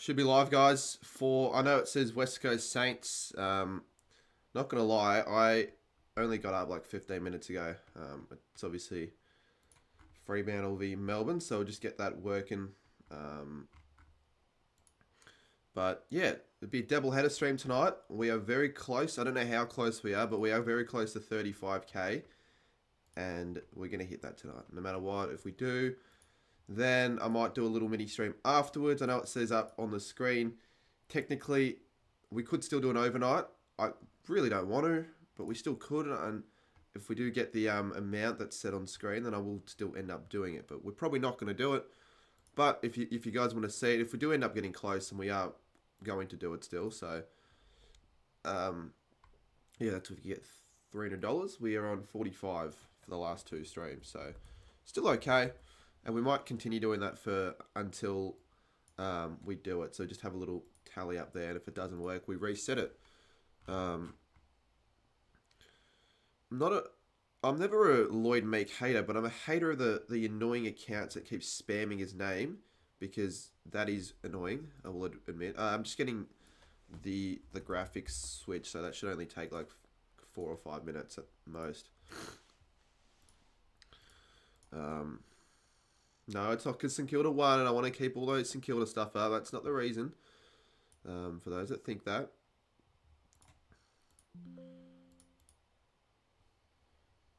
Should be live, guys. I know it says West Coast Saints. Not gonna lie, I only got up like 15 minutes ago. It's obviously Fremantle v Melbourne, so we'll just get that working. But yeah, it'd be a double header stream tonight. We are very close. I don't know how close we are, but we are very close to 35k, and we're gonna hit that tonight. No matter what, if we do, then I might do a little mini stream afterwards. I know it says up on the screen. Technically, we could still do an overnight. I really don't want to, but we still could. And if we do get the amount that's set on screen, then I will still end up doing it. But we're probably not going to do it. But if you guys want to see it, if we do end up getting close, and we are going to do it still. So, yeah, that's if you get $300. We are on 45 for the last two streams. So, still okay. And we might continue doing that for until we do it. So just have a little tally up there. And if it doesn't work, we reset it. I'm never a Lloyd Meek hater, but I'm a hater of the annoying accounts that keep spamming his name, because that is annoying, I will admit. I'm just getting the graphics switch, so that should only take like 4 or 5 minutes at most. No, it's not because St Kilda won and I want to keep all those St Kilda stuff up. That's not the reason. For those that think that.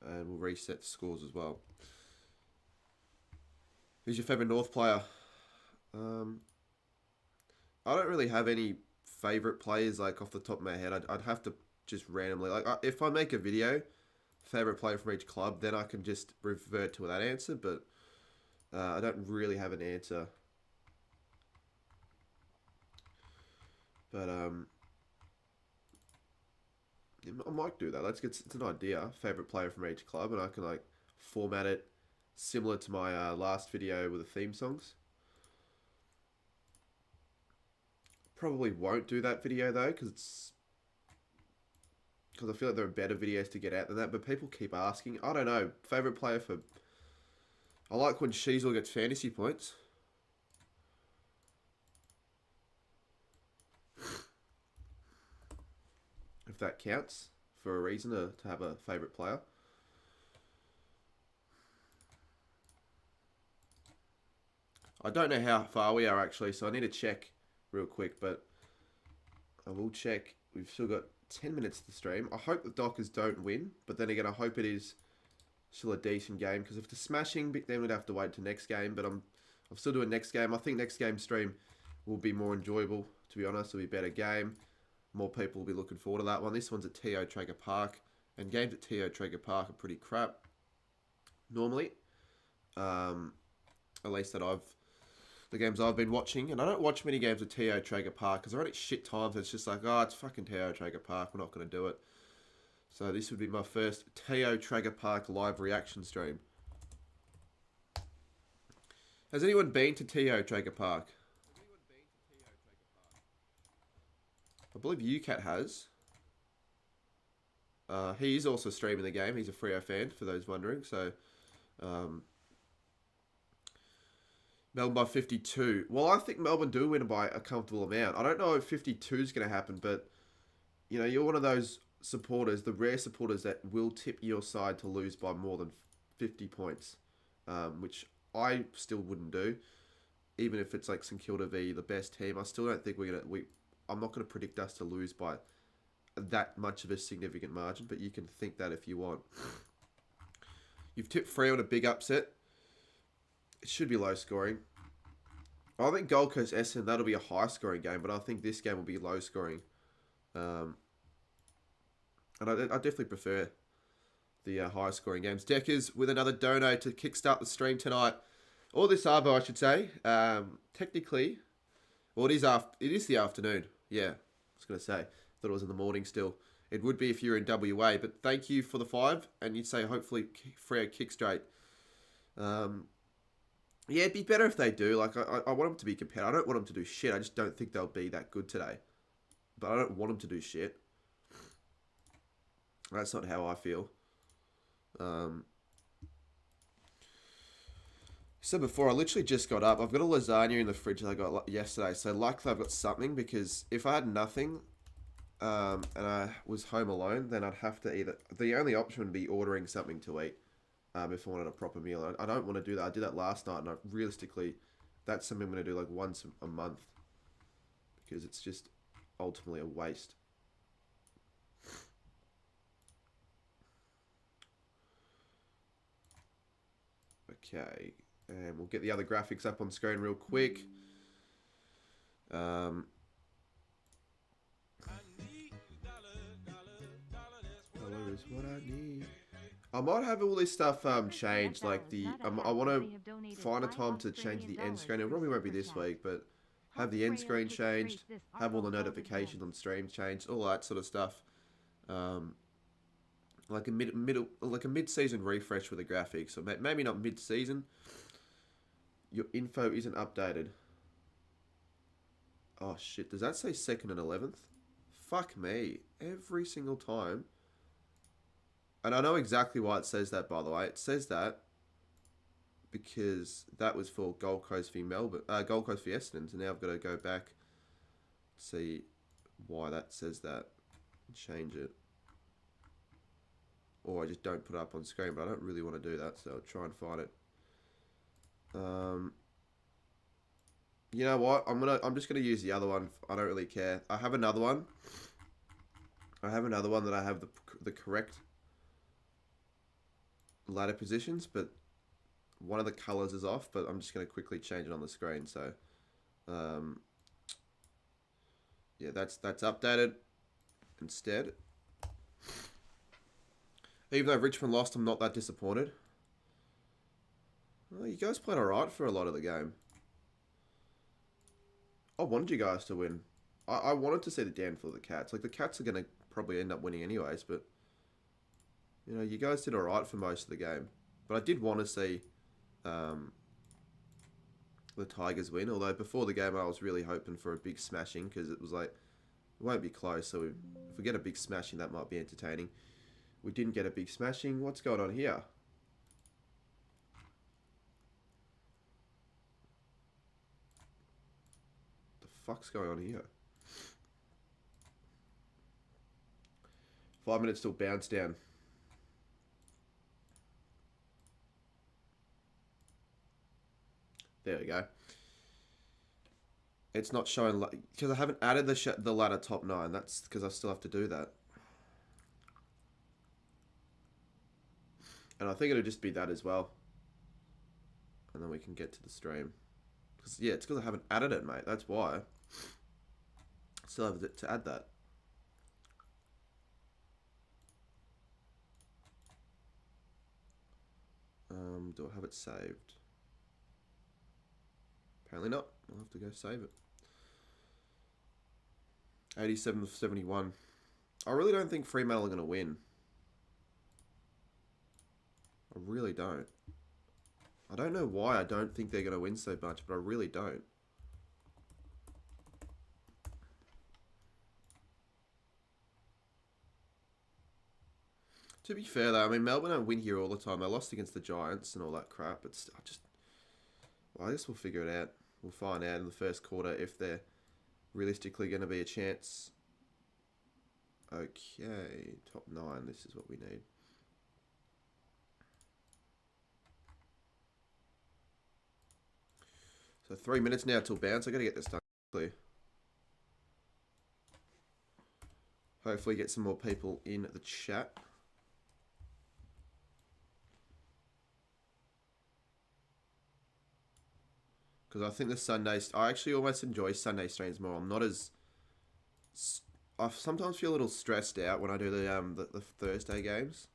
And we'll reset the scores as well. Who's your favourite North player? I don't really have any favourite players like off the top of my head. I'd have to just randomly, like if I make a video, favourite player from each club, then I can just revert to that answer, but I don't really have an answer. But I might do that. It's an idea. Favorite player from each club, and I can like format it similar to my last video with the theme songs. Probably won't do that video though, because I feel like there are better videos to get out than that. But people keep asking. I don't know. Favorite player for. I like when Sheasel gets fantasy points. If that counts for a reason to have a favourite player. I don't know how far we are actually, so I need to check real quick, but I will check. We've still got 10 minutes to stream. I hope the Dockers don't win, but then again, I hope it is still a decent game, because if it's smashing, then we'd have to wait to next game. But I'm still doing next game. I think next game stream will be more enjoyable, to be honest. It'll be a better game. More people will be looking forward to that one. This one's at T.O. Traeger Park, and games at T.O. Traeger Park are pretty crap normally. At least that the games I've been watching, and I don't watch many games at T.O. Traeger Park because they're at shit times. It's just like, oh, it's fucking T.O. Traeger Park. We're not going to do it. So this would be my first T.O. Traeger Park live reaction stream. Has anyone been to T.O. Traeger Park? I believe UCAT has. He is also streaming the game. He's a Freo fan, for those wondering. So, Melbourne by 52. Well, I think Melbourne do win by a comfortable amount. I don't know if 52 is going to happen, but, you know, you're one of those supporters, the rare supporters that will tip your side to lose by more than 50 points, which I still wouldn't do, even if it's like St Kilda v the best team. I still don't think I'm not going to predict us to lose by that much of a significant margin, but you can think that if you want. You've tipped Freo on a big upset. It should be low scoring. I think Gold Coast Essendon, that'll be a high scoring game, but I think this game will be low scoring. And I definitely prefer the high scoring games. Deckers with another dono to kickstart the stream tonight. Or this arvo, I should say. Technically, well, it is the afternoon. Yeah, I was going to say. Thought it was in the morning still. It would be if you're in WA. But thank you for the 5. And you'd say hopefully Freo kick straight. Yeah, it'd be better if they do. Like, I want them to be competitive. I don't want them to do shit. I just don't think they'll be that good today. But I don't want them to do shit. That's not how I feel. So before, I literally just got up. I've got a lasagna in the fridge that I got yesterday. So luckily I've got something, because if I had nothing, and I was home alone, then I'd have to either... The only option would be ordering something to eat, if I wanted a proper meal. I don't want to do that. I did that last night, and realistically, that's something I'm going to do like once a month, because it's just ultimately a waste. Okay, and we'll get the other graphics up on screen real quick. Dollar is what I need. I might have all this stuff changed, like I want to find a time to change the end screen. It probably won't be this week, but have the end screen changed, have all the notifications on stream changed, all that sort of stuff. Like a mid-season refresh with the graphics, or maybe not mid-season. Your info isn't updated. Oh shit! Does that say 2nd and 11th? Fuck me! Every single time. And I know exactly why it says that, by the way. It says that because that was for Gold Coast v Melbourne, Gold Coast v Essendon. So now I've got to go back, see why that says that, and change it. Or I just don't put it up on screen, but I don't really want to do that, so I'll try and find it. You know what? I'm just gonna use the other one. I don't really care. I have another one. that I have the correct ladder positions, but one of the colors is off. But I'm just gonna quickly change it on the screen. So, yeah, that's updated instead. Even though Richmond lost, I'm not that disappointed. Well, you guys played alright for a lot of the game. I wanted you guys to win. I wanted to see the downfall of the Cats. Like, the Cats are going to probably end up winning anyways, but... You know, you guys did alright for most of the game. But I did want to see the Tigers win, although before the game I was really hoping for a big smashing, because it was like, it won't be close, so if we get a big smashing, that might be entertaining. We didn't get a big smashing. What's going on here? The fuck's going on here? 5 minutes till bounce down. There we go. It's not showing, because I haven't added the ladder top 9. That's because I still have to do that. And I think it'll just be that as well. And then we can get to the stream. Cause, yeah, it's because I haven't added it, mate. That's why. Still have to add that. Do I have it saved? Apparently not. I'll have to go save it. 87-71. I really don't think Fremantle are going to win. I really don't. I don't know why I don't think they're going to win so much, but I really don't. To be fair, though, I mean, Melbourne don't win here all the time. They lost against the Giants and all that crap, but well, I guess we'll figure it out. We'll find out in the first quarter if they're realistically going to be a chance. Okay, top 9. This is what we need. So 3 minutes now till bounce. I got to get this done quickly. Hopefully get some more people in the chat. Because I think the Sundays... I actually almost enjoy Sunday streams more. I'm not as... I sometimes feel a little stressed out when I do the Thursday games.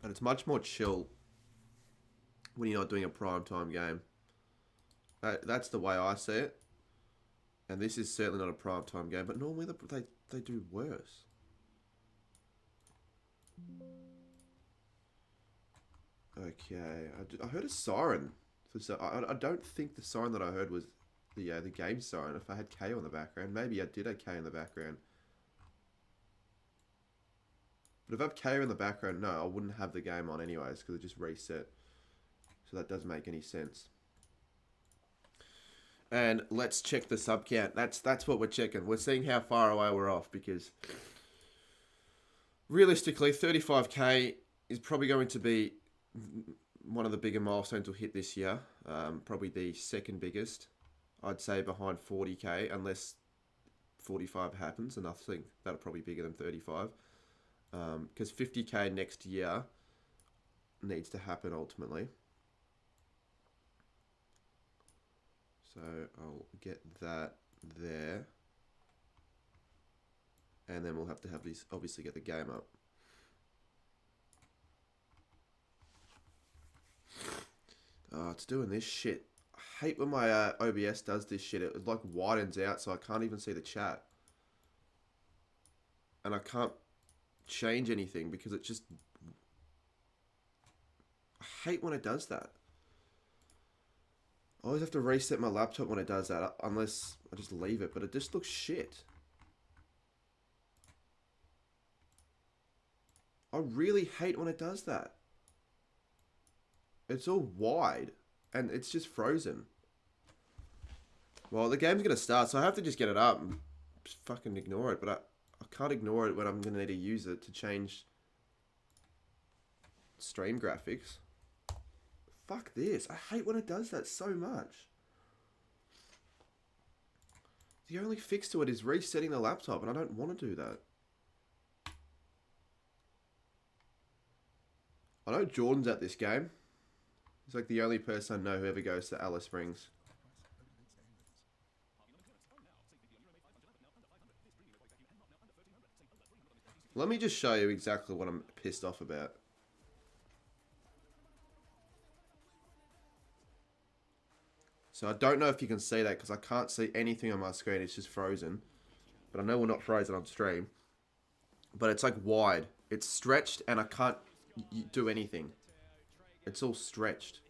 And it's much more chill when you're not doing a primetime game. That's the way I see it. And this is certainly not a primetime game, but normally they do worse. Okay, I heard a siren. I don't think the siren that I heard was the game siren. If I had K on the background, maybe I did have K in the background. But if I have KO in the background, no, I wouldn't have the game on anyways because it just reset. So that doesn't make any sense. And let's check the sub count. That's what we're checking. We're seeing how far away we're off because realistically, 35k is probably going to be one of the bigger milestones we'll hit this year. Probably the second biggest, I'd say, behind 40k, unless 45 happens, and I think that'll probably be bigger than 35. Because 50k next year needs to happen ultimately. So I'll get that there. And then we'll have to have these, obviously get the game up. Oh, it's doing this shit. I hate when my OBS does this shit. It like widens out so I can't even see the chat. And I can't change anything because it just... I hate when it does that. I always have to reset my laptop when it does that, unless I just leave it, but it just looks shit. I really hate when it does that. It's all wide, and it's just frozen. Well, the game's going to start, so I have to just get it up and just fucking ignore it, but I can't ignore it when I'm going to need to use it to change stream graphics. Fuck this. I hate when it does that so much. The only fix to it is resetting the laptop, and I don't want to do that. I know Jordan's at this game. He's like the only person I know who ever goes to Alice Springs. Let me just show you exactly what I'm pissed off about. So I don't know if you can see that because I can't see anything on my screen. It's just frozen. But I know we're not frozen on stream. But it's like wide. It's stretched and I can't do anything. It's all stretched.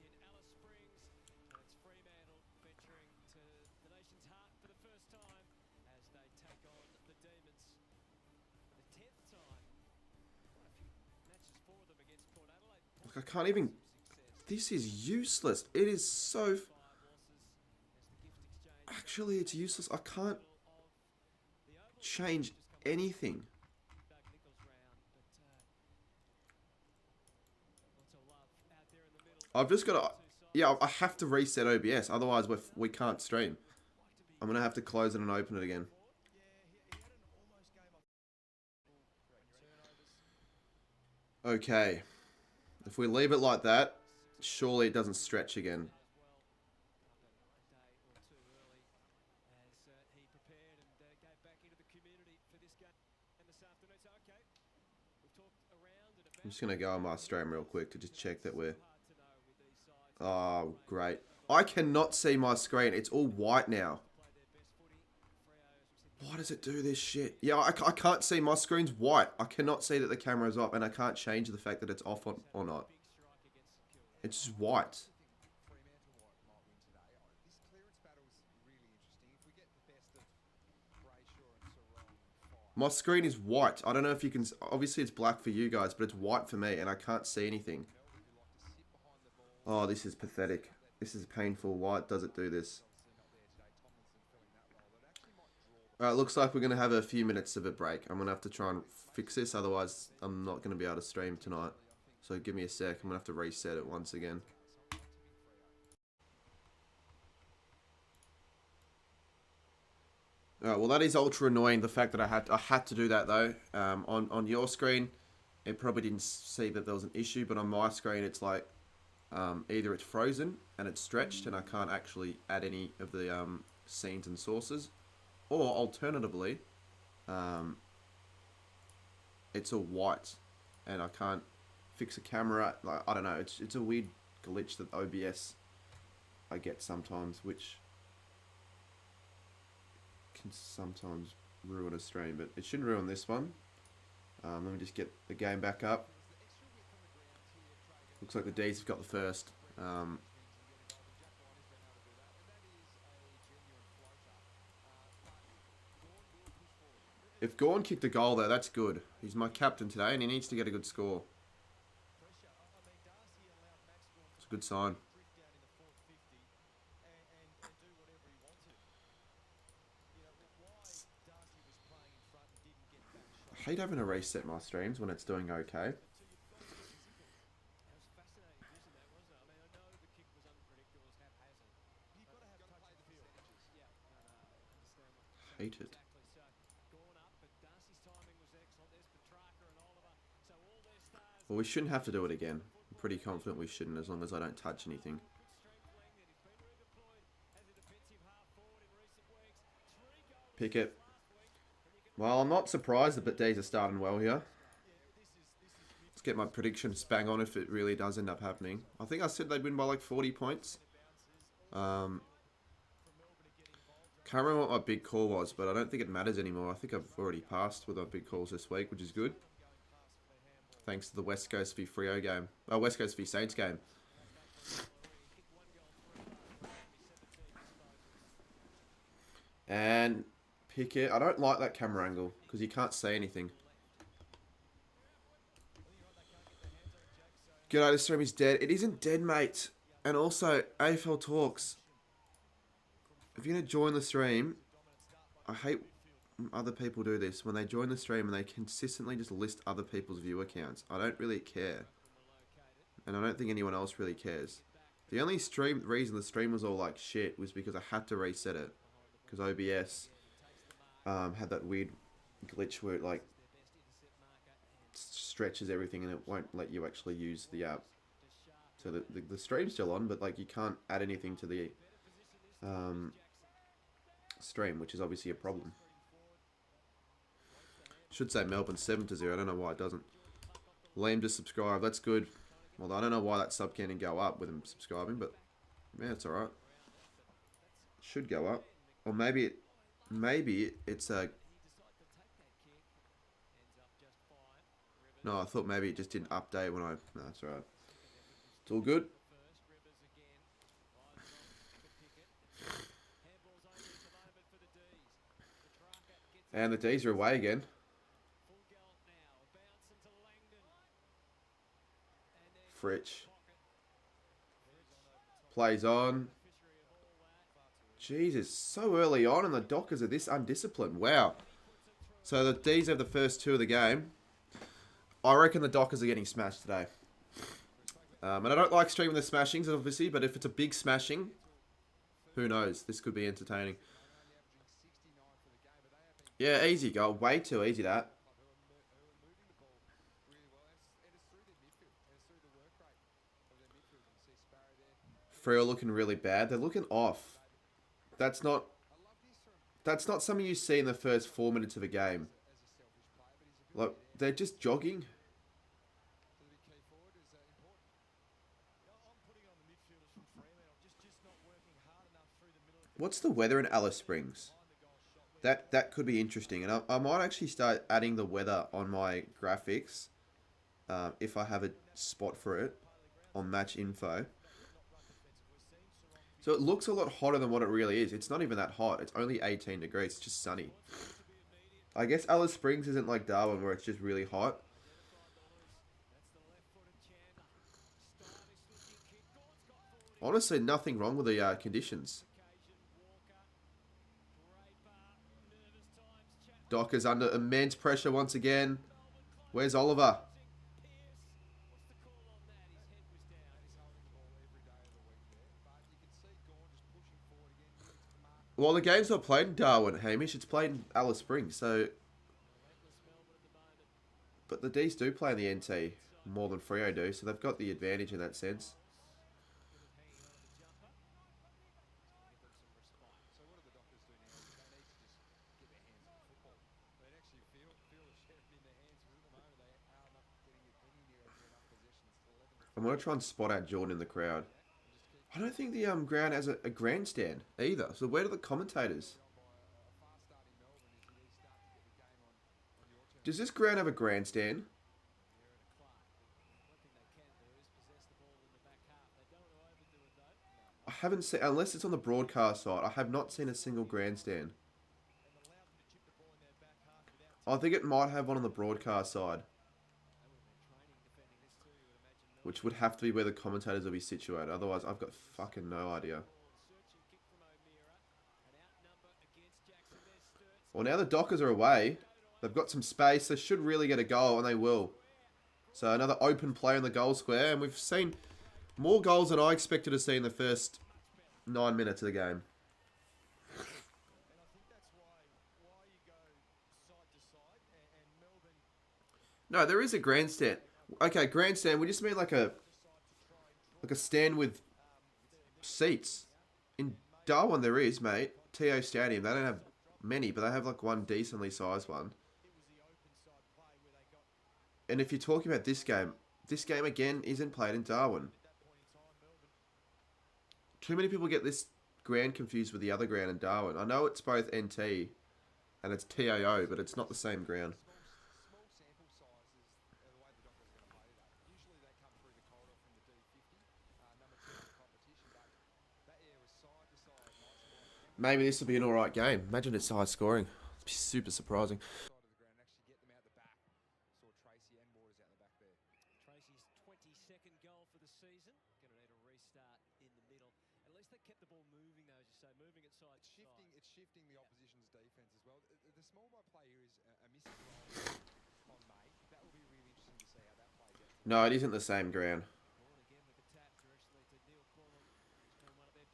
Like I can't even... This is useless. It is so... Actually, it's useless. I can't change anything. I've just got to... Yeah, I have to reset OBS. Otherwise, we can't stream. I'm going to have to close it and open it again. Okay. If we leave it like that, surely it doesn't stretch again. I'm just going to go on my stream real quick to just check that we're... Oh, great. I cannot see my screen. It's all white now. Why does it do this shit? Yeah, I can't see. My screen's white. I cannot see that the camera's off, and I can't change the fact that it's off or not. It's just white. My screen is white. I don't know if you can... Obviously, it's black for you guys, but it's white for me, and I can't see anything. Oh, this is pathetic. This is painful. Why does it do this? Alright, looks like we're going to have a few minutes of a break. I'm going to have to try and fix this, otherwise I'm not going to be able to stream tonight. So give me a sec. I'm going to have to reset it once again. Alright, well that is ultra annoying, the fact that I had to do that though. On your screen, it probably didn't see that there was an issue, but on my screen it's like either it's frozen and it's stretched and I can't actually add any of the scenes and sources, or alternatively it's all white and I can't fix a camera. Like, I don't know, it's a weird glitch that OBS I get sometimes, which can sometimes ruin a stream, but it shouldn't ruin this one. Let me just get the game back up. Looks like the D's have got the first. If Gawn kicked a goal there, that's good. He's my captain today, and he needs to get a good score. It's a good sign. I hate having to reset my streams when it's doing okay. Hate it. Well, we shouldn't have to do it again. I'm pretty confident we shouldn't, as long as I don't touch anything. Pickett. Well, I'm not surprised that the D's are starting well here. Let's get my predictions bang on if it really does end up happening. I think I said they'd win by like 40 points. Can't remember what my big call was, but I don't think it matters anymore. I think I've already passed with my big calls this week, which is good. Thanks to the West Coast v Freo game. Oh, West Coast v Saints game. And Pickett. I don't like that camera angle because you can't say anything. G'day, this stream is dead. It isn't dead, mate. And also, AFL Talks. If you're going to join the stream, I hate other people do this. When they join the stream and they consistently just list other people's view accounts. I don't really care. And I don't think anyone else really cares. The only reason the stream was all like shit was because I had to reset it. Because OBS had that weird glitch where it like stretches everything and it won't let you actually use the app. So the stream's still on, but like you can't add anything to the stream, which is obviously a problem. Should say Melbourne 7-0. I don't know why it doesn't. Liam just subscribed. That's good. Well, I don't know why that sub can't go up with him subscribing, but yeah, it's alright. Should go up. Or maybe it's a... No, I thought maybe it just didn't update when I... No, that's alright. It's all good. And the D's are away again. Fritch. Plays on. Jesus, so early on and the Dockers are this undisciplined. Wow. So the D's have the first two of the game. I reckon the Dockers are getting smashed today. And I don't like streaming the smashings, obviously, but if it's a big smashing, who knows? This could be entertaining. Yeah, easy goal. Way too easy, that. Freo looking really bad. They're looking off. That's not something you see in the first 4 minutes of a game. Like, they're just jogging. What's the weather in Alice Springs? That could be interesting. And I might actually start adding the weather on my graphics if I have a spot for it on match info. So it looks a lot hotter than what it really is. It's not even that hot. It's only 18 degrees. It's just sunny. I guess Alice Springs isn't like Darwin where it's just really hot. Honestly, nothing wrong with the conditions. Dockers under immense pressure once again. Where's Oliver? Well, the game's not played in Darwin, Hamish. It's played in Alice Springs, so... But the D's do play in the NT more than Freo do, so they've got the advantage in that sense. I'm going to try and spot out Jordan in the crowd. I don't think the ground has a grandstand either. So where are the commentators? Does this ground have a grandstand? I haven't seen, unless it's on the broadcast side, I have not seen a single grandstand. I think it might have one on the broadcast side, which would have to be where the commentators will be situated. Otherwise, I've got fucking no idea. Well, now the Dockers are away. They've got some space. They should really get a goal, and they will. So another open play in the goal square, and we've seen more goals than I expected to see in the first 9 minutes of the game. No, there is a grandstand. Okay, grandstand. We just mean like a stand with seats. In Darwin, there is, mate. TO Stadium. They don't have many, but they have like one decently sized one. And if you're talking about this game again isn't played in Darwin. Too many people get this ground confused with the other ground in Darwin. I know it's both NT and it's TAO, but it's not the same ground. Maybe this will be an alright game. Imagine it's high scoring. It'd be super surprising. No, it isn't the same ground.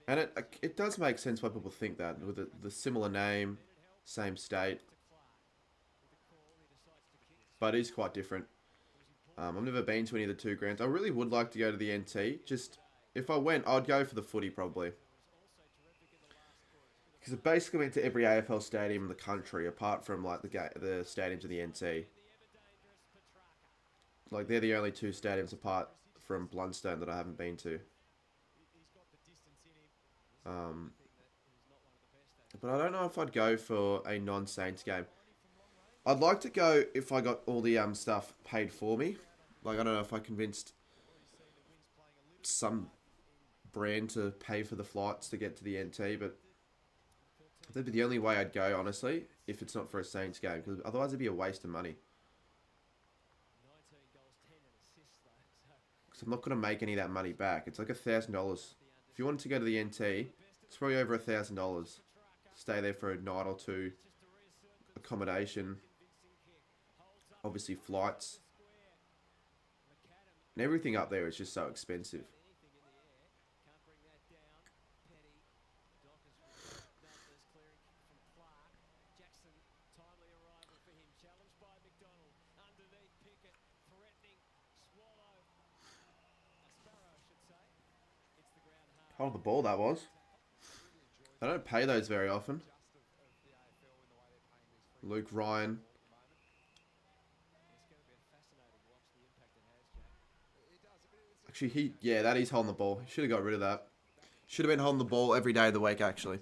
And it does make sense why people think that, with the similar name, same state. But it is quite different. I've never been to any of the two grounds. I really would like to go to the NT. Just, if I went, I'd go for the footy probably. Because it basically went to every AFL stadium in the country, apart from like the stadiums of the NT. Like, they're the only two stadiums apart from Blundstone that I haven't been to. But I don't know if I'd go for a non-Saints game. I'd like to go if I got all the stuff paid for me. Like, I don't know if I convinced some brand to pay for the flights to get to the NT, but that'd be the only way I'd go, honestly, if it's not for a Saints game, because otherwise it'd be a waste of money. Because I'm not going to make any of that money back. It's like $1,000. If you wanted to go to the NT, it's probably over $1,000. Stay there for a night or two. Accommodation. Obviously flights. And everything up there is just so expensive. Hold the ball, that was. They don't pay those very often. Luke Ryan. Actually, that is holding the ball. He should have got rid of that. Should have been holding the ball every day of the week, actually.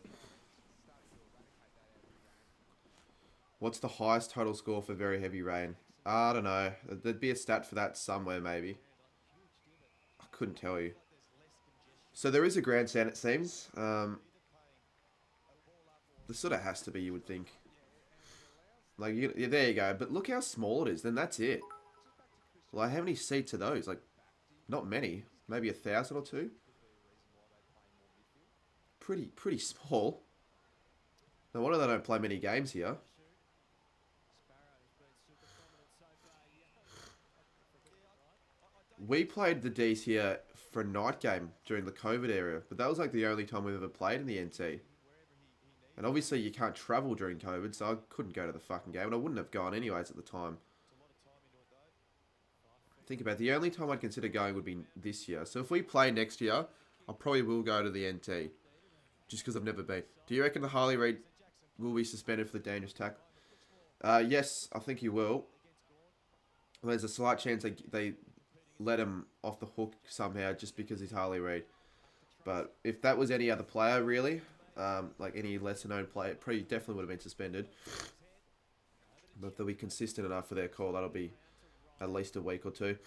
What's the highest total score for very heavy rain? I don't know. There'd be a stat for that somewhere, maybe. I couldn't tell you. So there is a grandstand, it seems. There sort of has to be, you would think. Like, yeah, there you go. But look how small it is. Then that's it. Like, how many seats are those? Like, not many. Maybe 1,000 or two. Pretty small. No wonder they don't play many games here. We played the D's here for a night game during the COVID era, but that was like the only time we've ever played in the NT. And obviously you can't travel during COVID, so I couldn't go to the fucking game, and I wouldn't have gone anyways at the time. Think about it, the only time I'd consider going would be this year. So if we play next year, I probably will go to the NT, just because I've never been. Do you reckon the Harley Reid will be suspended for the dangerous tackle? Yes, I think he will. There's a slight chance they let him off the hook somehow just because he's Harley Reid. But if that was any other player, really, like any lesser known player, it probably definitely would have been suspended. But if they'll be consistent enough for their call, that'll be at least a week or two.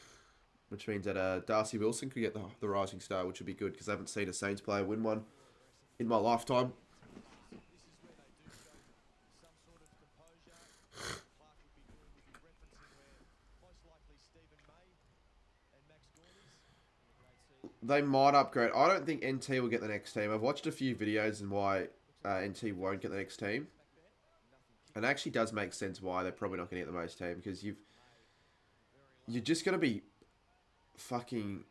Which means that Darcy Wilson could get the Rising Star, which would be good because I haven't seen a Saints player win one in my lifetime. They might upgrade. I don't think NT will get the next team. I've watched a few videos and why NT won't get the next team. And it actually does make sense why they're probably not going to get the most team. Because you're just going to be fucking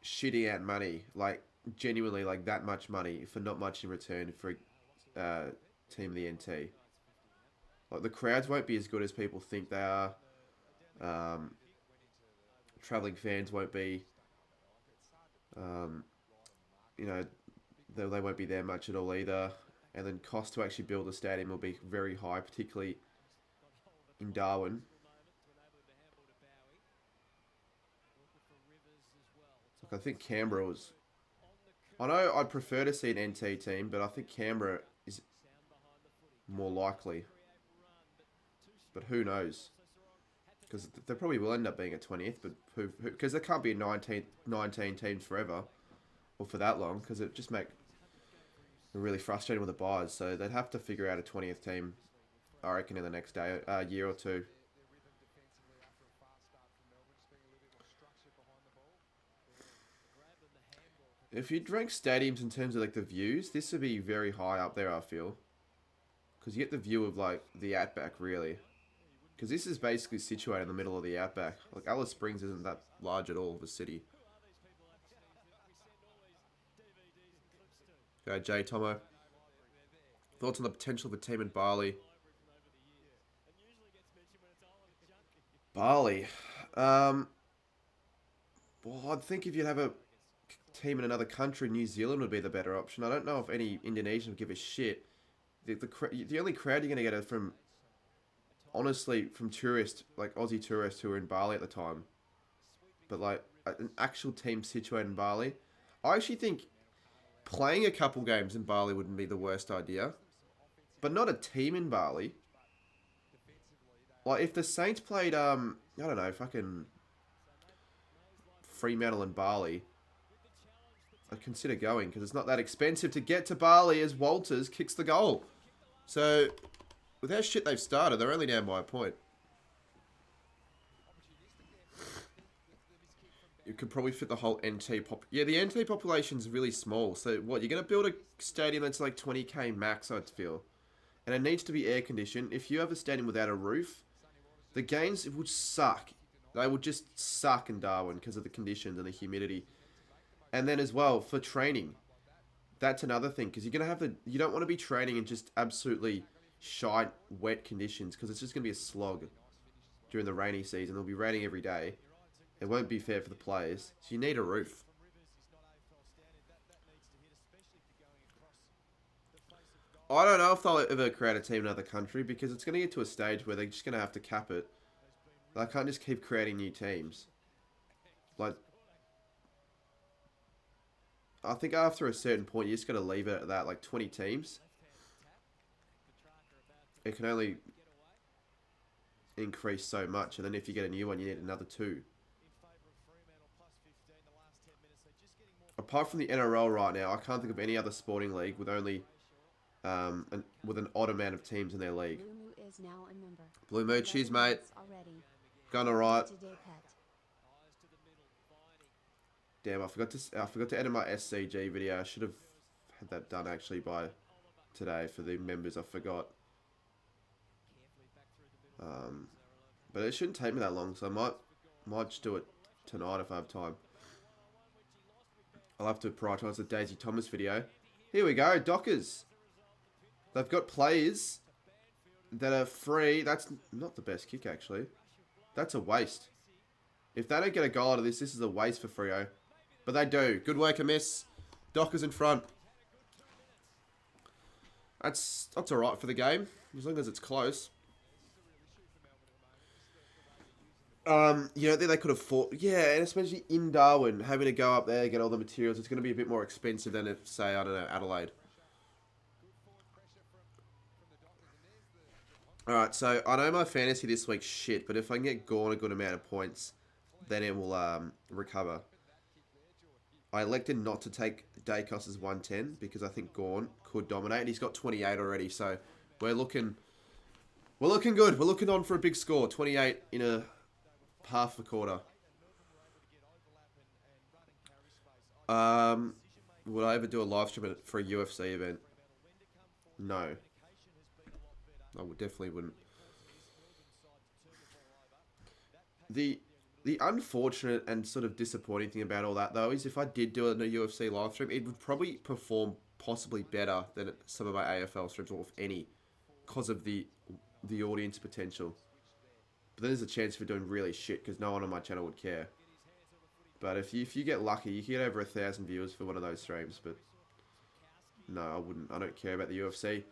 shitting out money. Like, genuinely, like, that much money for not much in return for a team of the NT. Like, the crowds won't be as good as people think they are. Travelling fans won't be. You know, they won't be there much at all either. And then cost to actually build a stadium will be very high, particularly in Darwin. Look, I think Canberra was... I know I'd prefer to see an NT team, but I think Canberra is more likely. But who knows? Because they probably will end up being a 20th, but because there can't be a 19 teams forever, or for that long, because it just make it really frustrating with the buys. So they'd have to figure out a 20th team, I reckon, in the next year or two. If you'd rank stadiums in terms of like the views, this would be very high up there, I feel. Because you get the view of like the Outback, really. Because this is basically situated in the middle of the Outback. Like, Alice Springs isn't that large at all of a city. Okay, Jay Tomo. Thoughts on the potential of a team in Bali? Bali. Well, I'd think if you'd have a team in another country, New Zealand would be the better option. I don't know if any Indonesian would give a shit. The only crowd you're going to get are from... honestly, from tourists, like Aussie tourists who were in Bali at the time. But like, an actual team situated in Bali. I actually think playing a couple games in Bali wouldn't be the worst idea. But not a team in Bali. Like, if the Saints played, I don't know, fucking Fremantle in Bali, I'd consider going, because it's not that expensive to get to Bali as Walters kicks the goal. So... with how shit they've started, they're only down by a point. You could probably fit the whole NT pop. Yeah, the NT population's really small. So what, you're going to build a stadium that's like 20k max, I'd feel. And it needs to be air conditioned. If you have a stadium without a roof, the games would suck. They would just suck in Darwin because of the conditions and the humidity. And then as well, for training, that's another thing. Because you're going to have you don't want to be training in just absolutely... shite, wet conditions, because it's just going to be a slog during the rainy season. It'll be raining every day. It won't be fair for the players. So you need a roof. I don't know if they'll ever create a team in another country, because it's going to get to a stage where they're just going to have to cap it. They can't just keep creating new teams. Like, I think after a certain point, you just got to leave it at that, like 20 teams. It can only increase so much, and then if you get a new one, you need another 2. Apart from the NRL right now, I can't think of any other sporting league with only with an odd amount of teams in their league. Blue Moo, cheers, mate. Going alright. Damn, I forgot to edit my SCG video. I should have had that done actually by today for the members. I forgot. But it shouldn't take me that long, so I might just do it tonight if I have time. I'll have to prioritise the Daisy Thomas video. Here we go, Dockers. They've got players that are free. That's not the best kick, actually. That's a waste. If they don't get a goal out of this, this is a waste for Freo. But they do. Good work, a miss. Dockers in front. That's alright for the game, as long as it's close. You know, they could have fought. Yeah, and especially in Darwin, having to go up there, get all the materials, it's going to be a bit more expensive than if, say, I don't know, Adelaide. Alright, so I know my fantasy this week's shit, but if I can get Gawn a good amount of points, then it will recover. I elected not to take Dacos' 110 because I think Gawn could dominate, and he's got 28 already, so we're looking good. We're looking on for a big score, 28 in a half a quarter. Um, would I ever do a live stream for a UFC event? No, I would definitely wouldn't. The the unfortunate and sort of disappointing thing about all that though is if I did do it in a UFC live stream, it would probably perform possibly better than some of my AFL streams, or if any, because of the audience potential. But then there's a chance for doing really shit because no one on my channel would care. But if you get lucky, you can get over 1,000 viewers for one of those streams. But no, I wouldn't. I don't care about the UFC.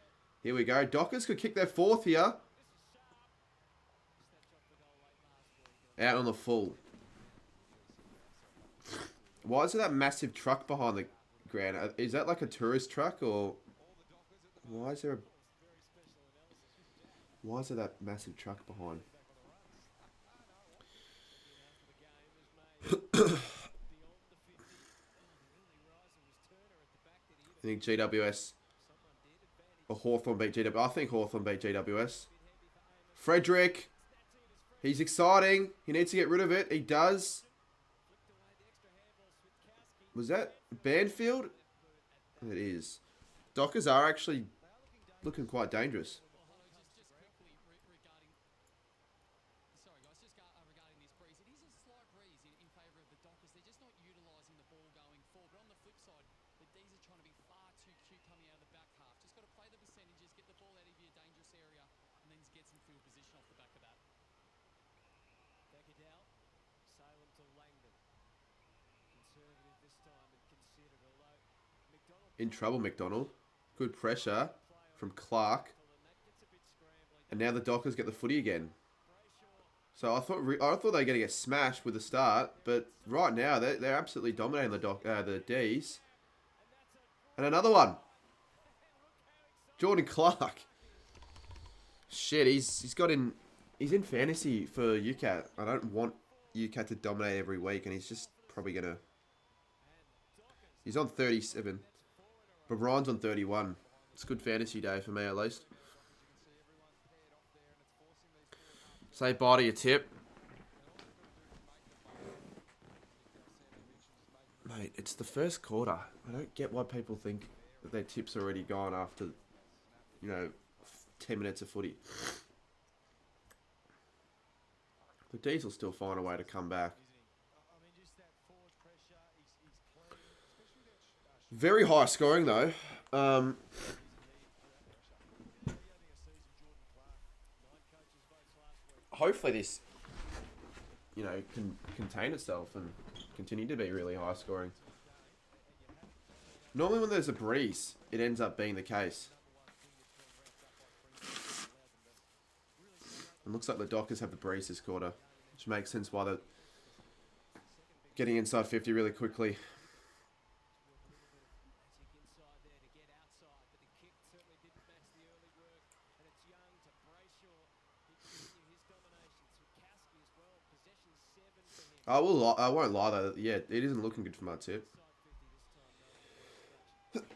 Here we go. Dockers could kick their fourth here. Out on the full. Why is there that massive truck behind the ground? Is that like a tourist truck, or why is there that massive truck behind? I think GWS or Hawthorn beat GWS. I think Hawthorn beat GWS. Frederick. He's exciting. He needs to get rid of it. He does. Was that Banfield? It is. Dockers are actually looking quite dangerous. In trouble, McDonald. Good pressure from Clark. And now the Dockers get the footy again. So I thought they were going to get smashed with the start, but right now they're absolutely dominating the D's. And another one. Jordan Clark. Shit, he's in fantasy for UCAT. I don't want UCAT to dominate every week, and he's just probably going to... He's on 37. But Ryan's on 31. It's a good fantasy day for me, at least. Say bye to your tip. Mate, it's the first quarter. I don't get why people think that their tip's already gone after, 10 minutes of footy. The D's will still find a way to come back. Very high scoring, though. Hopefully this, can contain itself and continue to be really high scoring. Normally when there's a breeze, it ends up being the case. It looks like the Dockers have the breeze this quarter, which makes sense why they're getting inside 50 really quickly. I won't lie though. Yeah, it isn't looking good for my tip.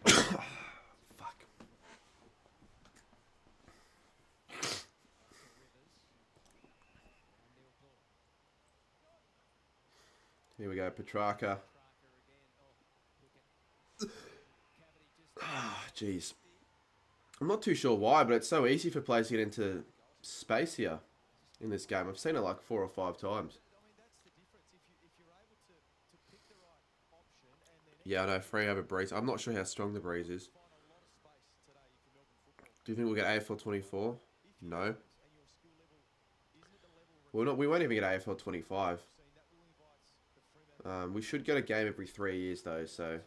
Fuck. Here we go, Petrarca. Jeez. I'm not too sure why, but it's so easy for players to get into space here in this game. I've seen it like 4 or 5 times. Yeah, I know. Free over breeze. I'm not sure how strong the breeze is. Do you think we'll get AFL 24? No. We won't even get AFL 25. We should get a game every 3 years though, so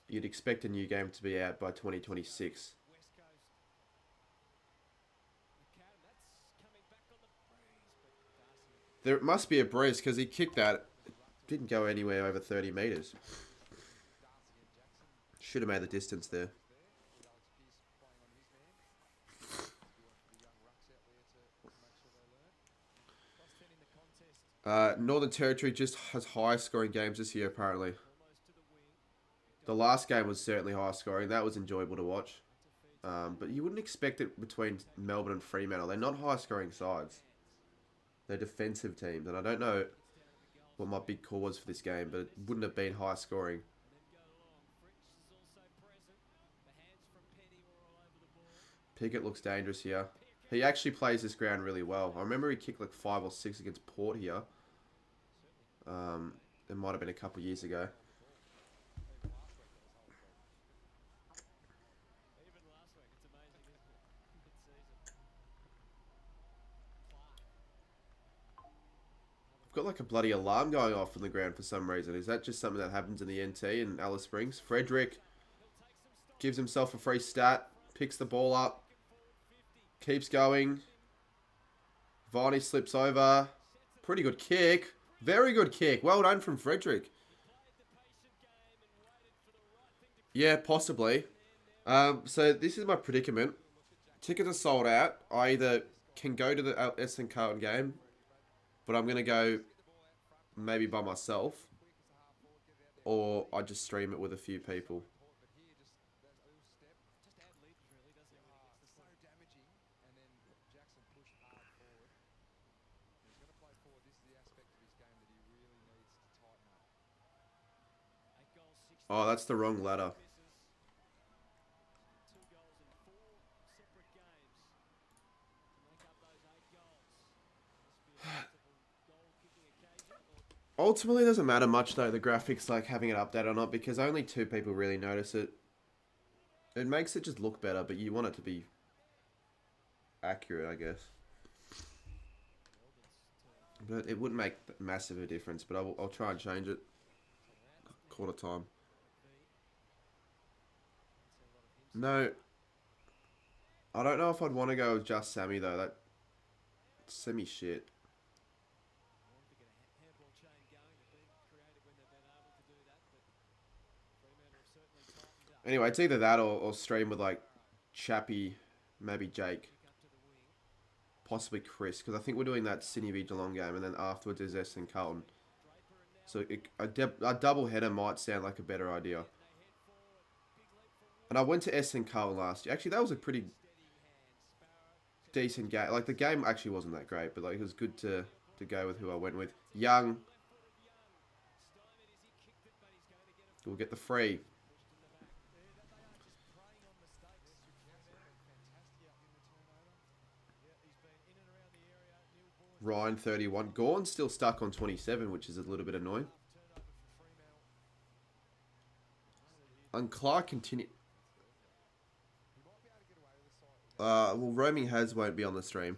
you'd expect a new game to be out by 2026. There must be a breeze because he kicked that. Didn't go anywhere over 30 metres. Should have made the distance there. Northern Territory just has high scoring games this year apparently. The last game was certainly high scoring. That was enjoyable to watch. But you wouldn't expect it between Melbourne and Fremantle. They're not high scoring sides. They're defensive teams. And I don't know what my big call was for this game, but it wouldn't have been high scoring. Pickett looks dangerous here. He actually plays this ground really well. I remember he kicked like 5 or 6 against Port here. It might have been a couple of years ago. I've got like a bloody alarm going off on the ground for some reason. Is that just something that happens in the NT in Alice Springs? Frederick gives himself a free stat. Picks the ball up. Keeps going. Varney slips over. Pretty good kick. Very good kick. Well done from Frederick. Yeah, possibly. So this is my predicament. Tickets are sold out. I either can go to the Essendon Carlton game, but I'm going to go maybe by myself, or I just stream it with a few people. Oh, that's the wrong ladder. Ultimately, it doesn't matter much though, the graphics, like having it updated or not, because only 2 people really notice it. It makes it just look better, but you want it to be accurate, I guess. But it wouldn't make massive a difference, but I'll try and change it. Quarter time. No. I don't know if I'd want to go with just Sammy though. That semi shit. Anyway, it's either that or stream with like Chappie, maybe Jake, possibly Chris, because I think we're doing that Sydney v Geelong game, and then afterwards is Essendon Carlton. So a double header might sound like a better idea. And I went to Essendon Carlton last year. Actually, that was a pretty decent game. Like the game actually wasn't that great, but like it was good to go with who I went with. Young will get the free. Ryan 31. Gorn's still stuck on 27, which is a little bit annoying. And Clark continue. Well, Roaming Has won't be on the stream.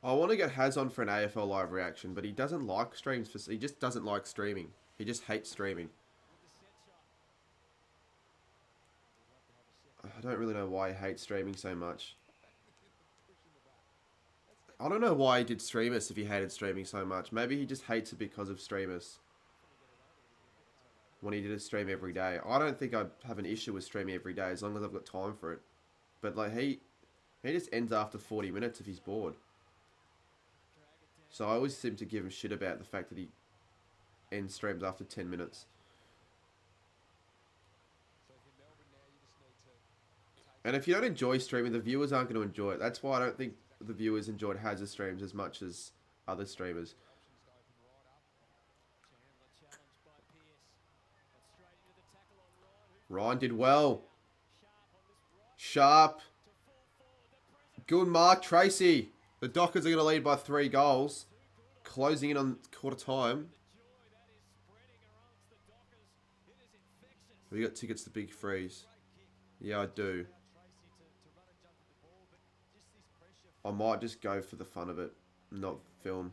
I want to get Has on for an AFL live reaction, but he doesn't like streams. He just doesn't like streaming. He just hates streaming. I don't really know why he hates streaming so much. I don't know why he did Streamers if he hated streaming so much. Maybe he just hates it because of Streamers. When he did a stream every day. I don't think I'd have an issue with streaming every day as long as I've got time for it. But like he just ends after 40 minutes if he's bored. So I always seem to give him shit about the fact that he ends streams after 10 minutes. And if you don't enjoy streaming, the viewers aren't going to enjoy it. That's why I don't think the viewers enjoyed Hazard's streams as much as other streamers. Ryan did well. Sharp. Good mark, Tracy. The Dockers are going to lead by 3 goals. Closing in on quarter time. Have you got tickets to Big Freeze? Yeah, I do. I might just go for the fun of it, not film.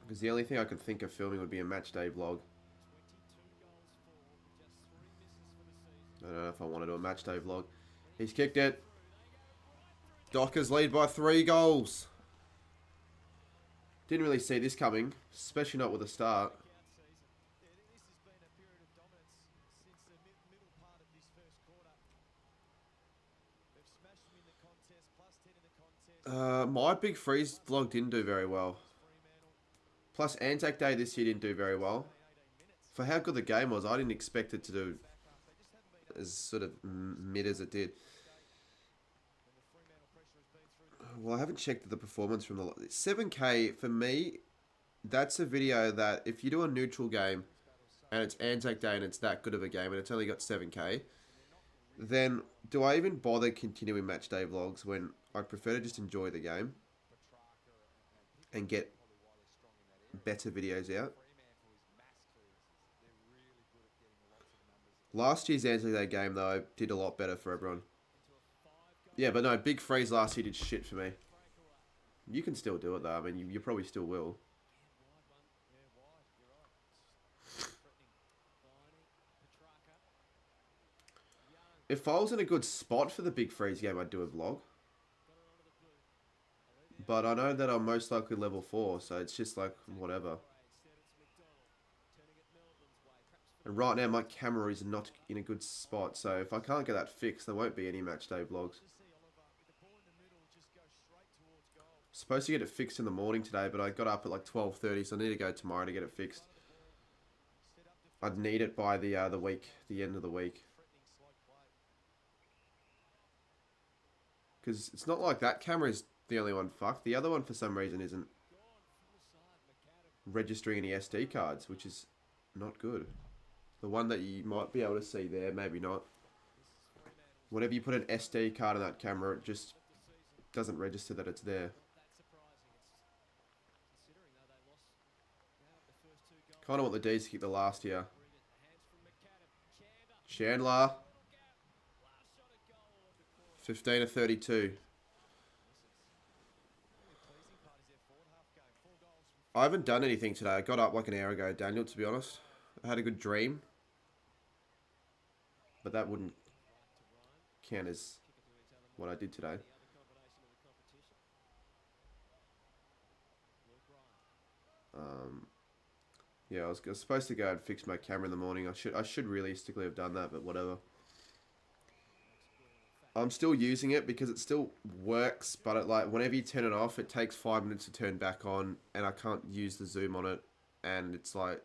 Because the only thing I could think of filming would be a match day vlog. I don't know if I want to do a match day vlog. He's kicked it. Dockers lead by 3 goals. Didn't really see this coming, especially not with a start. My Big Freeze vlog didn't do very well. Plus, Anzac Day this year didn't do very well. For how good the game was, I didn't expect it to do as sort of mid as it did. Well, I haven't checked the performance from the 7K for me. That's a video that if you do a neutral game and it's Anzac Day and it's that good of a game and it's only got 7K, then do I even bother continuing match day vlogs when I prefer to just enjoy the game and get better videos out? Last year's Anzac Day game, though, I did a lot better for everyone. Yeah, but no, Big Freeze last year did shit for me. You can still do it, though. I mean, you probably still will. If I was in a good spot for the Big Freeze game, I'd do a vlog. But I know that I'm most likely level 4, so it's just like, whatever. And right now, my camera is not in a good spot, so if I can't get that fixed, there won't be any match day vlogs. Supposed to get it fixed in the morning today, but I got up at like 12:30, so I need to go tomorrow to get it fixed. I'd need it by the end of the week. Because it's not like that camera is the only one fucked. The other one, for some reason, isn't registering any SD cards, which is not good. The one that you might be able to see there, maybe not. Whenever you put an SD card on that camera, it just doesn't register that it's there. Kind of want the D's to kick the last here. Chandler. 15-32. I haven't done anything today. I got up like an hour ago, Daniel, to be honest. I had a good dream. But that wouldn't count as what I did today. Yeah, I was supposed to go and fix my camera in the morning. I should realistically have done that, but whatever. I'm still using it because it still works, but it, like, whenever you turn it off, it takes 5 minutes to turn back on, and I can't use the zoom on it, and it's like,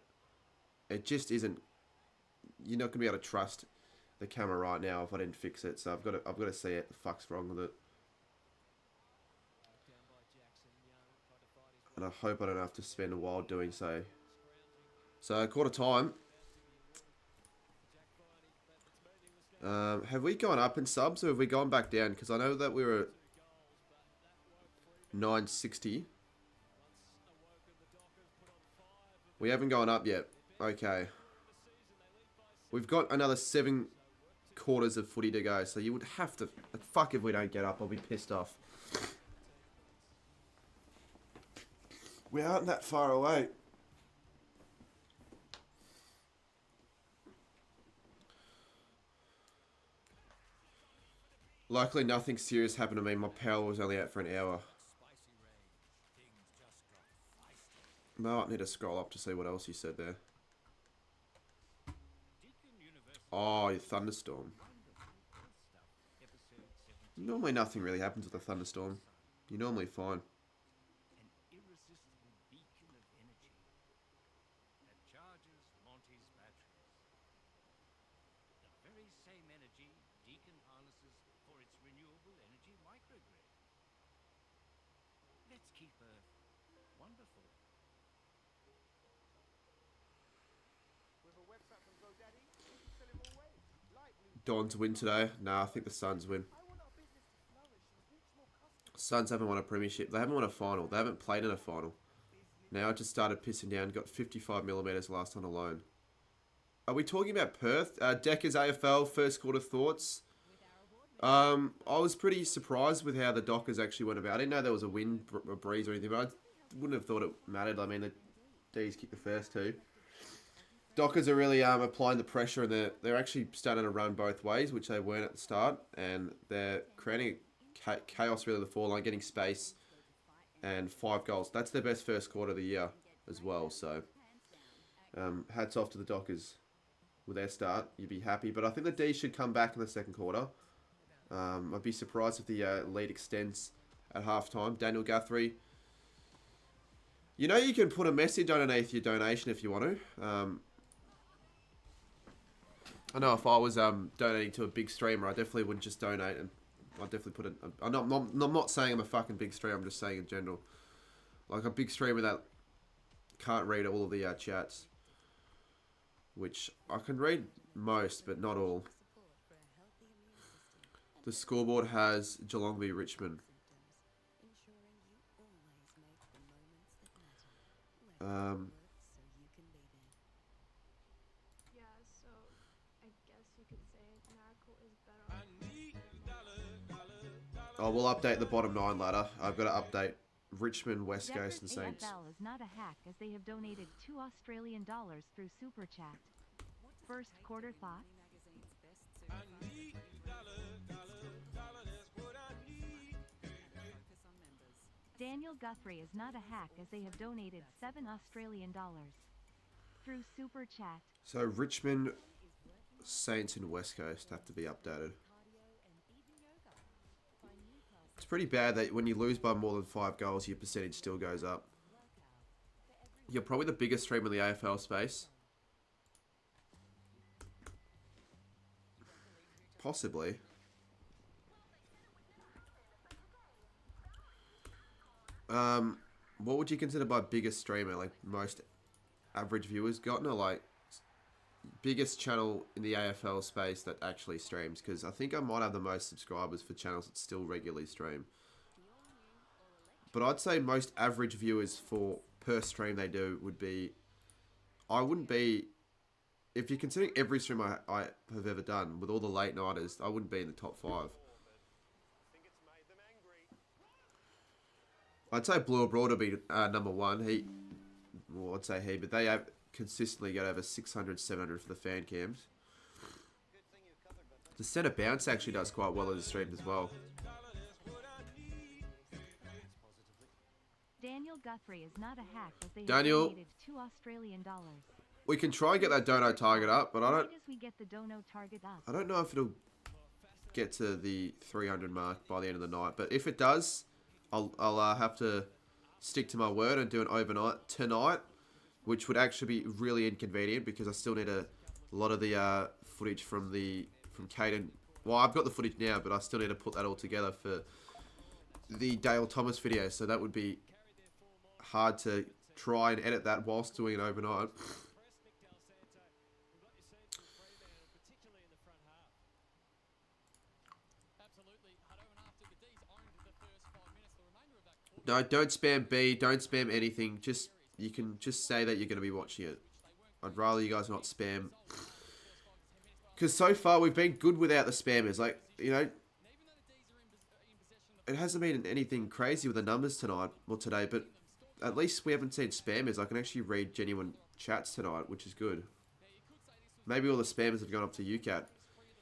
it just isn't. You're not gonna be able to trust the camera right now if I didn't fix it. So I've got to see it. The fuck's wrong with it? And I hope I don't have to spend a while doing so. So quarter time. Have we gone up in subs or have we gone back down? Because I know that we were at 960. We haven't gone up yet. Okay. We've got another 7 quarters of footy to go. So you would have to... Fuck if we don't get up. I'll be pissed off. We aren't that far away. Luckily, nothing serious happened to me. My power was only out for an hour. Might need to scroll up to see what else you said there. Oh, your thunderstorm. Normally nothing really happens with a thunderstorm. You're normally fine. Dons win today? Nah, I think the Suns win. Suns haven't won a premiership. They haven't won a final. They haven't played in a final. Now it just started pissing down. Got 55mm last time alone. Are we talking about Perth? Decker's AFL first quarter thoughts. I was pretty surprised with how the Dockers actually went about. I didn't know there was a wind, a breeze or anything, but I wouldn't have thought it mattered. I mean, the D's kicked the first 2. Dockers are really applying the pressure, and they're actually starting to run both ways, which they weren't at the start, and they're creating chaos really the foreline, getting space, and 5 goals. That's their best first quarter of the year as well. So hats off to the Dockers with their start. You'd be happy, but I think the D should come back in the second quarter. I'd be surprised if the lead extends at halftime. Daniel Guthrie. You know you can put a message underneath your donation if you want to. I know if I was donating to a big streamer, I definitely wouldn't just donate and I'll definitely put it. I'm not saying I'm a fucking big streamer. I'm just saying in general. Like a big streamer that can't read all of the chats. Which I can read most, but not all. The scoreboard has Geelong v Richmond. Oh, we'll update the bottom 9 ladder. I've got to update Richmond, West Coast, and Saints. AFL is not a hack as they have donated $2 Australian through Super Chat. First quarter thoughts? Daniel Guthrie is not a hack as they have donated $7 Australian through Super Chat. So Richmond, Saints, and West Coast have to be updated. It's pretty bad that when you lose by more than 5 goals, your percentage still goes up. You're probably the biggest streamer in the AFL space. Possibly. What would you consider by biggest streamer? Like most average viewers gotten, or like biggest channel in the AFL space that actually streams? Because I think I might have the most subscribers for channels that still regularly stream. But I'd say most average viewers for per stream they do would be... I wouldn't be... If you're considering every stream I have ever done, with all the late nighters, I wouldn't be in the top 5. I'd say Blue Abroad would be number 1. Well, I'd say he, but they have consistently got over 600, 700 for the fan cams. The centre bounce actually does quite well as a stream as well. Daniel Guthrie is not a hack as they have donated $2 Australian. We can try and get that dono target up, but I don't know if it'll get to the 300 mark by the end of the night. But if it does, I'll have to stick to my word and do an overnight tonight, which would actually be really inconvenient because I still need a lot of the footage from Caden. Well, I've got the footage now, but I still need to put that all together for the Dale Thomas video. So that would be hard to try and edit that whilst doing it overnight. No, don't spam B, don't spam anything. You can just say that you're going to be watching it. I'd rather you guys not spam. Because so far we've been good without the spammers. Like, you know, it hasn't been anything crazy with the numbers tonight or today, but at least we haven't seen spammers. I can actually read genuine chats tonight, which is good. Maybe all the spammers have gone up to UCAT.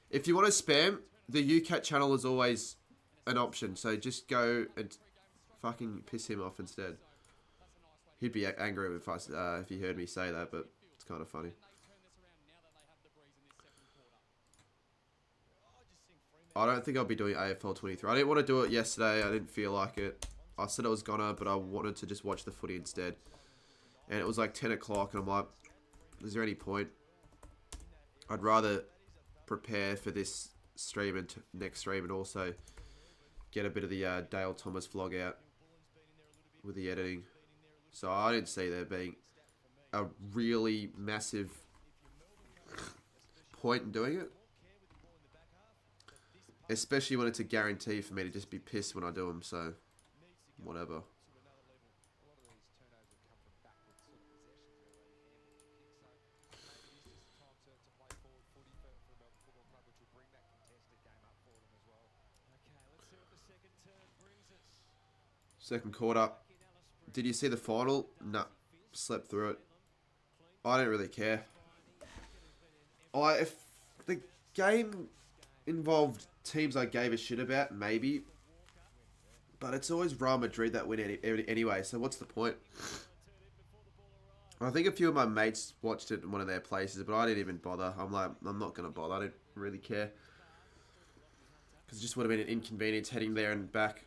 If you want to spam, the UCAT channel is always an option. So just go and fucking piss him off instead. He'd be angry if he heard me say that, but it's kind of funny. I don't think I'll be doing AFL 23. I didn't want to do it yesterday. I didn't feel like it. I said I was gonna, but I wanted to just watch the footy instead. And it was like 10 o'clock, and I'm like, is there any point? I'd rather prepare for this stream and next stream, and also get a bit of the Dale Thomas vlog out with the editing. So I didn't see there being a really massive point in doing it. Especially when it's a guarantee for me to just be pissed when I do them, so whatever. Second quarter. Did you see the final? No. Slept through it. I don't really care. If the game involved teams I gave a shit about, maybe. But it's always Real Madrid that win anyway, so what's the point? I think a few of my mates watched it in one of their places, but I didn't even bother. I'm like, I'm not going to bother. I don't really care. Because it just would have been an inconvenience heading there and back.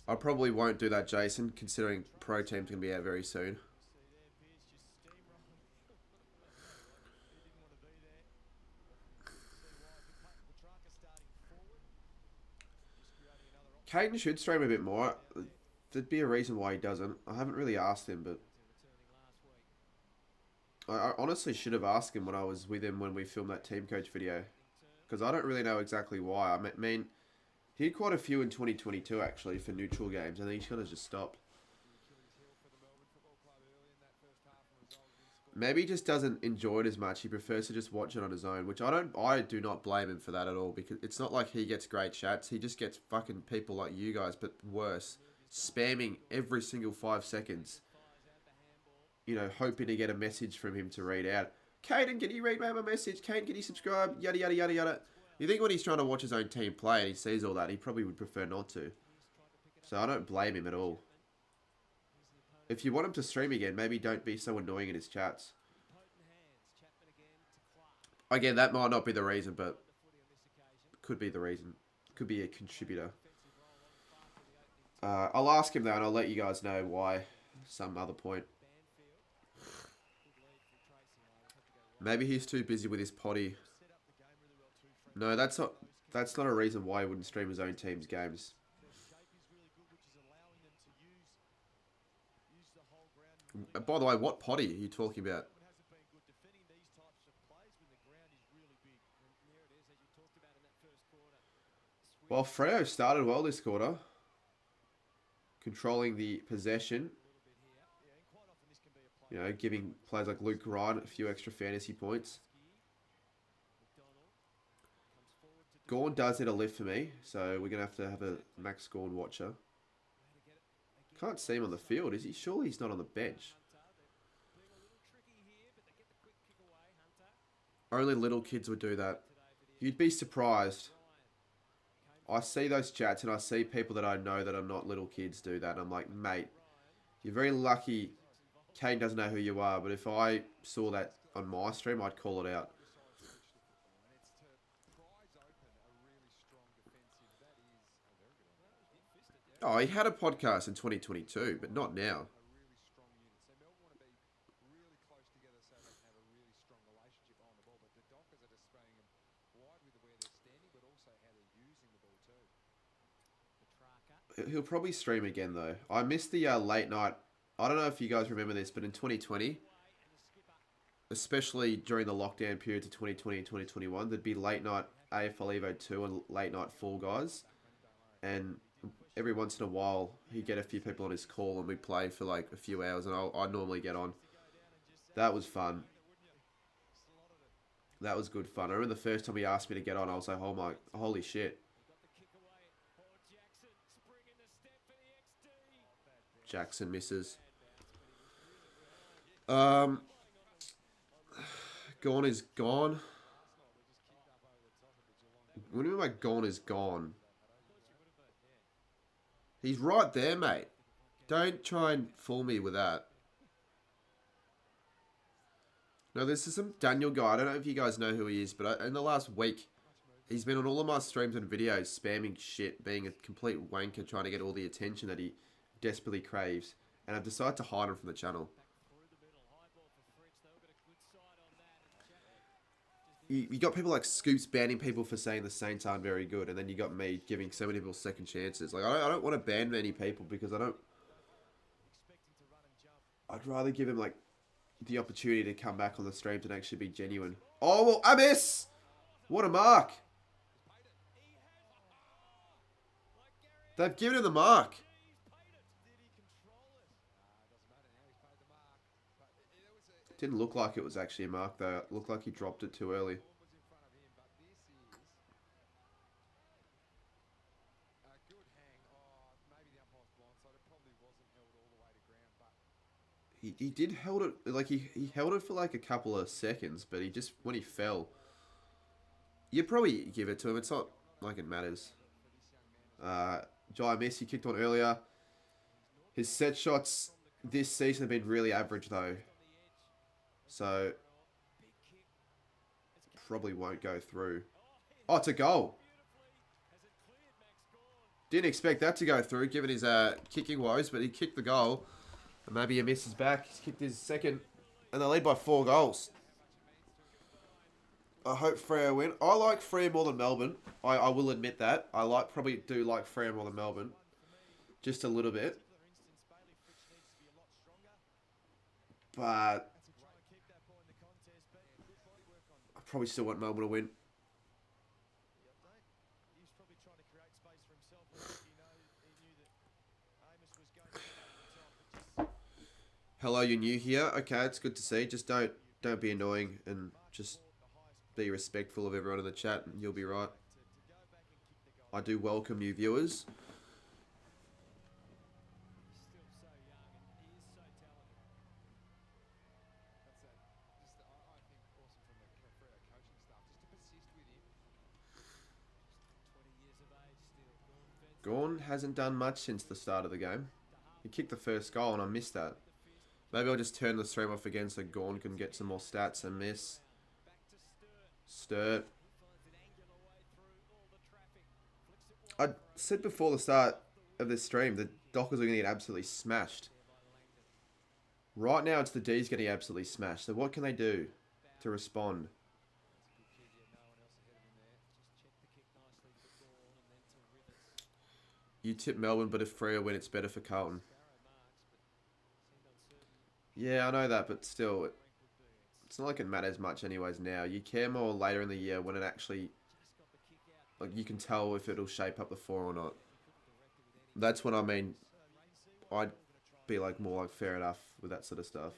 I probably won't do that, Jason, considering Pro Team's going to be out very soon. Caden should stream a bit more. There'd be a reason why he doesn't. I haven't really asked him, but I honestly should have asked him when I was with him when we filmed that team coach video. Because I don't really know exactly why. I mean, he had quite a few in 2022 actually for neutral games, and then he's kind of just stopped. Maybe he just doesn't enjoy it as much. He prefers to just watch it on his own, which I do not blame him for that at all, because it's not like he gets great chats. He just gets fucking people like you guys, but worse, spamming every single 5 seconds. You know, hoping to get a message from him to read out. Caden, can you read my message? Caden, can you subscribe? Yada, yada, yada, yada. You think when he's trying to watch his own team play and he sees all that, he probably would prefer not to. So I don't blame him at all. If you want him to stream again, maybe don't be so annoying in his chats. Again, that might not be the reason, but could be the reason. Could be a contributor. I'll ask him though, and I'll let you guys know why some other point. Maybe he's too busy with his potty. No, that's not a reason why he wouldn't stream his own team's games. By the way, what potty are you talking about? Well, Freo started well this quarter. Controlling the possession. You know, giving players like Luke Ryan a few extra fantasy points. Gawn does hit a lift for me, so we're going to have a Max Gawn watcher. Can't see him on the field, is he? Surely he's not on the bench. Only little kids would do that. You'd be surprised. I see those chats and I see people that I know that are not little kids do that. And I'm like, mate, you're very lucky Kane doesn't know who you are. But if I saw that on my stream, I'd call it out. Oh, he had a podcast in 2022, but not now. He'll probably stream again, though. I missed the late night. I don't know if you guys remember this, but in 2020, especially during the lockdown periods of 2020 and 2021, there'd be late night AFL Evo 2 and late night Fall Guys. And every once in a while, he'd get a few people on his call and we'd play for like a few hours, and I'd normally get on. That was fun. That was good fun. I remember the first time he asked me to get on, I was like, oh my, holy shit. Jackson misses. Gone is gone. What do you mean by gone is gone? He's right there, mate. Don't try and fool me with that. No, this is some Daniel guy. I don't know if you guys know who he is, but in the last week, he's been on all of my streams and videos spamming shit, being a complete wanker, trying to get all the attention that he desperately craves. And I've decided to hide him from the channel. You got people like Scoops banning people for saying the Saints aren't very good, and then you got me giving so many people second chances. Like, I don't want to ban many people because I'd rather give him like the opportunity to come back on the stream and actually be genuine. Oh, well, I miss! What a mark! They've given him the mark. Didn't look like it was actually a mark though. It looked like he dropped it too early. He did held it, like he held it for like a couple of seconds, but he just, when he fell, you'd probably give it to him. It's not like it matters. Jai miss, he kicked on earlier. His set shots this season have been really average though. So, probably won't go through. Oh, it's a goal. Didn't expect that to go through, given his kicking woes, but he kicked the goal. And maybe he misses back. He's kicked his second, and they lead by 4 goals. I hope Freo win. I like Freo more than Melbourne. I will admit that. Probably do like Freo more than Melbourne. Just a little bit. But I probably still want Melbourne to win. Hello, you're new here. Okay, it's good to see. Just don't be annoying and just be respectful of everyone in the chat and you'll be right. I do welcome new viewers. Gawn hasn't done much since the start of the game. He kicked the first goal and I missed that. Maybe I'll just turn the stream off again so Gawn can get some more stats and miss. Sturt. I said before the start of this stream that Dockers are going to get absolutely smashed. Right now it's the D's getting absolutely smashed. So what can they do to respond? You tip Melbourne, but if Freo win, it's better for Carlton. Yeah, I know that, but still, it's not like it matters much anyways now. You care more later in the year when it actually, like, you can tell if it'll shape up the 4 or not. That's what I mean. I'd be like more like fair enough with that sort of stuff.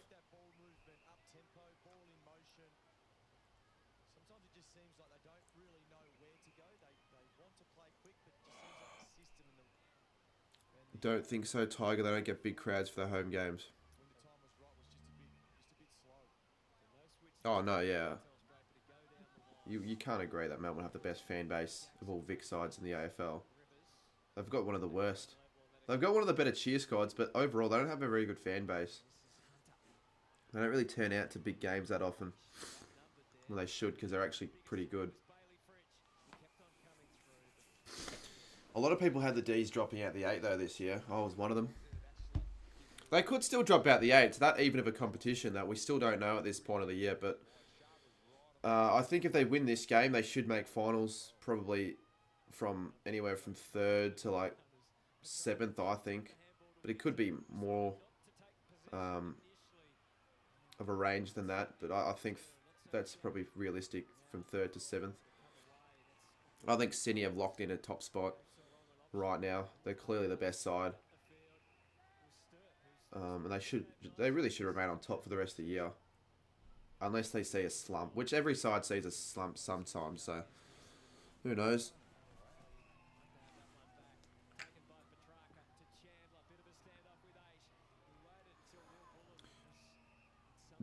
Don't think so, Tiger. They don't get big crowds for their home games. Oh, no, yeah. You can't agree that Melbourne have the best fan base of all Vic sides in the AFL. They've got one of the worst. They've got one of the better cheer squads, but overall they don't have a very good fan base. They don't really turn out to big games that often. Well, they should, because they're actually pretty good. A lot of people had the D's dropping out the 8 though this year. I was one of them. They could still drop out the 8. It's that even of a competition that we still don't know at this point of the year. But I think if they win this game, they should make finals probably from anywhere from 3rd to like 7th, I think. But it could be more of a range than that. But I think that's probably realistic from 3rd to 7th. I think Sydney have locked in a top spot right now. They're clearly the best side. And they really should remain on top for the rest of the year. Unless they see a slump, which every side sees a slump sometimes, so who knows.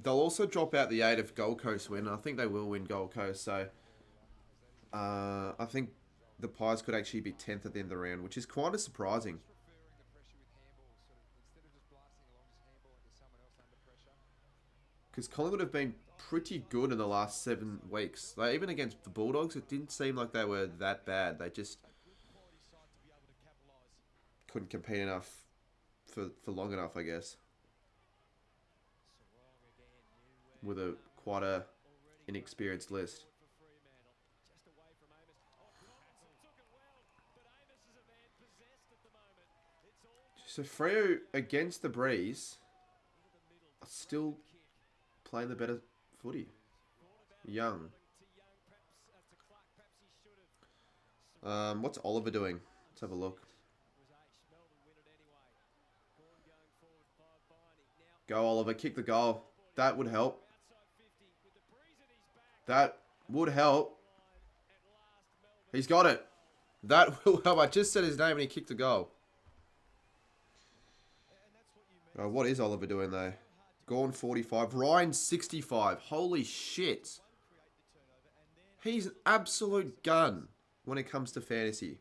They'll also drop out the 8 if Gold Coast win. I think they will win Gold Coast, so I think the Pies could actually be 10th at the end of the round, which is quite a surprising. Because Collingwood have been pretty good in the last 7 weeks. Like, even against the Bulldogs, it didn't seem like they were that bad. They just couldn't compete enough for long enough, I guess. With quite a inexperienced list. So Freo against the Breeze are still playing the better footy. Young. What's Oliver doing? Let's have a look. Go Oliver, kick the goal. That would help. That would help. He's got it. That will help. I just said his name and he kicked a goal. Oh, what is Oliver doing though? Gone 45. Ryan 65. Holy shit. He's an absolute gun when it comes to fantasy.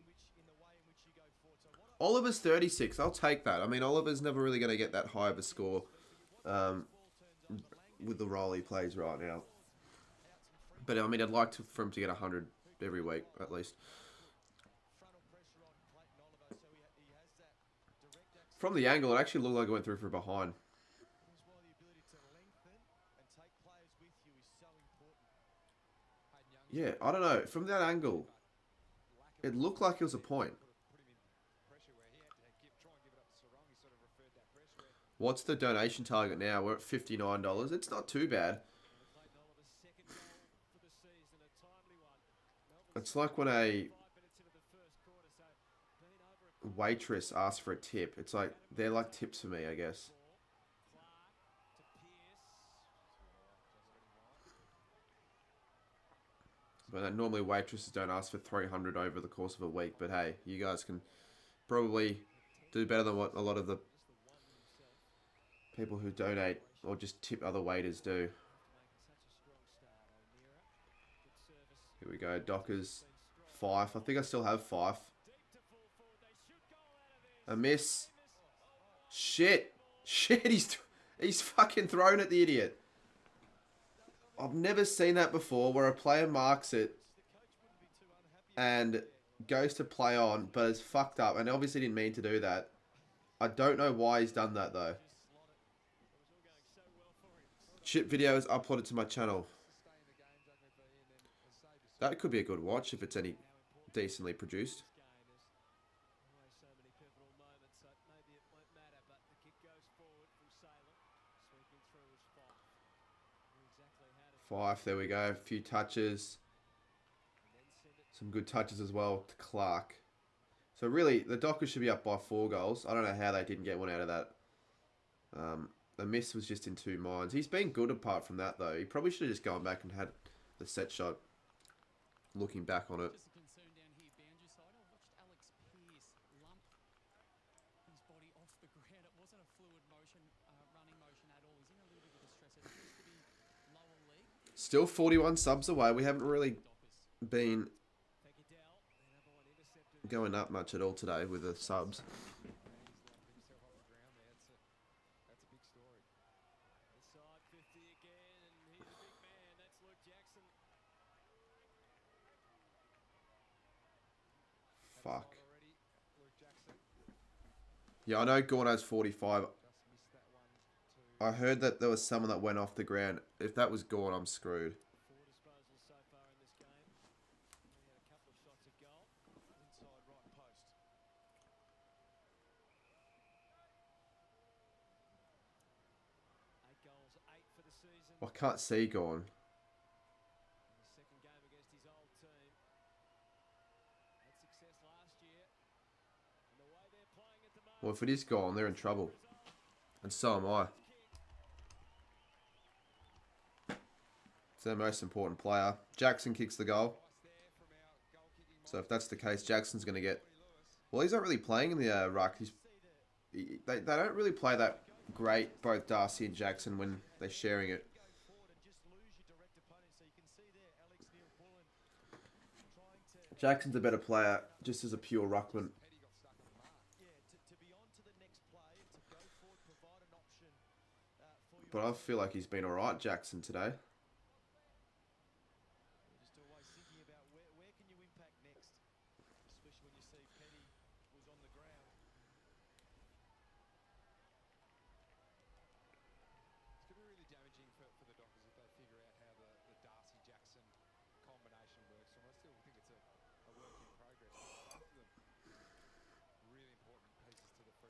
Oliver's 36. I'll take that. I mean, Oliver's never really going to get that high of a score with the role he plays right now. But, I mean, I'd like for him to get 100 every week, at least. From the angle, it actually looked like it went through from behind. Yeah, I don't know. From that angle, it looked like it was a point. What's the donation target now? We're at $59. It's not too bad. It's like when a waitress asks for a tip. It's like, they're like tips for me, I guess. But normally waitresses don't ask for 300 over the course of a week. But hey, you guys can probably do better than what a lot of the people who donate or just tip other waiters do. Here we go. Dockers. Fife. I think I still have Fife. A miss. Shit. Shit, he's fucking thrown at the idiot. I've never seen that before where a player marks it and goes to play on, but is fucked up. And obviously didn't mean to do that. I don't know why he's done that, though. Chip video is uploaded to my channel. That could be a good watch if it's any decently produced. Fife, there we go. A few touches. Some good touches as well to Clark. So really, the Dockers should be up by 4 goals. I don't know how they didn't get one out of that. The miss was just in 2 minds. He's been good apart from that, though. He probably should have just gone back and had the set shot. Looking back on it. Still 41 subs away. We haven't really been going up much at all today with the subs. Fuck. Yeah, I know Gorno's 45. I heard that there was someone that went off the ground. If that was Gorn, I'm screwed. I can't see Gorn. Well, if it is Gorn, they're in trouble. And so am I. It's their most important player. Jackson kicks the goal. So if that's the case, Jackson's going to get... Well, he's not really playing in the ruck. They don't really play that great, both Darcy and Jackson, when they're sharing it. Jackson's a better player, just as a pure ruckman. But I feel like he's been alright, Jackson, today.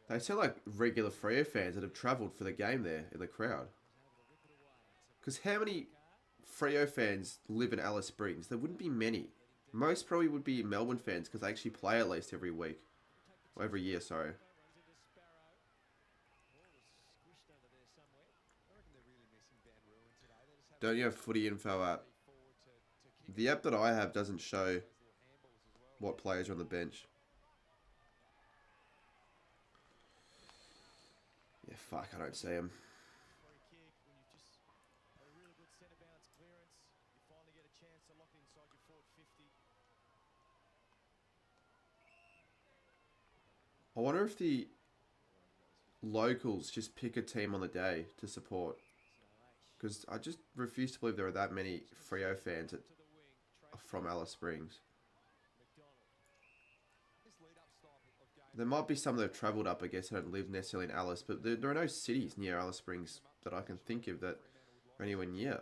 They sound like regular Freo fans that have travelled for the game there in the crowd. Because how many Freo fans live in Alice Springs? There wouldn't be many. Most probably would be Melbourne fans because they actually play at least every week. Or every year, sorry. Don't you have footy info app? The app that I have doesn't show what players are on the bench. Yeah, fuck, I don't see him. I wonder if the locals just pick a team on the day to support. Because I just refuse to believe there are that many Freo fans that are from Alice Springs. There might be some that have travelled up, I guess, that don't live necessarily in Alice, but there are no cities near Alice Springs that I can think of that are anywhere near.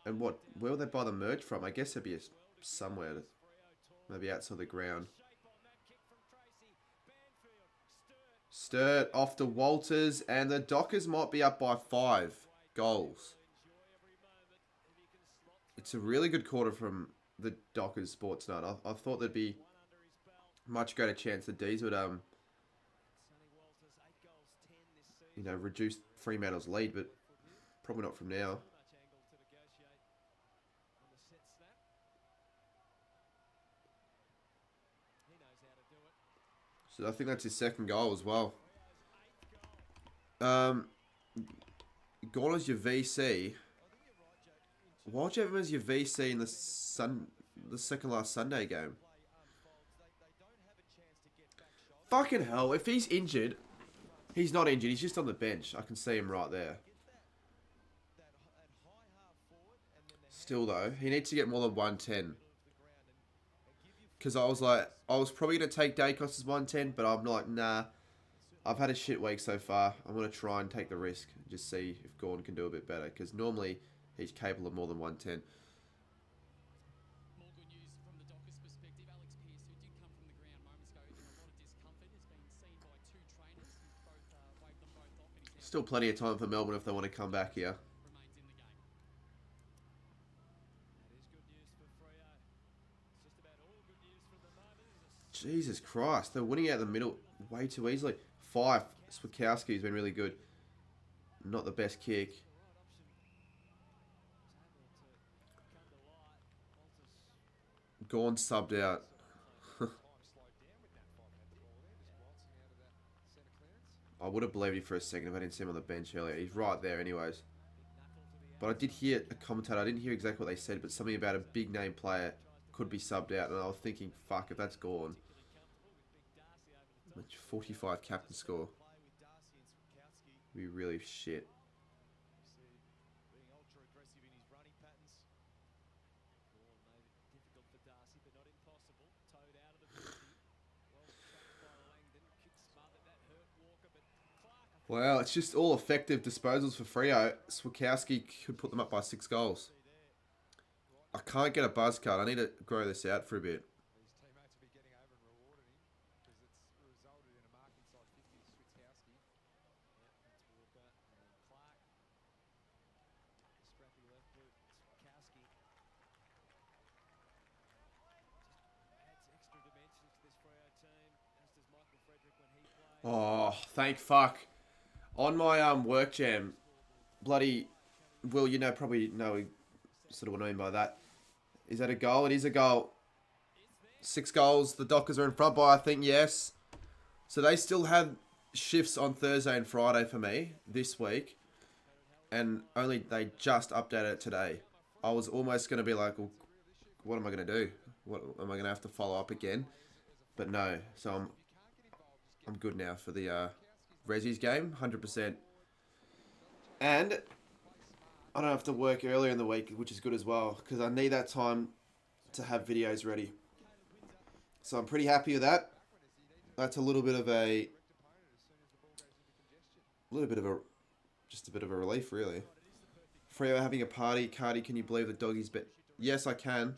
And what? Where will they buy the merch from? I guess it'd be somewhere, maybe outside the ground. Sturt off to Walters, and the Dockers might be up by 5 goals. It's a really good quarter from the Dockers Sports Night. I thought there'd be much greater chance the D's would reduce Fremantle's lead, but probably not from now. So I think that's his second goal as well. Gone as your VC. Why'd you have him as your VC in the second last Sunday game? Fucking hell, if he's injured, he's not injured, he's just on the bench. I can see him right there. Still though, he needs to get more than 110. Because I was probably going to take Dacos as 110, but I'm like, nah. I've had a shit week so far. I'm going to try and take the risk and just see if Gordon can do a bit better. Because normally, he's capable of more than 110. More good news from the Dockers' perspective. Alex Pearce, who did come from the ground moments ago in a lot of discomfort, has been seen by 2 trainers who both waved them both off. And he's Still plenty of time for Melbourne if they want to come back here. remains in the game. That is good news for Freo. It's just about all good news from the moment. Jesus Christ, they're winning out the middle way too easily. 5. Swikowski's been really good. Not the best kick. Gorn subbed out. I would have believed you for a second if I didn't see him on the bench earlier. He's right there anyways. But I did hear a commentator, I didn't hear exactly what they said, but something about a big name player could be subbed out. And I was thinking, fuck, if that's Gorn. 45 captain score. Be really shit. Being ultra aggressive in his running patterns. Gordon made it difficult for Darcy, but not impossible. Towed out of the 50. Well trapped by Langdon. Kick smothered. That hurt Walker, but Clark. Well, it's just all effective disposals for Freo. Swikowski could put them up by 6 goals. I can't get a buzz cut. I need to grow this out for a bit. His teammates will be getting over and rewarding him because it's resulted in a mark inside 50 to Switkowski. Yeah, that's Walker and then Clark. The scrappy left boot, Switkowski. Just adds extra dimensions to this Freo team, as does Michael Frederick when he plays. Oh, thank fuck. On my work jam, bloody Will, probably know sort of what I mean by that. Is that a goal? It is a goal. 6 goals. The Dockers are in front by, I think, yes. So they still have shifts on Thursday and Friday for me this week. And only they just updated it today. I was almost going to be like, well, what am I going to do? What am I going to have to follow up again? But no. So I'm good now for the Resi's game, 100%. And I don't have to work earlier in the week, which is good as well, because I need that time to have videos ready. So I'm pretty happy with that. That's a little bit of a just a bit of a relief, really. Freo having a party. Cardi, can you believe the doggies bet? Yes, I can.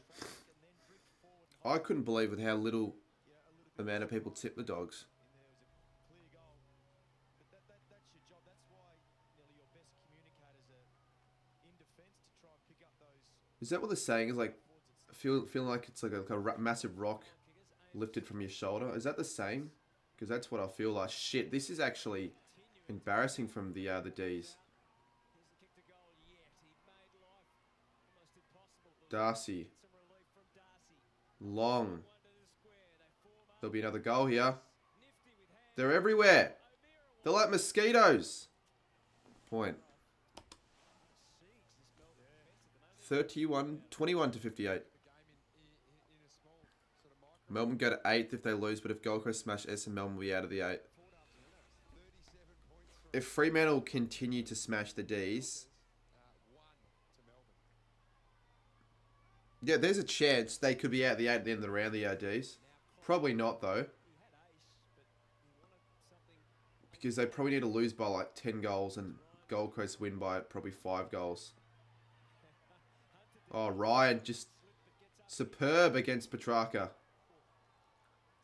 I couldn't believe with how little amount of people tip the dogs. Is that what they're saying? Is like feeling like it's like a massive rock lifted from your shoulder? Is that the same? Because that's what I feel like. Shit, this is actually embarrassing from the D's. Darcy. Long. There'll be another goal here. They're everywhere. They're like mosquitoes. Point. 21 to 58. Melbourne go to 8th if they lose, but if Gold Coast smash Essendon, Melbourne will be out of the 8. If Fremantle continue to smash the D's, yeah, there's a chance they could be out of the 8 at the end of the round, the D's. Probably not, though. Because they probably need to lose by like 10 goals and Gold Coast win by probably 5 goals. Oh, Ryan just superb against Petrarca. Just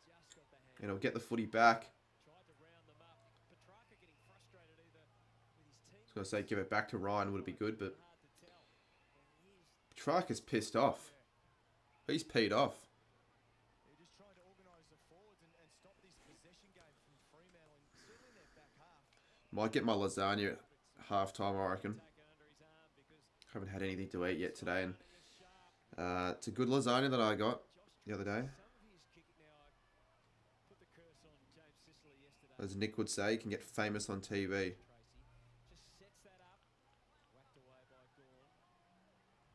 got the hand. And he'll get the footy back. Tried to round them up. Petrarca getting frustrated either with his team. I was going to say give it back to Ryan would be good, but Hard to tell. And he is Petrarca's pissed off. He's peed off. they're just trying to organise the forwards and stop this possession game from Fremantle, and certainly in their back half. Might get my lasagna at half time, I reckon. Taker under his arm because Haven't had anything to eat yet today, and sharp. it's a good lasagna that I got the other day. Some of his kicking now, I put the curse on James Sicily yesterday. As Nick would say, you can get famous on TV. Tracy just sets that up. Whacked away by Gorn.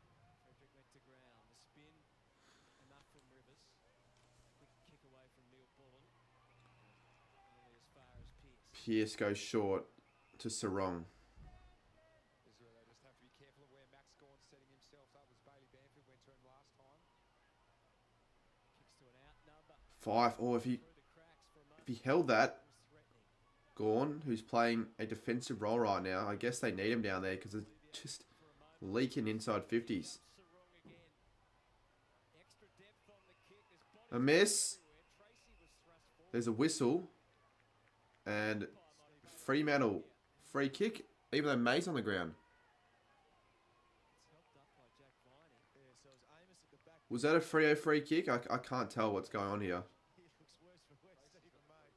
Frederick went to ground. The spin enough from Rivers. Quick kick away from MELBOURNE. Only as far as Pierce. Pierce goes short to Sarong. This is where they just have to be careful of where Max Gawn's setting himself up, as Bailey Bamford went to him last time. Kicks to an out number. 5. Oh, if Through the cracks for a moment. he held that, Was threatening. Gorn, who's playing a defensive role right now, I guess they need him down there because it's just leaking inside 50s. Sarong again. Extra depth on the kick. There's bodies A miss. everywhere. Tracy was thrust forward. There's a whistle. And Fremantle free kick, even though May's on the ground. It's helped up by Jack Viney. Yeah, so it's Amos at the back. Was that a Freo free kick? I can't tell what's going on here. He looks worse for wear, Stephen May.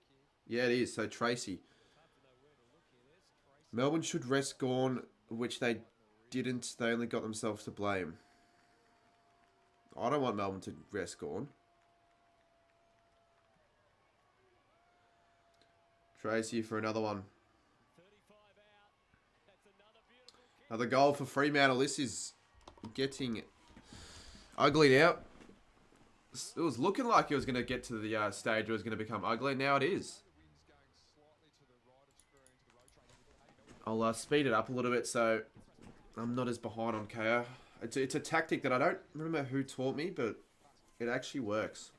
Yeah, it is. So Tracy. Hard to know where to look here. There's Tracy. Melbourne should rest Gorn, which they didn't. They only got themselves to blame. I don't want Melbourne to rest Gorn. Tracy for another one. 35 out. That's another beautiful kick. Another goal for Fremantle. This is getting ugly now. It was looking like it was going to get to the stage where it was going to become ugly. Now it is. Wind's going slightly to the right of Spur into the road train. I'll speed it up a little bit so I'm not as behind on KO. It's a tactic that I don't remember who taught me, but it actually works.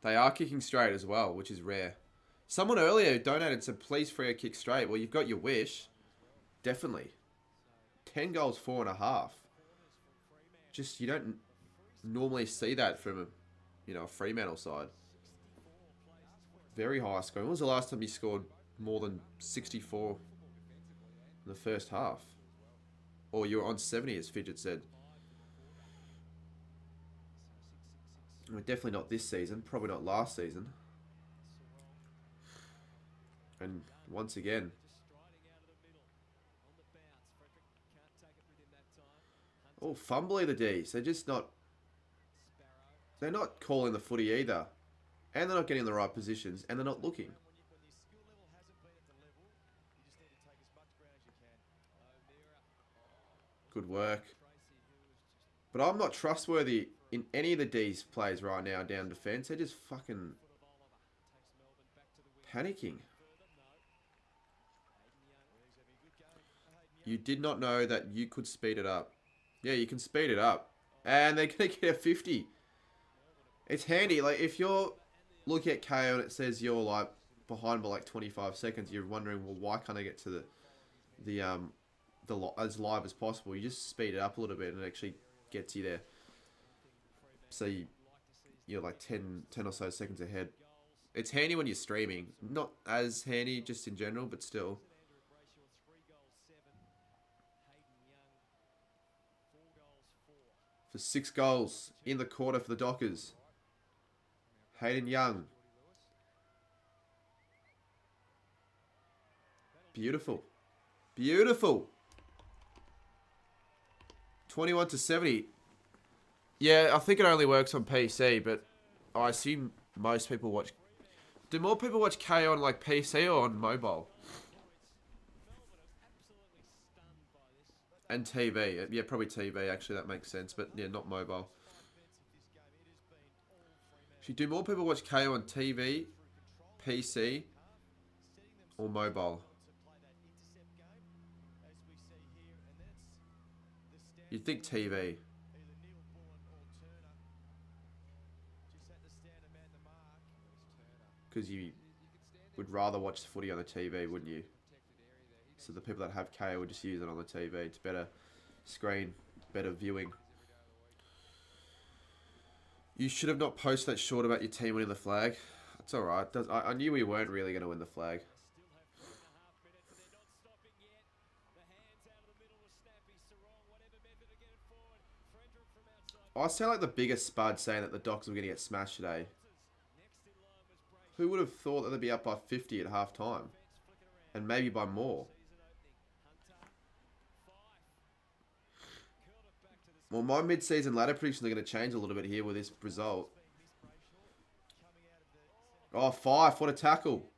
They are kicking straight as well, which is rare. Someone earlier donated said, please Freo kick straight. Well, you've got your wish. Definitely. 10 goals, 4.5. Just, you don't normally see that from a Fremantle side. Very high scoring. When was the last time you scored more than 64 in the first half? Or you were on 70, as Fidget said. Well, definitely not this season. Probably not last season. And once again, Just striding out of the middle. On the bounce. Frederick can't take it with him that time. oh, fumbly the D's. They're just not. Sparrow. They're not calling the footy either, and they're not getting in the right positions, and they're not looking. When your skill level hasn't been at the level, you just need to take as much ground as you can. O'Meara. Good work. Tracy, who was just But I'm not trustworthy in any of the D's plays right now down defence. They're just fucking foot of Oliver. Takes Melbourne back to the wing. panicking. Further, no. Hayden Young. He's having a good game. Hayden You did not know that you could speed it up. Yeah, you can speed it up. And they're going to get a 50. It's handy. Like, if you're looking at KO and it says you're, like, behind by, like, 25 seconds, you're wondering, well, why can't I get to the as live as possible? You just speed it up a little bit and it actually gets you there. So you're, like, 10 or so seconds ahead. It's handy when you're streaming. Not as handy just in general, but still. Commander of Brayshaw, 3 goals, 7. Hayden Young, 4 goals, 4. For 6 goals in the quarter for the Dockers. Hayden Young. Beautiful. Beautiful. 21 to 70. Yeah, I think it only works on PC, but I assume most people watch... Do more people watch KO on like PC or on mobile? And TV. Yeah, probably TV, actually, that makes sense. But yeah, not mobile. Should do more people watch KO on TV, PC, or mobile? You'd think TV. Because you would rather watch the footy on the TV, wouldn't you? So the people that have KO would just use it on the TV. It's better screen, better viewing. You should have not posted that short about your team winning the flag. That's alright. I knew we weren't really going to win the flag. Still have 3.5 minutes, and they're not stopping yet. The hands out of the middle were snappy. Sarong, whatever method to get it forward. Frederick from outside. I sound like the biggest spud saying that the Dockers were going to get smashed today. Next in line was Brayshaw. Who would have thought that they'd be up by 50 at half time? Fence flick it around. And maybe by more. Season opening. Hunter. Fife. Curled it back to the Well, my mid-season ladder predictions are going to change a little bit here with this result. Oh, Fife, what a tackle.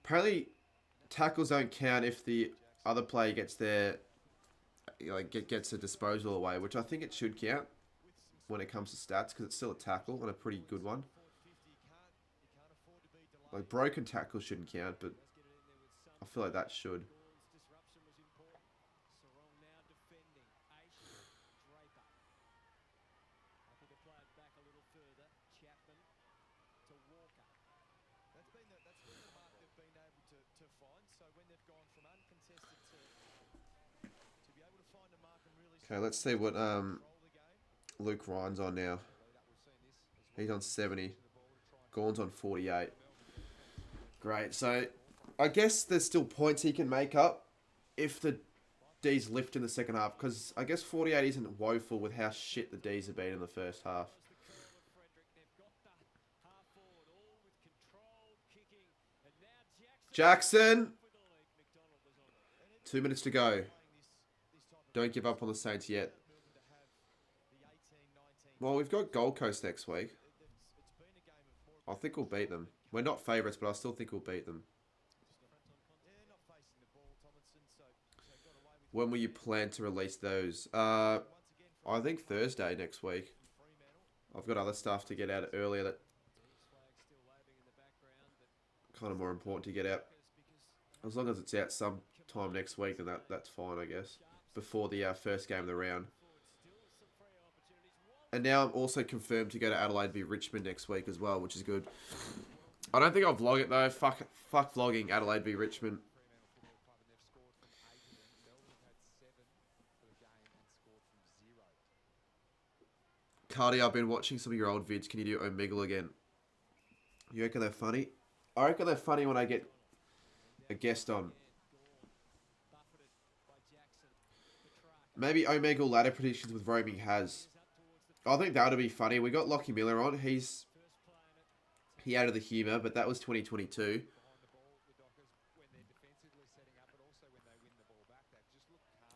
Apparently, tackles don't count if the other player gets their, gets a disposal away, which I think it should count when it comes to stats, because it's still a tackle and a pretty good one. Like, broken tackles shouldn't count, but I feel like that should. Disruption was important. Sarong now defending. Aish, Draper. Happy to play it back a little further. Chapman to Walker. That's been the mark they've been able to find. So when they've gone from uncontested to be able to find a mark and really Okay, let's see what control the game. Luke Ryan's on now. He's on 70. Gawn's on 48. Great. So I guess there's still points he can make up if the D's lift in the second half, because I guess 48 isn't woeful with how shit the D's have been in the first half. Jackson! 2 minutes to go. Don't give up on the Saints yet. Well, we've got Gold Coast next week. I think we'll beat them. We're not favourites, but I still think we'll beat them. When will you plan to release those? I think Thursday next week. I've got other stuff to get out earlier that kind of more important to get out. As long as it's out sometime next week, then that's fine, I guess. Before the first game of the round. And now I'm also confirmed to go to Adelaide v Richmond next week as well, which is good. I don't think I'll vlog it though. Fuck vlogging Adelaide v Richmond. Cardi, I've been watching some of your old vids. Can you do Omegle again? You reckon they're funny? I reckon they're funny when I get a guest on. Maybe Omegle ladder predictions with roaming has. I think that would be funny. We got Lockie Miller on. He added the humour, but that was 2022.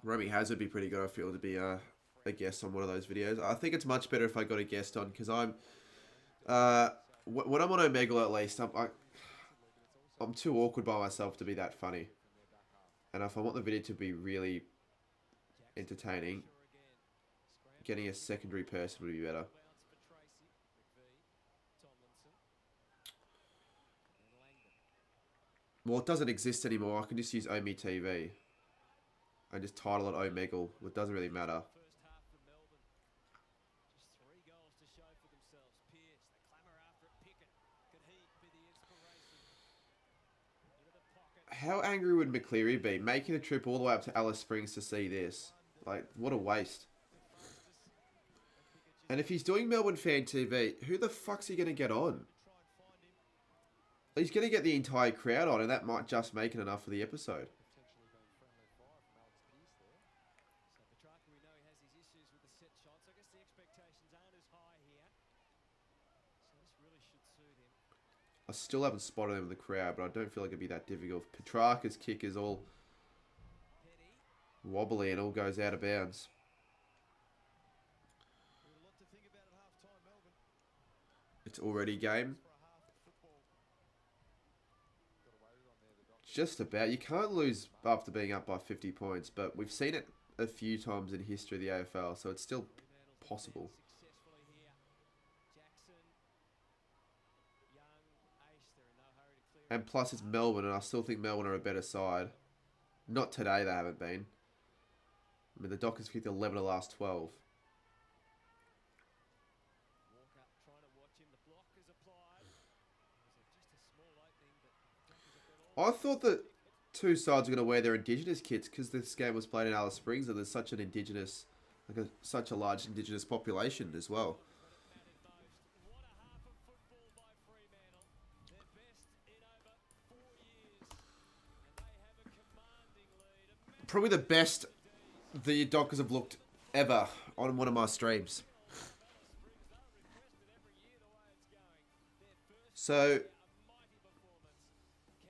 Roaming has would be pretty good, I feel, to be a guest on one of those videos. I think it's much better if I got a guest on, because I'm... when I'm on Omegle, at least, I'm too awkward by myself to be that funny. And if I want the video to be really entertaining, getting a secondary person would be better. Well, it doesn't exist anymore. I can just use Omi TV. And just title it Omegle. It doesn't really matter. How angry would McCleary be making a trip all the way up to Alice Springs to see this? Like, what a waste. And if he's doing Melbourne Fan TV, who the fuck's he going to get on? He's going to get the entire crowd on, and that might just make it enough for the episode. I still haven't spotted him in the crowd, but I don't feel like it'd be that difficult. Petrarca's kick is all wobbly and all goes out of bounds. It's already game. Just about. You can't lose after being up by 50 points, but we've seen it a few times in history of the AFL, so it's still possible. And plus it's Melbourne, and I still think Melbourne are a better side. Not today, they haven't been. I mean, the Dockers kicked 11 of the last 12. I thought that two sides are going to wear their Indigenous kits because this game was played in Alice Springs and there's such an Indigenous, such a large Indigenous population as well. What a half of football by Fremantle. Their best in over 4 years. And they have a commanding lead. Probably the best the Dockers have looked ever on one of my streams. So,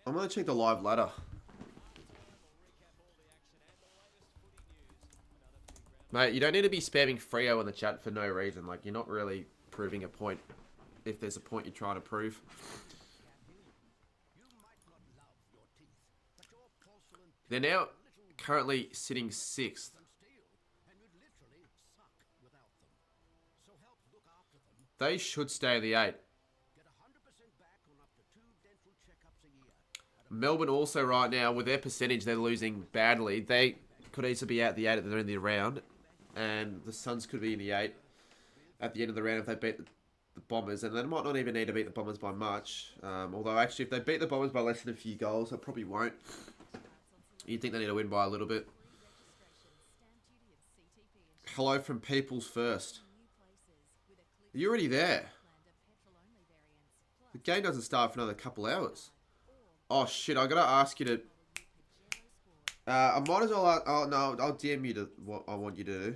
I'm going to check the live ladder. Mate, you don't need to be spamming Freo in the chat for no reason. Like, you're not really proving a point if there's a point you're trying to prove. They're now currently sitting 6th. They should stay in the 8. Melbourne also right now, with their percentage, they're losing badly. They could easily be out the 8 at the end of the round. And the Suns could be in the 8 at the end of the round if they beat the Bombers. And they might not even need to beat the Bombers by much. Although, actually, if they beat the Bombers by less than a few goals, they probably won't. You'd think they need to win by a little bit. Hello from People's First. You're already there. The game doesn't start for another couple hours. Oh shit! I gotta ask you to. I might as well. No, I'll DM you to what I want you to do.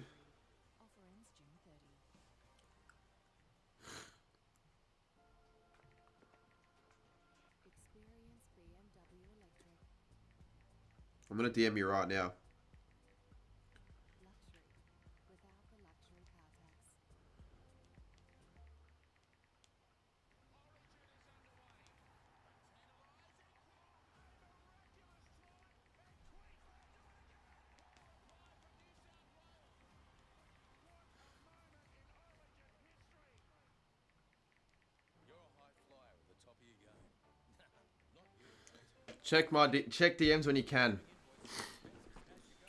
I'm gonna DM you right now. Check DMs when you can.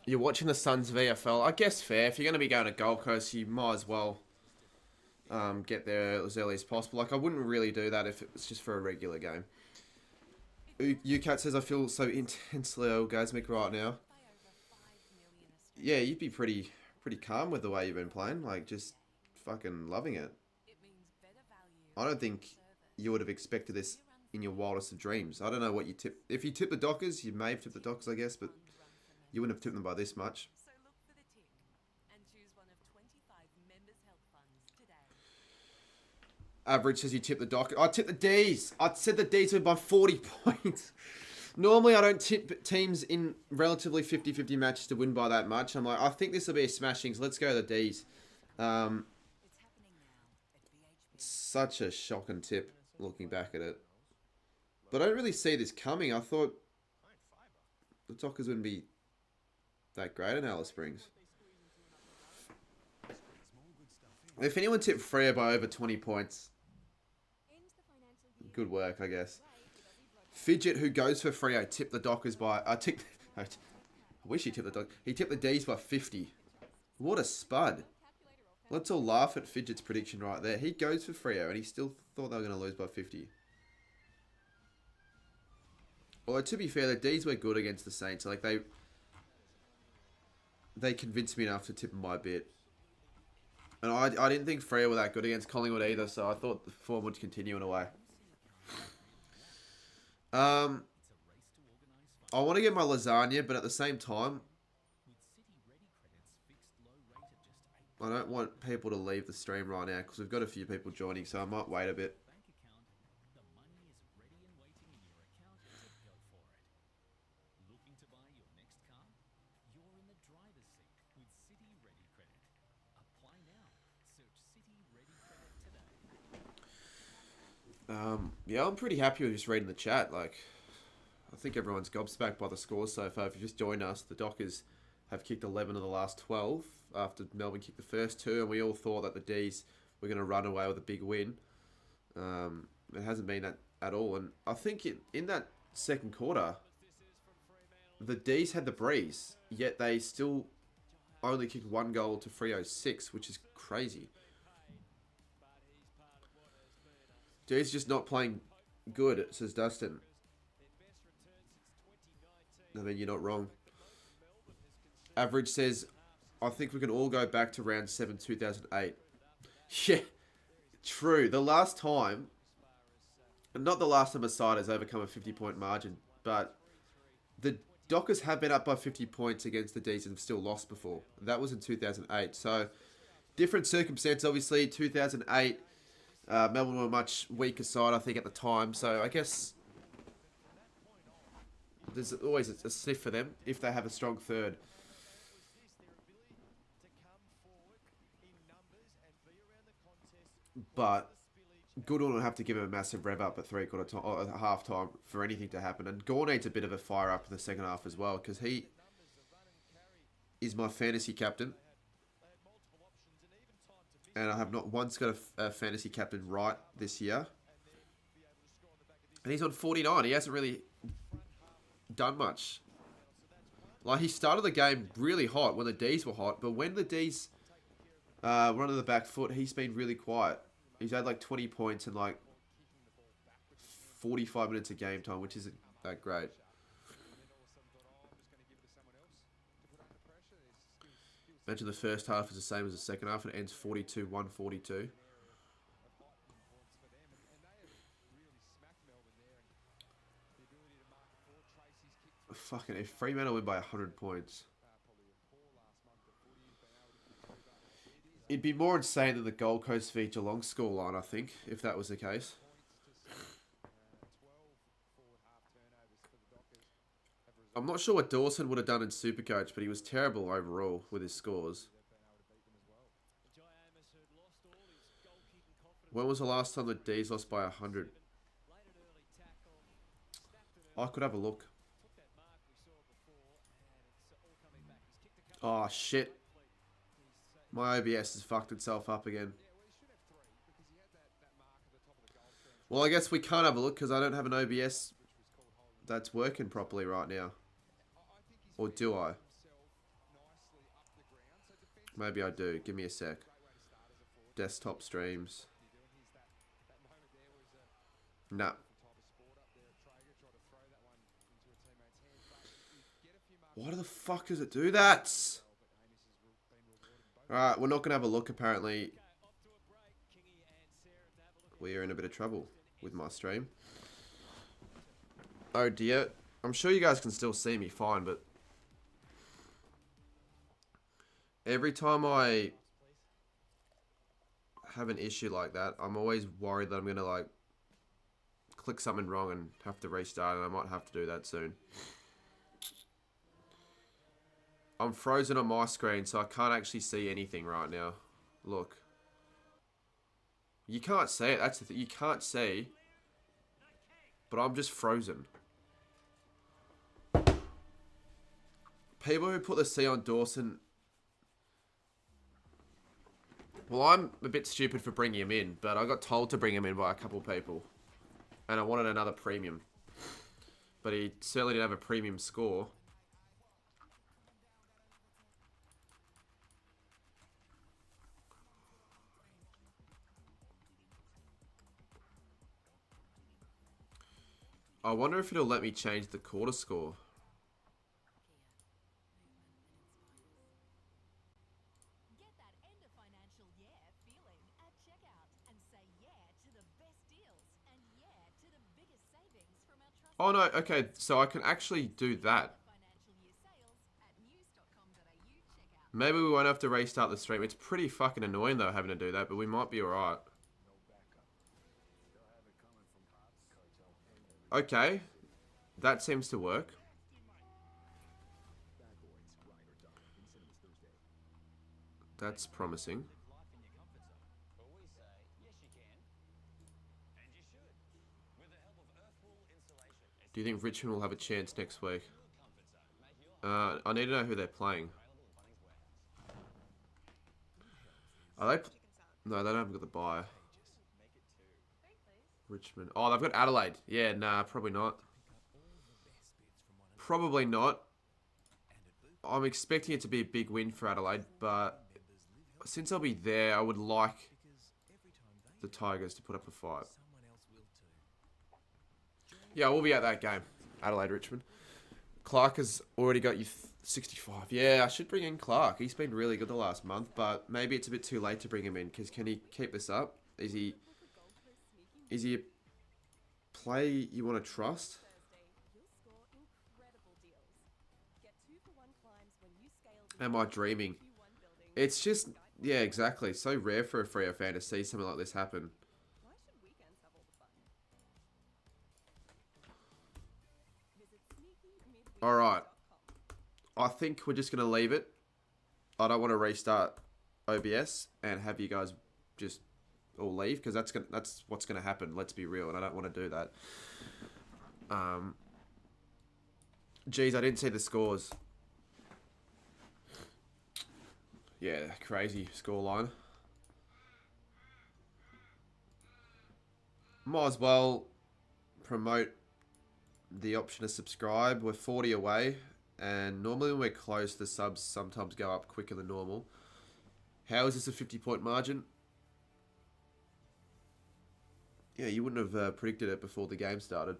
You're watching the Suns VFL. I guess fair. If you're going to be going to Gold Coast, you might as well get there as early as possible. Like, I wouldn't really do that if it was just for a regular game. UCat says, I feel so intensely orgasmic right now. Yeah, you'd be pretty calm with the way you've been playing. Like, just fucking loving it. I don't think you would have expected this in your wildest of dreams. I don't know what you tip. If you tip the Dockers, you may have tipped the Dockers, I guess, but you wouldn't have tipped them by this much. So look for the tick and choose one of 25 members' health funds today. Average says you tip the Dockers. I tipped the D's. I said the D's were by 40 points. Normally, I don't tip teams in relatively 50-50 matches to win by that much. I'm like, I think this will be a smashing, so let's go the D's. Such a shocking tip, looking back at it. But I don't really see this coming. I thought the Dockers wouldn't be that great in Alice Springs. If anyone tipped Freo by over 20 points, good work, I guess. Fidget, who goes for Freo, tipped the Dockers by... I wish he tipped the Dockers. He tipped the D's by 50. What a spud. Let's all laugh at Fidget's prediction right there. He goes for Freo, and he still thought they were going to lose by 50. Although, to be fair, the D's were good against the Saints. Like, they convinced me enough to tip them by a bit. And I didn't think Freo were that good against Collingwood either, so I thought the form would continue in a way. I want to get my lasagna, but at the same time, I don't want people to leave the stream right now because we've got a few people joining, so I might wait a bit. Yeah, I'm pretty happy with just reading the chat. Like, I think everyone's gobsmacked by the scores so far. If you just joined us, the Dockers have kicked 11 of the last 12 after Melbourne kicked the first 2, and we all thought that the D's were going to run away with a big win. It hasn't been that at all, and I think in that second quarter, the D's had the breeze, yet they still only kicked 1 goal to Freo's 6, which is crazy. D's just not playing good, says Dustin. I mean, you're not wrong. Average says, I think we can all go back to round 7, 2008. Yeah, true. The last time, not the last time a side has overcome a 50-point margin, but the Dockers have been up by 50 points against the D's and have still lost before. That was in 2008. So, different circumstance, obviously. 2008, Melbourne were a much weaker side, I think, at the time. So, I guess there's always a sniff for them if they have a strong third. But Goodall will have to give him a massive rev up at three-quarter time, or at half time for anything to happen. And Gore needs a bit of a fire up in the second half as well, because he is my fantasy captain. And I have not once got a fantasy captain right this year. And he's on 49. He hasn't really done much. Like, he started the game really hot when the D's were hot, but when the D's run on the back foot, he's been really quiet. He's had like 20 points in like 45 minutes of game time, which isn't that great. Imagine the first half is the same as the second half and it ends 42-142. Fucking, if Fremantle win by 100 points. It'd be more insane than the Gold Coast v Geelong scoreline, I think, if that was the case. I'm not sure what Dawson would have done in Supercoach, but he was terrible overall with his scores. When was the last time the D's lost by 100? I could have a look. Oh, shit. My OBS has fucked itself up again. Well, I guess we can't have a look because I don't have an OBS that's working properly right now. Or do I? Maybe I do. Give me a sec. Desktop streams. Nah. Why the fuck does it do that? Alright, we're not going to have a look apparently. We are in a bit of trouble with my stream. Oh dear. I'm sure you guys can still see me fine, but every time I have an issue like that, I'm always worried that I'm going to like click something wrong and have to restart, and I might have to do that soon. I'm frozen on my screen, so I can't actually see anything right now. Look. You can't see it. That's the thing. You can't see. But I'm just frozen. People who put the C on Dawson... Well, I'm a bit stupid for bringing him in, but I got told to bring him in by a couple people. And I wanted another premium. But he certainly didn't have a premium score. I wonder if it'll let me change the quarter score. Get that end of financial year feeling at checkout and say yeah to the best deals and yeah to the biggest savings from our trusted Oh no, okay, so I can actually do that. financial year sales at news.com.au checkout. Maybe we won't have to restart the stream. It's pretty fucking annoying though having to do that, but we might be alright. Okay. That seems to work. That's promising. Do you think Richmond will have a chance next week? I need to know who they're playing. Are they... No, they don't have got the bye. Richmond. Oh, they've got Adelaide. Yeah, nah, probably not. Probably not. I'm expecting it to be a big win for Adelaide, but since I'll be there, I would like the Tigers to put up a fight. Yeah, we'll be at that game. Adelaide, Richmond. Clark has already got you 65. Yeah, I should bring in Clark. He's been really good the last month, but maybe it's a bit too late to bring him in because can he keep this up? Is he a play you want to trust? Am I dreaming? It's just, yeah, exactly. So rare for a Freo fan to see something like this happen. Alright. I think we're just going to leave it. I don't want to restart OBS and have you guys just all leave because that's what's going to happen. Let's be real, and I don't want to do that. Geez, I didn't see the scores. Yeah, crazy scoreline. Might as well promote the option to subscribe. We're 40 away, and normally when we're close, the subs sometimes go up quicker than normal. How is this a 50-point margin? Yeah, you wouldn't have predicted it before the game started.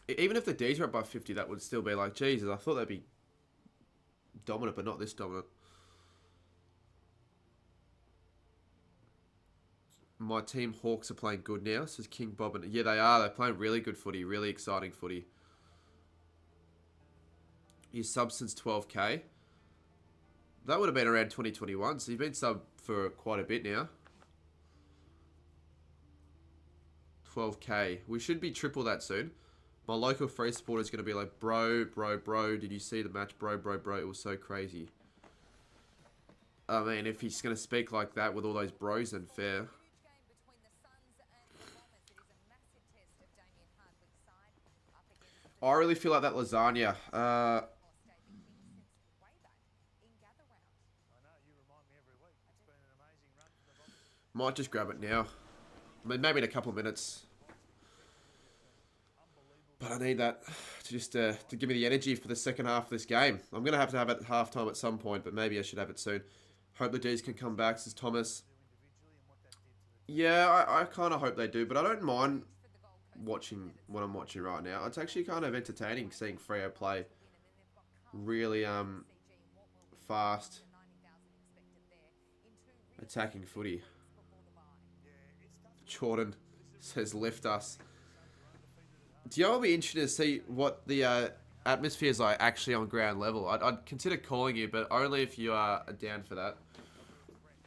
Even if the Ds were up by 50, that would still be like, Jesus, I thought they'd be dominant, but not this dominant. My team Hawks are playing good now, says King Bob. And yeah, they are. They're playing really good footy, really exciting footy. He's sub since 12k. That would have been around 2021, so you've been sub for quite a bit now. 12k. We should be triple that soon. My local free supporter is going to be like, bro, did you see the match? Bro, it was so crazy. I mean, if he's going to speak like that with all those bros, then fair. I really feel like that lasagna. Might just grab it now. I mean, maybe in a couple of minutes. But I need that to just to give me the energy for the second half of this game. I'm going to have it at halftime at some point, but maybe I should have it soon. Hope the D's can come back, says Thomas. Yeah, I kind of hope they do, but I don't mind watching what I'm watching right now. It's actually kind of entertaining seeing Freo play really fast attacking footy. Jordan says lift us. Do you know what would be interesting to see what the atmosphere is like actually on ground level? I'd consider calling you, but only if you are down for that.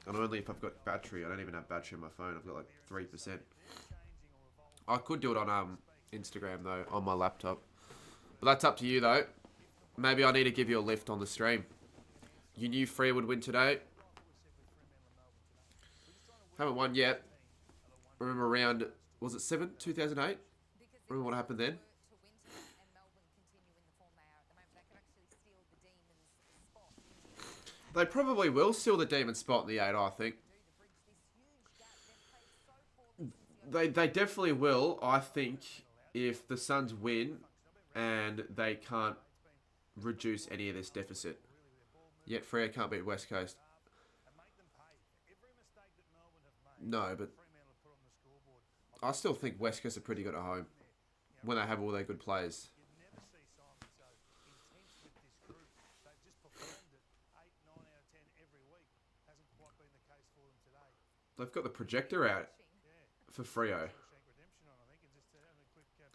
And only if I've got battery. I don't even have battery on my phone. I've got like 3%. I could do it on Instagram though, on my laptop. But that's up to you though. Maybe I need to give you a lift on the stream. You knew Freo would win today. Haven't won yet. Remember around, was it 7, 2008? Remember what happened then? They probably will steal the Demon spot in the 8, I think. They definitely will, I think, if the Suns win and they can't reduce any of this deficit. Yet Freo can't beat West Coast. No, but I still think West Coast are pretty good at home when they have all their good players. They've got the projector out for Freo.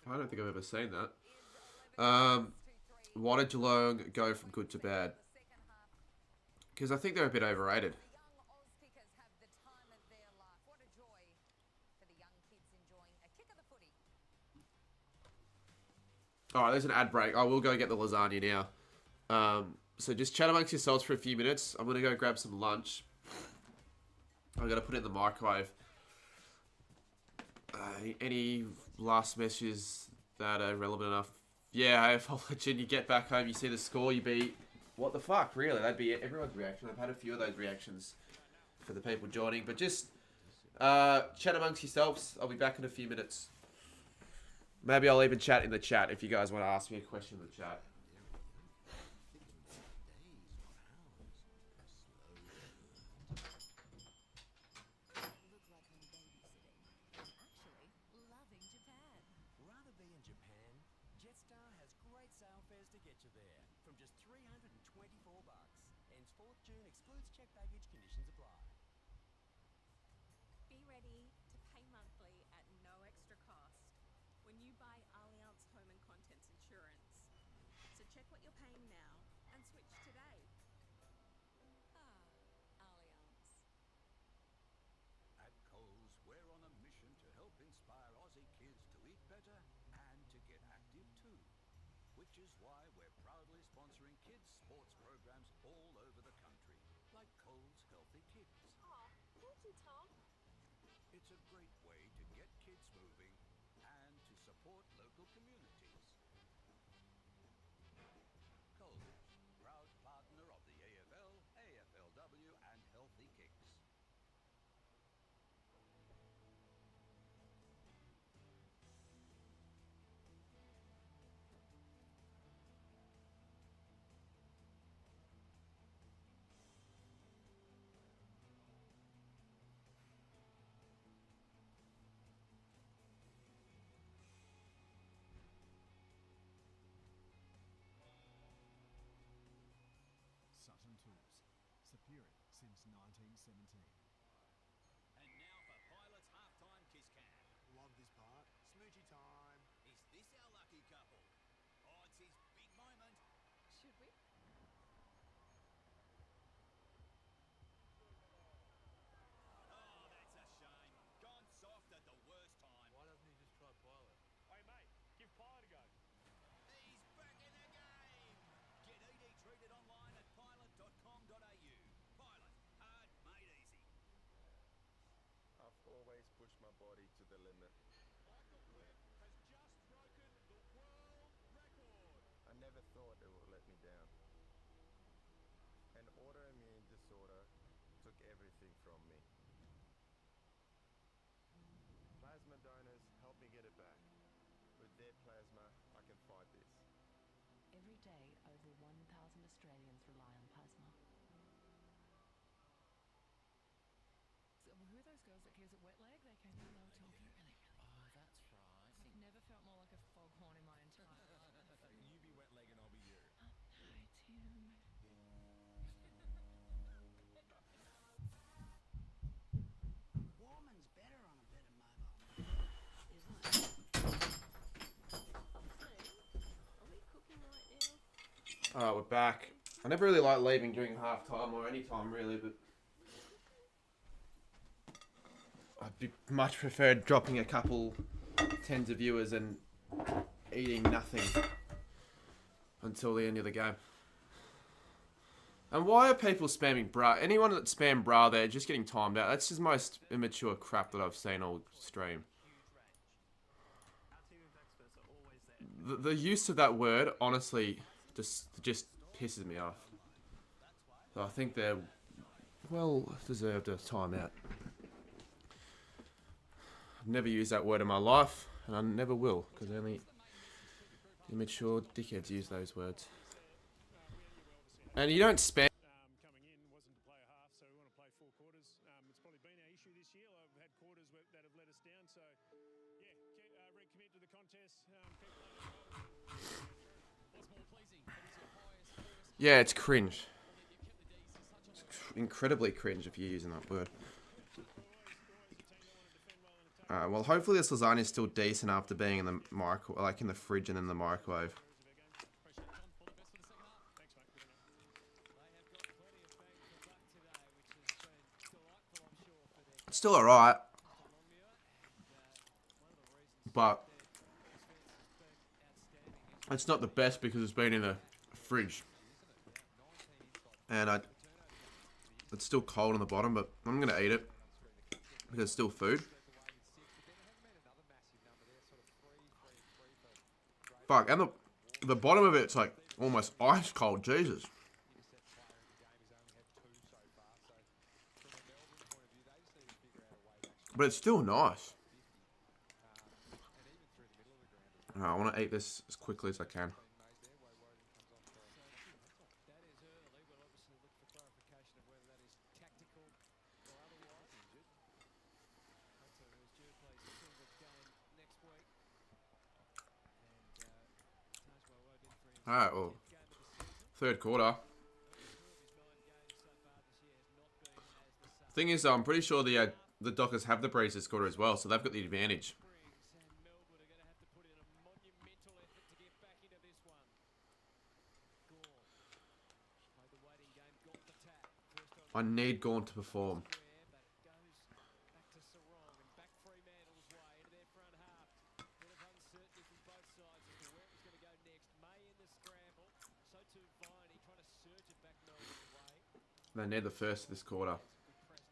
I don't think I've ever seen that. Why did Geelong go from good to bad? Because I think they're a bit overrated. Alright, there's an ad break. I will go get the lasagna now. So just chat amongst yourselves for a few minutes. I'm going to go grab some lunch. I've got to put it in the microwave. Any last messages that are relevant enough? Yeah, AFL legend, you get back home, you see the score, you beat... What the fuck, really? That'd be everyone's reaction. I've had a few of those reactions for the people joining. But just chat amongst yourselves. I'll be back in a few minutes. Maybe I'll even chat in the chat if you guys want to ask me a question in the chat. Loving Japan. Rather be in Japan, Jetstar buy Allianz Home and Contents Insurance. So check what you're paying now and switch today. Allianz. At Coles, we're on a mission to help inspire Aussie kids to eat better and to get active too. Which is why we're proudly sponsoring kids' sports programs all over the country, like Coles Healthy Kicks. Oh, thank you, Tom. It's a great way to get kids moving and to support local communities. Coles, proud partner of the AFL, AFLW and Healthy Kicks. Sutton Tools. Superior since 1917. And now for Pilot's halftime kiss cam. Love this part. Smoochie time. Is this our lucky couple? Oh, it's his big moment. Should we? Oh, that's a shame. Gone soft at the worst time. Why doesn't he just try Pilot? Hey, mate, give Pilot a go. He's back in the game. Get ED treated online at pilot.com.au. Pilot, hard made easy. I've always pushed my body to the limit. Michael Cliff has just broken the world record. I never thought it would let me down. An autoimmune disorder took everything from me. Plasma donors help me get it back. With their plasma, I can fight this. Every day, over 1,000 Australians rely on plasma. So, who are those girls that gives it wet leg? They came in and they were talking really, really Oh, that's right. I've never felt more like a foghorn in my entire life. You be wet leg and I'll be you. Hi, Tim. Warman's better on a bit of mobile, isn't it? Are we cooking right now? Alright, we're back. I never really like leaving during half time or any time really, but I'd be much preferred dropping a couple tens of viewers and eating nothing until the end of the game. And why are people spamming bra? Anyone that spam bra there, just getting timed out. That's just the most immature crap that I've seen all stream. The use of that word, honestly, just pisses me off. So I think they're well deserved a timeout. I've never used that word in my life, and I never will, because only immature dickheads use those words. And you don't spam. Coming in wasn't to play a half, so we want to play 4 quarters. It's probably been our issue this year. I've had quarters that have let us down, so yeah, recommit to the contest. What's more pleasing? It is your highest first Yeah, it's cringe. that you've kept the D's in such a It's incredibly cringe if you're using that word. Well, hopefully this lasagna is still decent after being in the in the fridge and in the microwave. It's still alright, but it's not the best because it's been in the fridge, and it's still cold on the bottom. But I'm gonna eat it because it's still food. Fuck, and the bottom of it's like almost ice cold. Jesus. But it's still nice. I want to eat this as quickly as I can. Alright, well, third quarter. Thing is, I'm pretty sure the Dockers have the breeze this quarter as well, so they've got the advantage. I need Gorn to perform. But it goes back to Sarong and back Fremantle's way into their front half. Bit of uncertainty from both sides as to where it was going to go next. May in the scramble. So too Viney trying to surge it back Melbourne's way. They need the first of this quarter.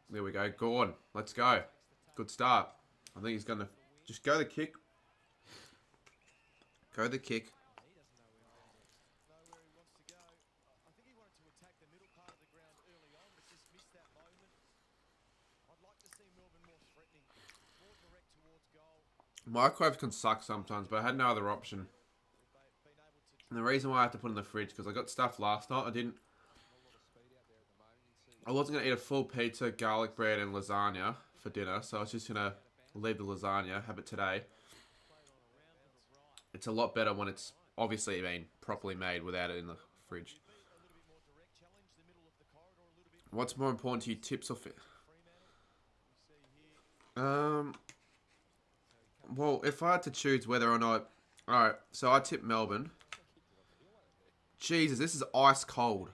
There we go. Gorn. Let's go. Good start. I think he's going to just go the kick. Go the kick. He doesn't know where he wants to go. I think he wanted to attack the middle part of the ground early on, but just missed that moment. I'd like to see Melbourne more threatening, more direct towards goal. Microwaves can suck sometimes, but I had no other option. And the reason why I had to put it in the fridge, because I got stuff last night. I wasn't going to eat a full pizza, garlic bread, and lasagna for dinner, so I was just going to leave the lasagna, have it today. It's a lot better when it's obviously been properly made without it in the fridge. What's more important to you, tips or fit? Well, if I had to choose whether or not... Alright, so I tip Melbourne. Jesus, this is ice cold.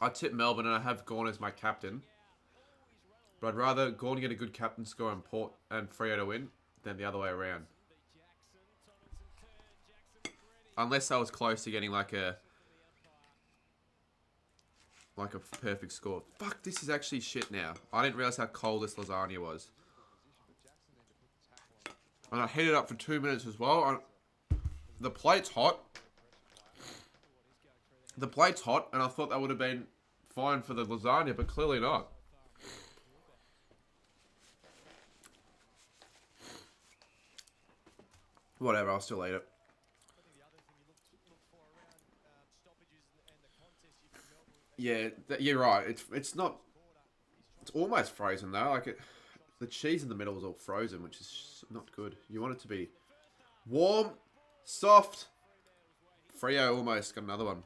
I tip Melbourne and I have Gawn as my captain. But I'd rather Gawn get a good captain score and Port and Freo to win than the other way around. Unless I was close to getting like a perfect score. Fuck, this is actually shit now. I didn't realise how cold this lasagna was. And I heated it up for 2 minutes as well. The plate's hot. The plate's hot, and I thought that would have been fine for the lasagna, but clearly not. Whatever, I'll still eat it. Yeah, you're right. It's not. It's almost frozen though. Like the cheese in the middle is all frozen, which is not good. You want it to be warm, soft. Freo almost got another one.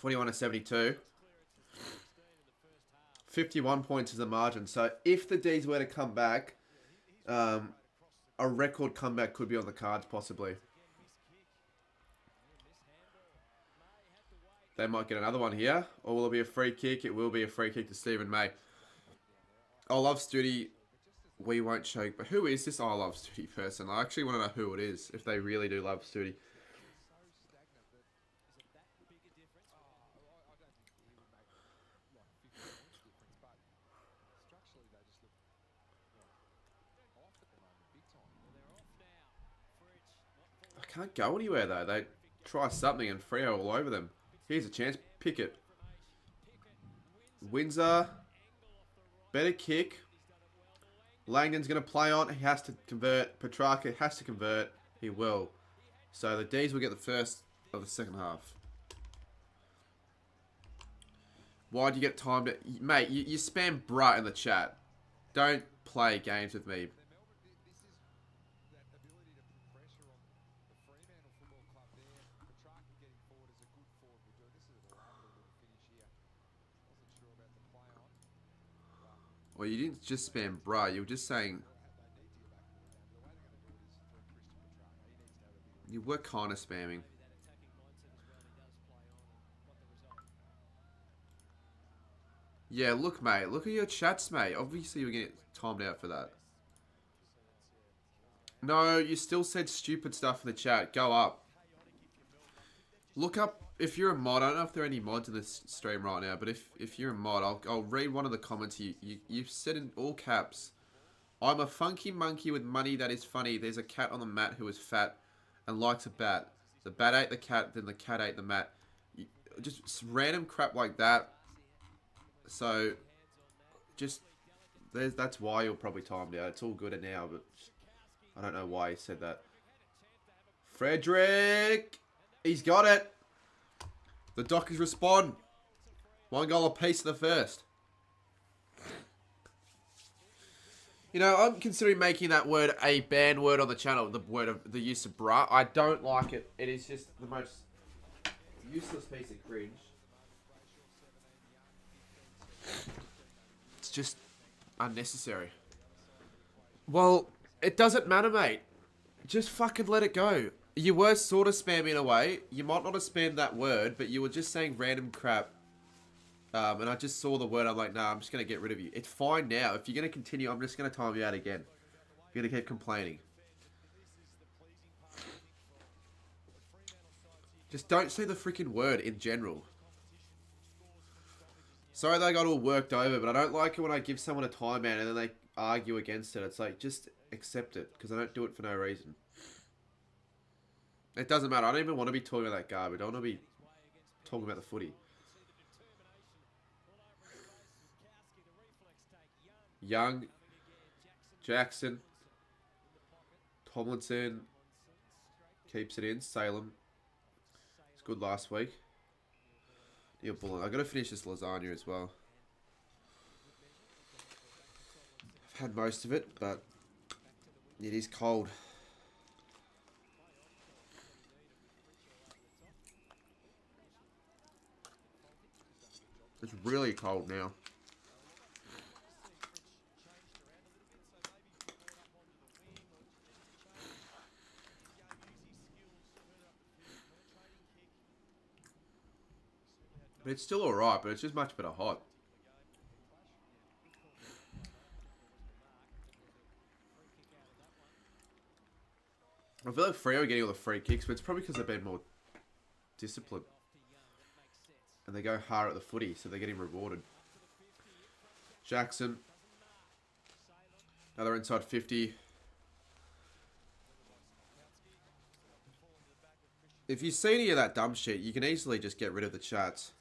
21-72. 51 points is the margin. So if the D's were to come back, a record comeback could be on the cards possibly. They might get another one here. Or will it be a free kick? It will be a free kick to Stephen May. I love Studi. We won't show. But who is this I love Studi person? I actually want to know who it is. If they really do love Studi. I can't go anywhere though. They try something and Freo all over them. Here's a chance. Pickett. Windsor. Better kick. Langdon's going to play on. He has to convert. Petrarca has to convert. He will. So the D's will get the first of the second half. Why'd you get time to... Mate, you spam bruh in the chat. Don't play games with me. Well, you didn't just spam bruh. You were just saying... You were kind of spamming. Yeah, look, mate. Look at your chats, mate. Obviously, you're going to get timed out for that. No, you still said stupid stuff in the chat. Go up. Look up if you're a mod. I don't know if there are any mods in this stream right now, but if you're a mod, I'll read one of the comments. You've said in all caps, I'm a funky monkey with money that is funny. There's a cat on the mat who is fat and likes a bat. The bat ate the cat, then the cat ate the mat. Just random crap like that. So, that's why you're probably timed out. It's all good now, but I don't know why he said that. Frederick! He's got it! The Dockers respond. 1 goal apiece in the first. You know, I'm considering making that word a banned word on the channel. The use of bruh. I don't like it. It is just the most useless piece of cringe. It's just unnecessary. Well, it doesn't matter, mate. Just fucking let it go. You were sort of spamming away. You might not have spammed that word, but you were just saying random crap. And I just saw the word. I'm like, nah, I'm just going to get rid of you. It's fine now. If you're going to continue, I'm just going to time you out again. You're going to keep complaining. Just don't say the freaking word in general. Sorry that I got all worked over, but I don't like it when I give someone a timeout and then they argue against it. It's like, just accept it, because I don't do it for no reason. It doesn't matter. I don't even want to be talking about that garbage. I want to be talking about the footy. Young, Jackson, Tomlinson, keeps it in. Salem, it's good last week. Neil Bullen. I've got to finish this lasagna as well. I've had most of it, but it is cold. It's really cold now. It's still alright, but it's just much better hot. I feel like Freo are getting all the free kicks, but it's probably because they've been more disciplined. And they go hard at the footy, so they're getting rewarded. Jackson. Another inside 50. If you see any of that dumb shit, you can easily just get rid of the chats.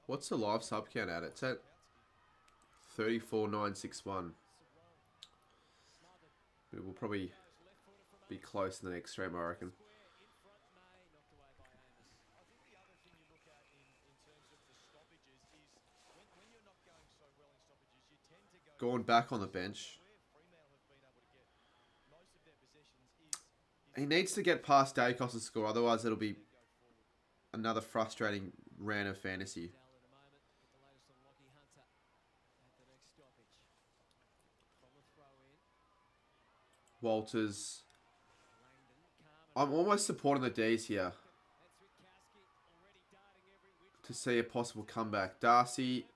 What's the live sub count at? It's at 34,961. It will probably be close in the next stream, I reckon. Going back on the bench. He needs to get past Dacos' score, otherwise it'll be another frustrating round of fantasy. Walters. I'm almost supporting the D's here to see a possible comeback. Darcy.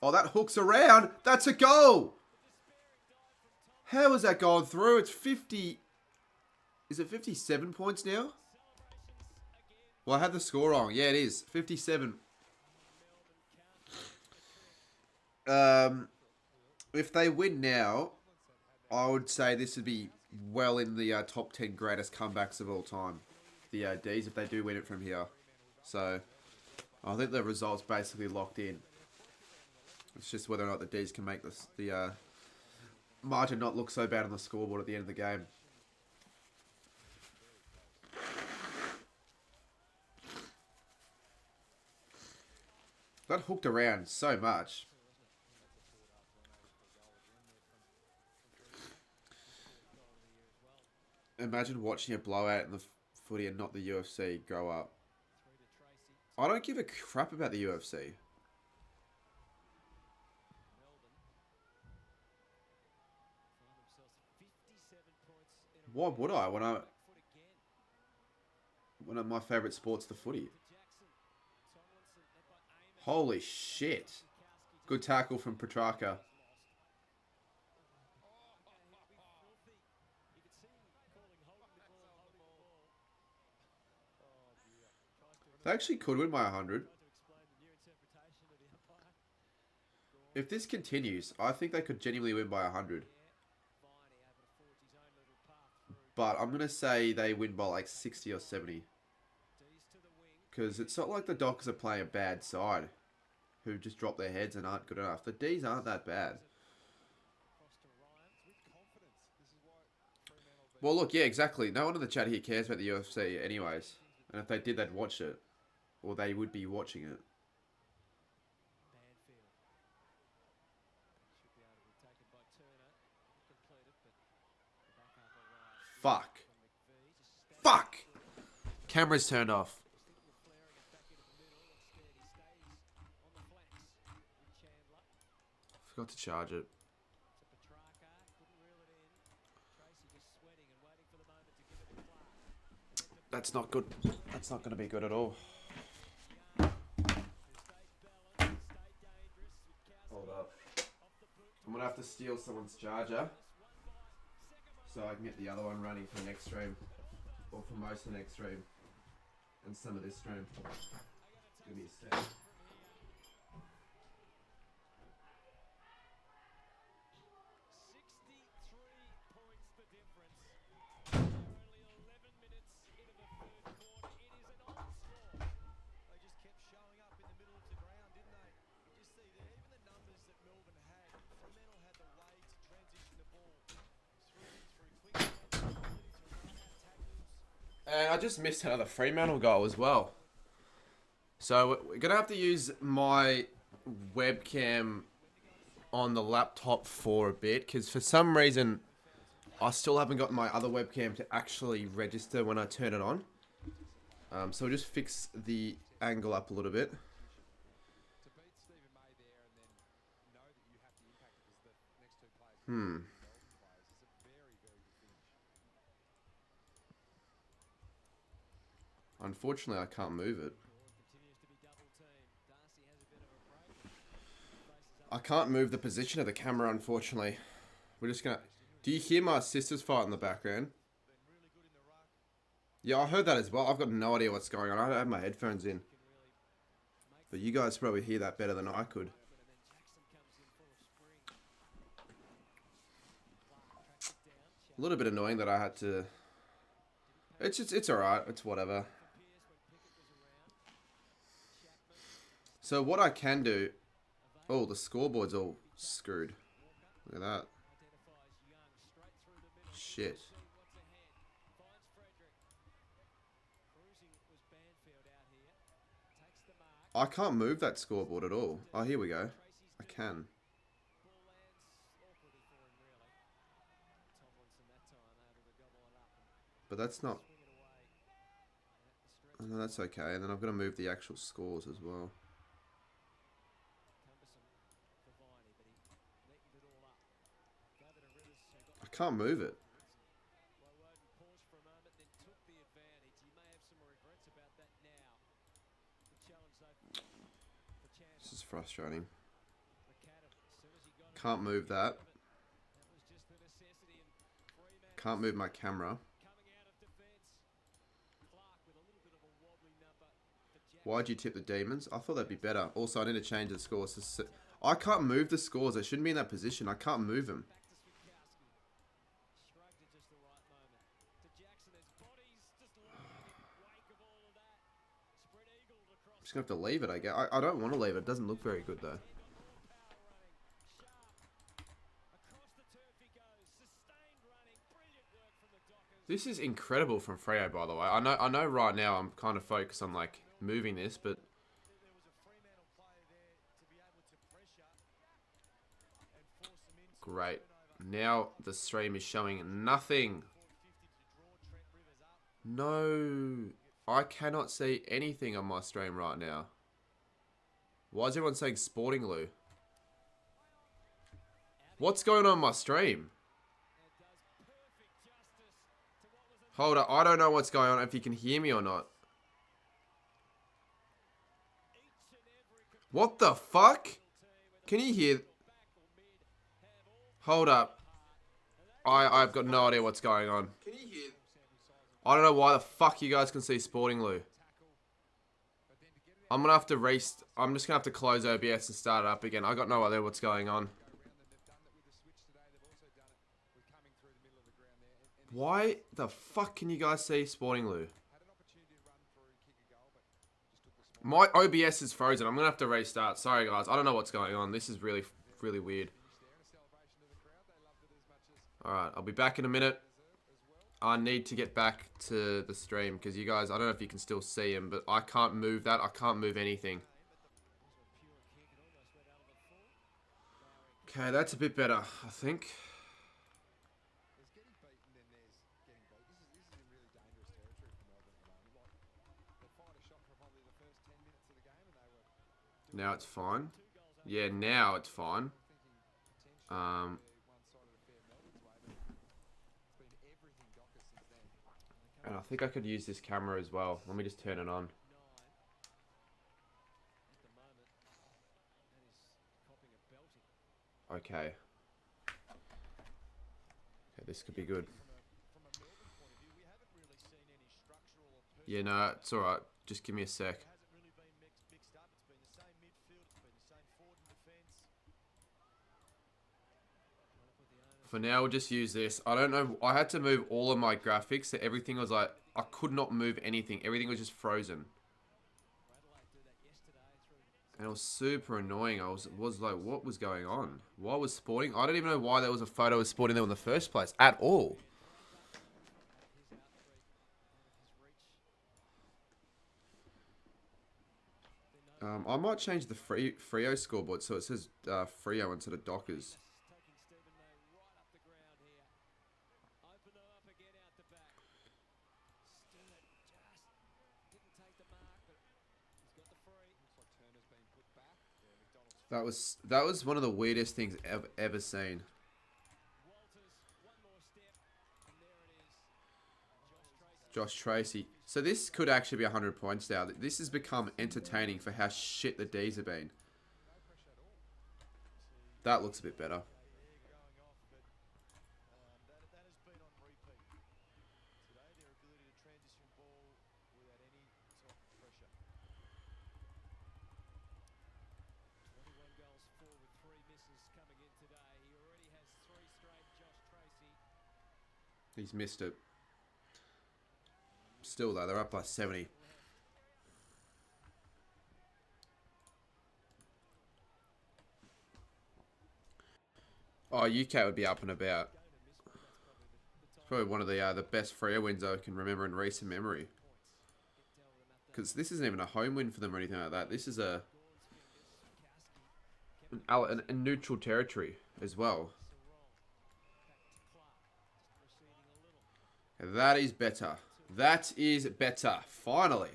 Oh, that hooks around. That's a goal. How is that going through? It's 50. Is it 57 points now? Well, I had the score wrong. Yeah, it is. 57. If they win now, I would say this would be well in the top 10 greatest comebacks of all time. The D's, if they do win it from here. So, I think the result's basically locked in. It's just whether or not the D's can make this, the margin not look so bad on the scoreboard at the end of the game. That hooked around so much. Imagine watching a blowout in the footy and not the UFC grow up. I don't give a crap about the UFC. Why would I when my favourite sport's the footy? Holy shit. Good tackle from Petrarca. They actually could win by 100. If this continues, I think they could genuinely win by 100. But I'm going to say they win by like 60 or 70. Because it's not like the Dockers are playing a bad side who just drop their heads and aren't good enough. The D's aren't that bad. Well, look, yeah, exactly. No one in the chat here cares about the UFC anyways. And if they did, they'd watch it. or they would be watching it. Banfield. Should be able to be taken by Turner. Completed, but the back half arrives. Fuck. From McVee. Just standing Fuck! through. Camera's turned off. Still flaring it back into the middle. Instead, he stays on the flanks with Chandler. Forgot to charge it. To Petrarca. Couldn't reel it in. Tracy just sweating and waiting for the moment to give it to Clark. That's not good. That's not going to be good at all. Hold up. I'm going to have to steal someone's charger so I can get the other one running for next stream. Or for most of the next stream. And some of this stream. Give me a sec. 63 points the difference. They're only 11 minutes into the third quarter. It is an old score. They just kept showing up in the middle of the ground, didn't they? You just see there, even the numbers that Melbourne had, Fremantle had the way to transition the ball through quick ability to run out tackles. And I just missed another Fremantle goal as well. So we're going to have to use my webcam on the laptop for a bit. Because for some reason, I still haven't got my other webcam to actually register when I turn it on. So we'll just fix the angle up a little bit. To beat Stephen May there and then know that you have the impact because the next two players are Melbourne players is a very, very good finish. Unfortunately, I can't move it. Continues to be double teamed. Darcy has a bit of a break. Faces I can't move the position of the camera, unfortunately. We're just going to... Do you hear my sister's fight in the background? Yeah, I heard that as well. I've got no idea what's going on. I don't have my headphones in. But you guys probably hear that better than I could. A little bit annoying that I had to... It's alright. It's whatever. So what I can do... Oh, the scoreboard's all screwed. Look at that. Shit. I can't move that scoreboard at all. Oh, here we go. I can. But that's not... Oh, no, that's okay. And then I've got to move the actual scores as well. I can't move it. This is frustrating. Can't move that. Can't move my camera. Why'd you tip the Demons? I thought that'd be better. Also, I need to change the scores. I can't move the scores. I shouldn't be in that position. I can't move them. I'm just going to have to leave it, I guess. I don't want to leave it. It doesn't look very good, though. This is incredible from Freo, by the way. I know right now I'm kind of focused on, like, moving this, but... Great. Now the stream is showing nothing. No. I cannot see anything on my stream right now. Why is everyone saying Sporting Lou? What's going on my stream? Hold up. I don't know what's going on, if you can hear me or not. What the fuck? Can you hear... Hold up. I've got no idea what's going on. Can you hear... I don't know why the fuck you guys can see Sporting Lou. I'm gonna have to I'm just gonna have to close OBS and start it up again. I got no idea what's going on. Why the fuck can you guys see Sporting Lou? My OBS is frozen. I'm gonna have to restart. Sorry guys, I don't know what's going on. This is really, really weird. Alright, I'll be back in a minute. I need to get back to the stream because you guys, I don't know if you can still see him, but I can't move that. I can't move anything. Okay, that's a bit better, I think. There's getting beaten, then there's getting beat. This is in really dangerous territory for Melbourne at the moment. Like, they fired a shot for probably the first 10 minutes of the game, and they were Now it's fine. Yeah, now it's fine. thinking potentially one-sided affair Melbourne's way, but it's been everything Dockers since then. And I think I could use this camera as well. Let me just turn it on. At the moment, that is copping a belting. Okay. Okay, this could be good. From a Melbourne point of view, we haven't really seen any structural or Yeah, no, it's alright. Just give me a sec. It hasn't really been mixed up. It's been the same midfield. It's been the same forward and defence. For now, we'll just use this. I don't know. I had to move all of my graphics. So everything was like, I could not move anything. Everything was just frozen. And it was super annoying. I was like, what was going on? Why was Sporting? I don't even know why there was a photo of Sporting there in the first place at all. I might change the Freo scoreboard so it says Freo instead of Dockers. Taking Stephen May right up the ground here. Open them up again out the back. Stewart just didn't take the mark, but he's got the free. Looks like Turner's been put back. Yeah, McDonald's. That was one of the weirdest things I've ever seen. Walters, one more step, and there it is. Josh Tracy. So this could actually be 100 points now. This has become entertaining for how shit the D's have been. That looks a bit better. Going off, but that has been on repeat. Today, their ability to transition ball without any top pressure. 21 goals for with 3 misses coming in today. He already has 3 straight, Josh Tracy. He's missed it. Still though, they're up by 70. Oh, UK would be up and about. It's probably one of the best Freo wins I can remember in recent memory. Because this isn't even a home win for them or anything like that. This is a neutral territory as well. That is better. That is better. Finally.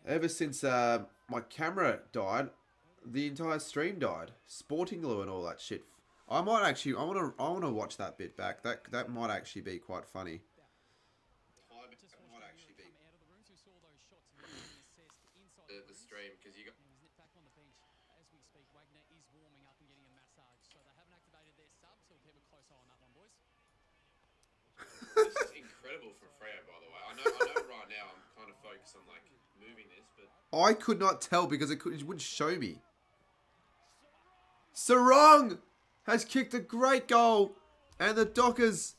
Ever since my camera died, the entire stream died. Sporting glue and all that shit. I might actually, I want to watch that bit back. That might actually be quite funny. The stream because you got. He was back on the bench. As we speak, Wagner is warming up and getting a massage. So they haven't activated their sub, so we'll keep a close eye on that one, boys. This is incredible from Freo, by the way. I know right now I'm kind of focused on like moving this, but I could not tell because it wouldn't show me. Sarong has kicked a great goal, and the Dockers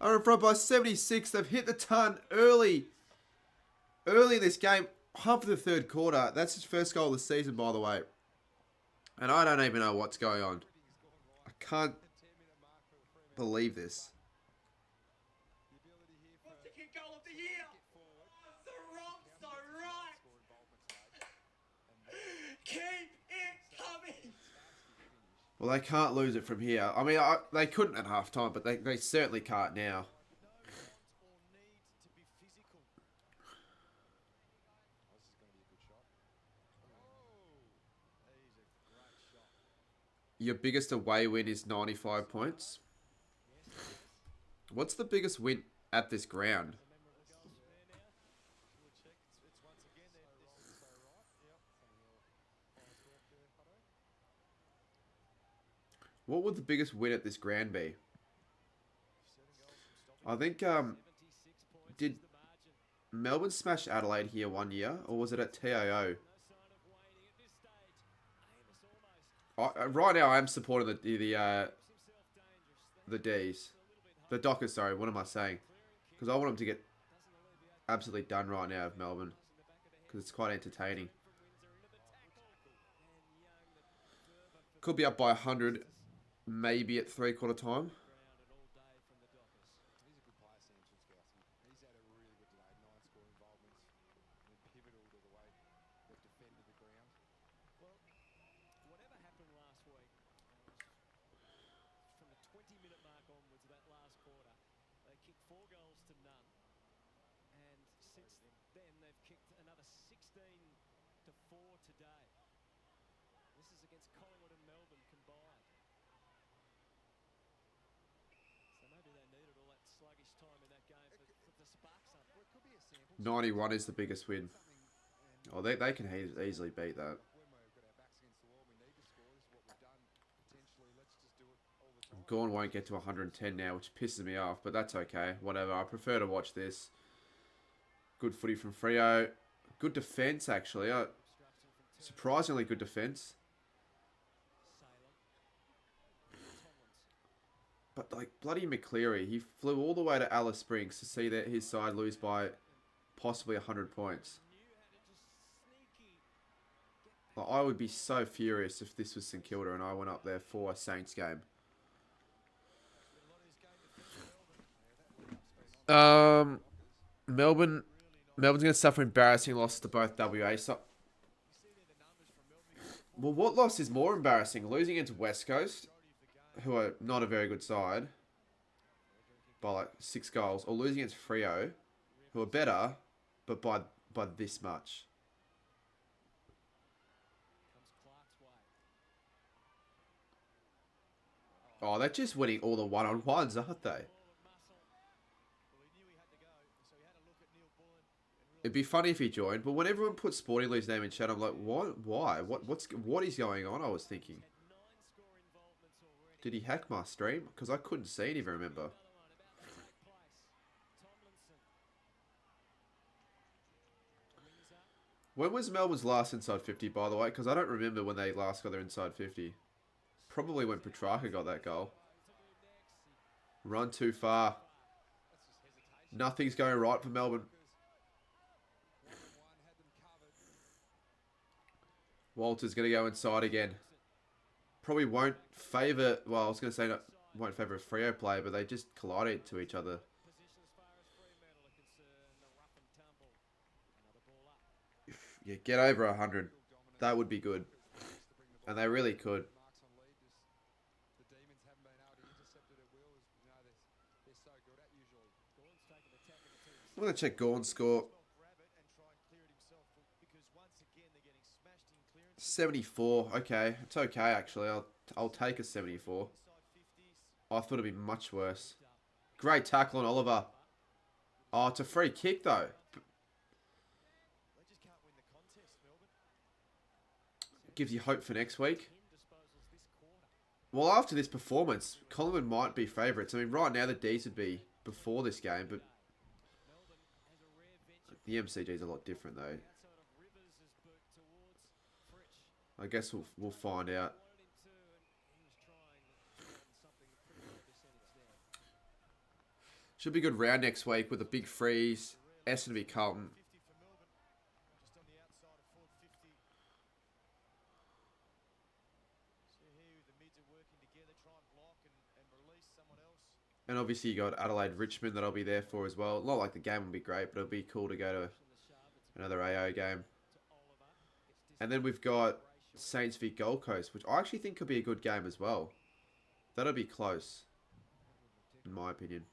are in front by 76. They've hit the ton early in this game. Half of the third quarter. That's his first goal of the season, by the way. And I don't even know what's going on. I can't believe this. Kick goal of the year. The wrong, so right. Keep it coming. Well, they can't lose it from here. I mean, they couldn't at halftime, but they certainly can't now. Your biggest away win is 95 points. What's the biggest win at this ground? What would the biggest win at this ground be? I think, did Melbourne smash Adelaide here one year, or was it at TAO? Right now, I am supporting the D's. The Dockers, sorry. What am I saying? Because I want them to get absolutely done right now of Melbourne. Because it's quite entertaining. Could be up by 100, maybe at 3/4 time. 4 goals to none. And since then, they've kicked another 16 to 4 today. This is against Collingwood and Melbourne combined. So maybe they needed all that sluggish time in that game to spark something. Well, it could be a sample. 91 is the biggest win. Something, Oh, they can easily beat that. when we've got our backs against the wall, we need to score. This is what we've done. Potentially, let's just do it all the time. Gorn won't get to 110 now, which pisses me off, but that's okay. Whatever. I prefer to watch this. Good footy from Freo. Good defence, actually. Surprisingly good defence. But, like, bloody McCleary, he flew all the way to Alice Springs to see that his side lose by possibly 100 points. Like, I would be so furious if this was St Kilda and I went up there for a Saints game. Melbourne's going to suffer embarrassing losses to both WA. So, well, what loss is more embarrassing? Losing into West Coast, who are not a very good side, by like 6 goals, or losing against Freo, who are better, but by this much. Oh, they're just winning all the one-on-ones, aren't they? It'd be funny if he joined, but when everyone puts Sporting League's name in chat, I'm like, what? Why? What is going on? I was thinking. Did he hack my stream? Because I couldn't see it even, remember. When was Melbourne's last inside 50, by the way? Because I don't remember when they last got their inside 50. Probably when Petrarca got that goal. Run too far. Nothing's going right for Melbourne. Walter's going to go inside again. Probably won't favour... Well, I was going to say not, won't favour a Freo player, but they just collided to each other. Yeah, get over 100. That would be good. And they really could. I'm going to check Gorn's score. 74. Okay. It's okay, actually. I'll take a 74. I thought it'd be much worse. Great tackle on Oliver. Oh, it's a free kick, though. Gives you hope for next week. Well, after this performance, Collingwood might be favourites. I mean, right now the D's would be before this game, but the MCG is a lot different, though. I guess we'll find out. Should be a good round next week with a big freeze. Essendon v Carlton. And obviously you got Adelaide Richmond that I'll be there for as well. Not like the game will be great, but it'll be cool to go to another AO game. And then we've got Saints v Gold Coast, which I actually think could be a good game as well. That'll be close, in my opinion.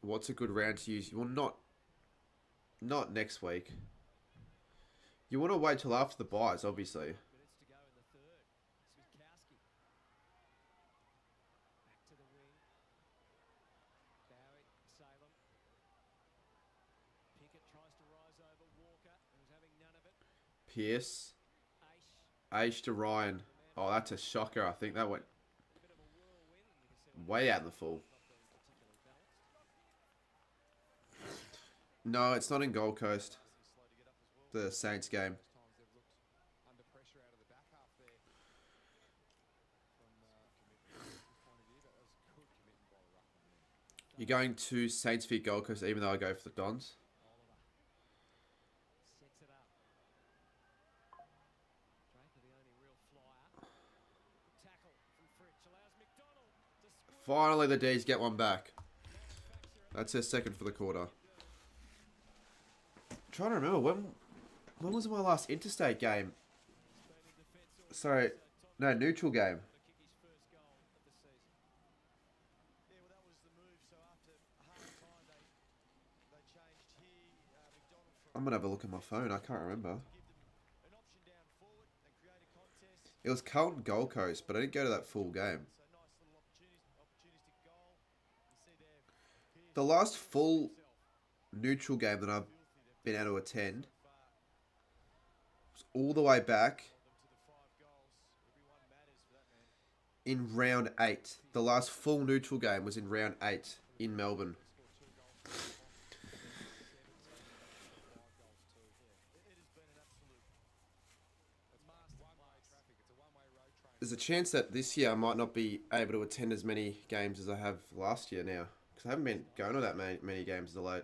What's a good round to use? Well, not next week. You want to wait till after the buys, obviously. Pierce. Aish to Ryan. Oh, that's a shocker. I think that went way out in the full. No, it's not in Gold Coast. The Saints game. You're going to Saints v Gold Coast even though I go for the Dons? Finally, the D's get one back. That's their second for the quarter. I'm trying to remember, when was my last interstate game? Sorry, no, neutral game. I'm going to have a look at my phone. I can't remember. It was Carlton Gold Coast, but I didn't go to that full game. The last full neutral game that I've been able to attend was all the way back in round 8. The last full neutral game was in round 8 in Melbourne. There's a chance that this year I might not be able to attend as many games as I have last year now. Because I haven't been going to that many games as of late.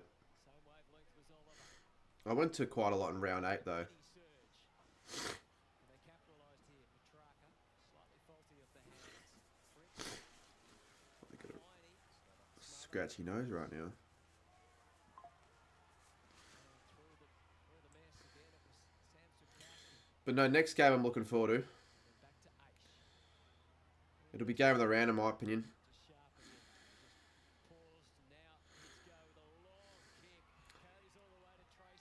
I went to quite a lot in round 8 though. I've got a scratchy nose right now. But no, next game I'm looking forward to. It'll be game of the round in my opinion.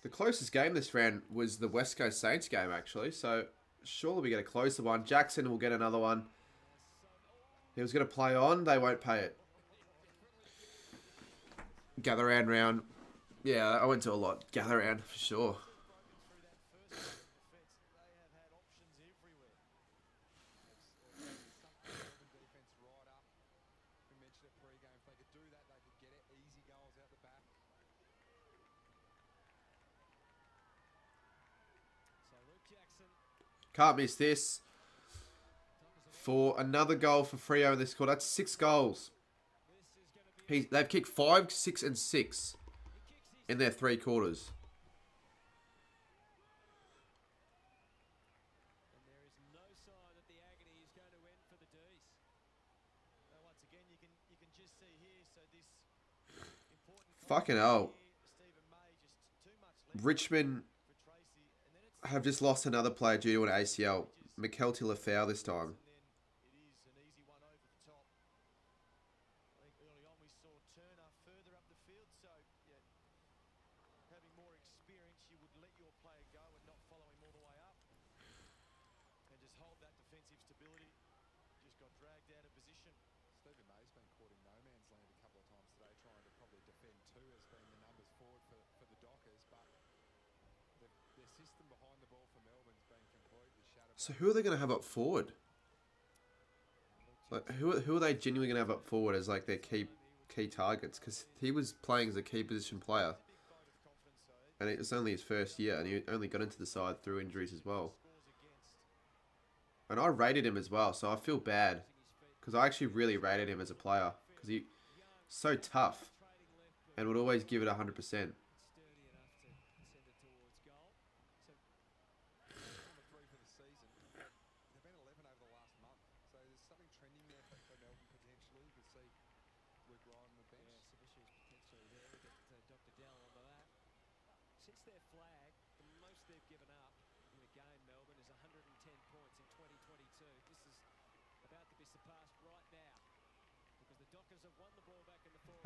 The closest game this round was the West Coast Saints game actually, so surely we get a closer one. Jackson will get another one. He was going to play on, they won't pay it. Gather round. Yeah, I went to a lot. Gather round for sure. Can't miss this. For another goal for Freo in this quarter. That's 6 goals. They've kicked 5, 6, and 6 in their 3 quarters. Fucking hell. Richmond have just lost another player due to an ACL. McKelty Lafau this time. So who are they going to have up forward? Like who are they genuinely going to have up forward as like their key targets? Because he was playing as a key position player, and it was only his first year, and he only got into the side through injuries as well. And I rated him as well, so I feel bad because I actually really rated him as a player because he's so tough and would always give it 100%.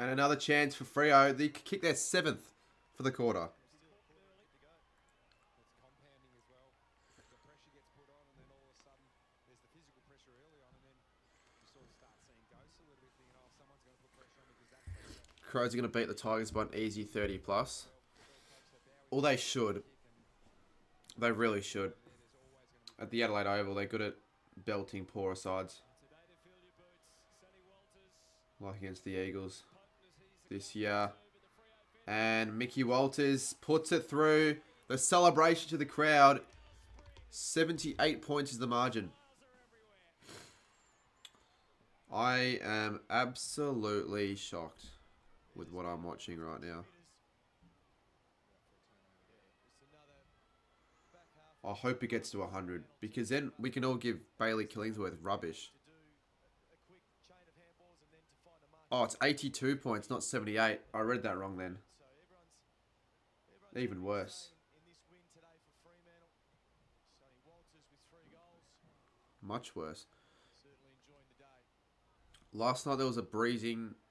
And another chance for Freo. They kick their 7th for the quarter. Crows are going to beat the Tigers by an easy 30 plus. Or they should. They really should. At the Adelaide Oval, they're good at belting poorer sides. Like against the Eagles this year. And Mickey Walters puts it through. The celebration to the crowd. 78 points is the margin. I am absolutely shocked with what I'm watching right now. I hope it gets to 100 because then we can all give Bailey Killingsworth rubbish. Oh, it's 82 points, not 78. I read that wrong then. Even worse. Much worse. Last night there was a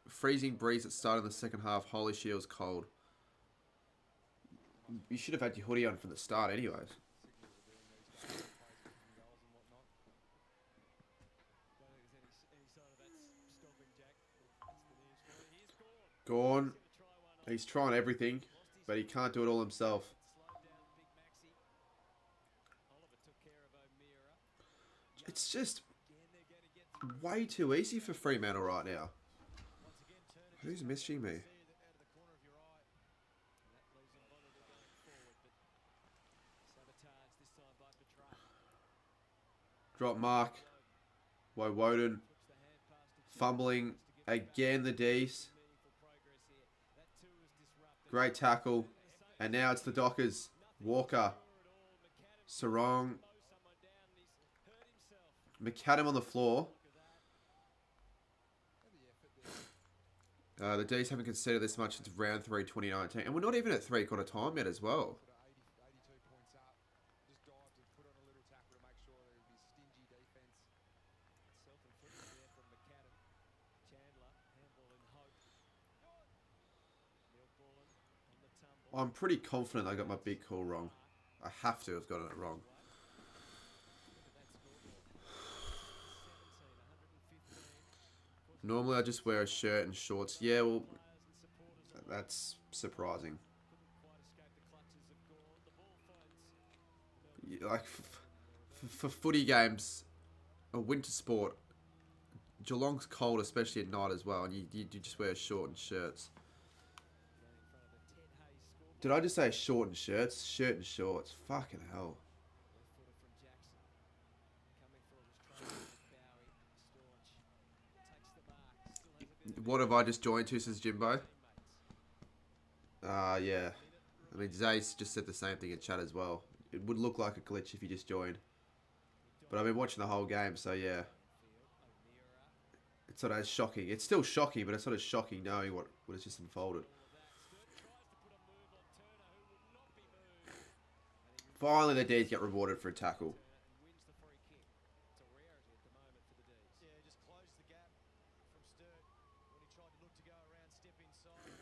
freezing breeze that started in the second half. Holy shit, it was cold. You should have had your hoodie on from the start anyways. Signals are doing these days, plays kicking goals and whatnot. Don't think there's any sort of that's stopping Jack. That's the news for you. Here's Gorn. Gone. He's trying everything, but he can't do it all himself. Slowed down Big Maxi. Oliver took care of O'Meara. It's just Again, they're going to get through. way too easy for Fremantle right now. Once again, Turner Who's just missing me? see it out of the corner of your eye. And that leaves them vulnerable going forward. But sabotage this time by Petrarch. Drop mark. Woden. Flips the hand pass to Chief Fumbling to get again, the D's. meaningful progress here. That too was disrupted. Great tackle. And now it's the Dockers. Walker. Sarong. McAdam on the floor. The D's haven't conceded this much since round 3 2019. And we're not even at 3/4 time yet as well. Sort of 82 points up. Just dived and put on a little tackle to make sure there would be stingy defence. Self-inflicted there from McAdam. Chandler, handball in hope. Milbourne on the tumble. I'm pretty confident I got my big call wrong. I have to have gotten it wrong. Look at that scoreboard. 17, 115. Normally I just wear a shirt and shorts. Yeah, well, Players and supporters all that's surprising. couldn't quite escape the clutches of Gorn. The ball finds Like, for footy games, a winter sport, Geelong's cold, especially at night as well, and you just wear short and shirts. down in front of the Ted Hayes scoreboard. Did I just say short and shirts? Shirt and shorts. Fucking hell. Left footer from Jackson. Coming for it was Tracy Bowie. Staunch. Takes the mark. Still has a bit of What have I just joined to, says Jimbo? teammates. Yeah. I mean, Zay's just said the same thing in chat as well. It would look like a glitch if you just joined. But I've been watching the whole game, so yeah. It's not as shocking. It's still shocking, but it's not as shocking knowing what has just unfolded. Finally, the D's get rewarded for a tackle. Wins the free kick. It's a rarity at the moment for the D's. Yeah, just closed the gap from Sturt when he tried to look to go around, step inside,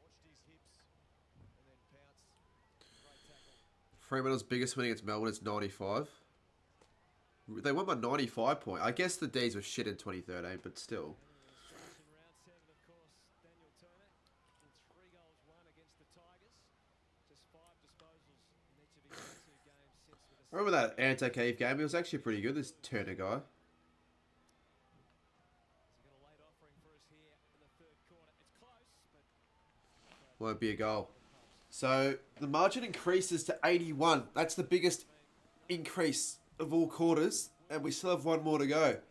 watched his hips, and then pounced. Great tackle. Fremantle's biggest win against Melbourne is 95. They won by 95 point. I guess the D's were shit in 2013, but still. In round 7, of course, Daniel Turner in 3 goals won against the Tigers. Just 5 disposals in each of his last 2 games since with a I remember that Anti-Cave game. He was actually pretty good, this Turner guy. He's got a late offering for us here in the 3rd quarter. It's close, but Won't be a goal. So, the margin increases to 81. That's the biggest increase of all quarters, and we still have one more to go.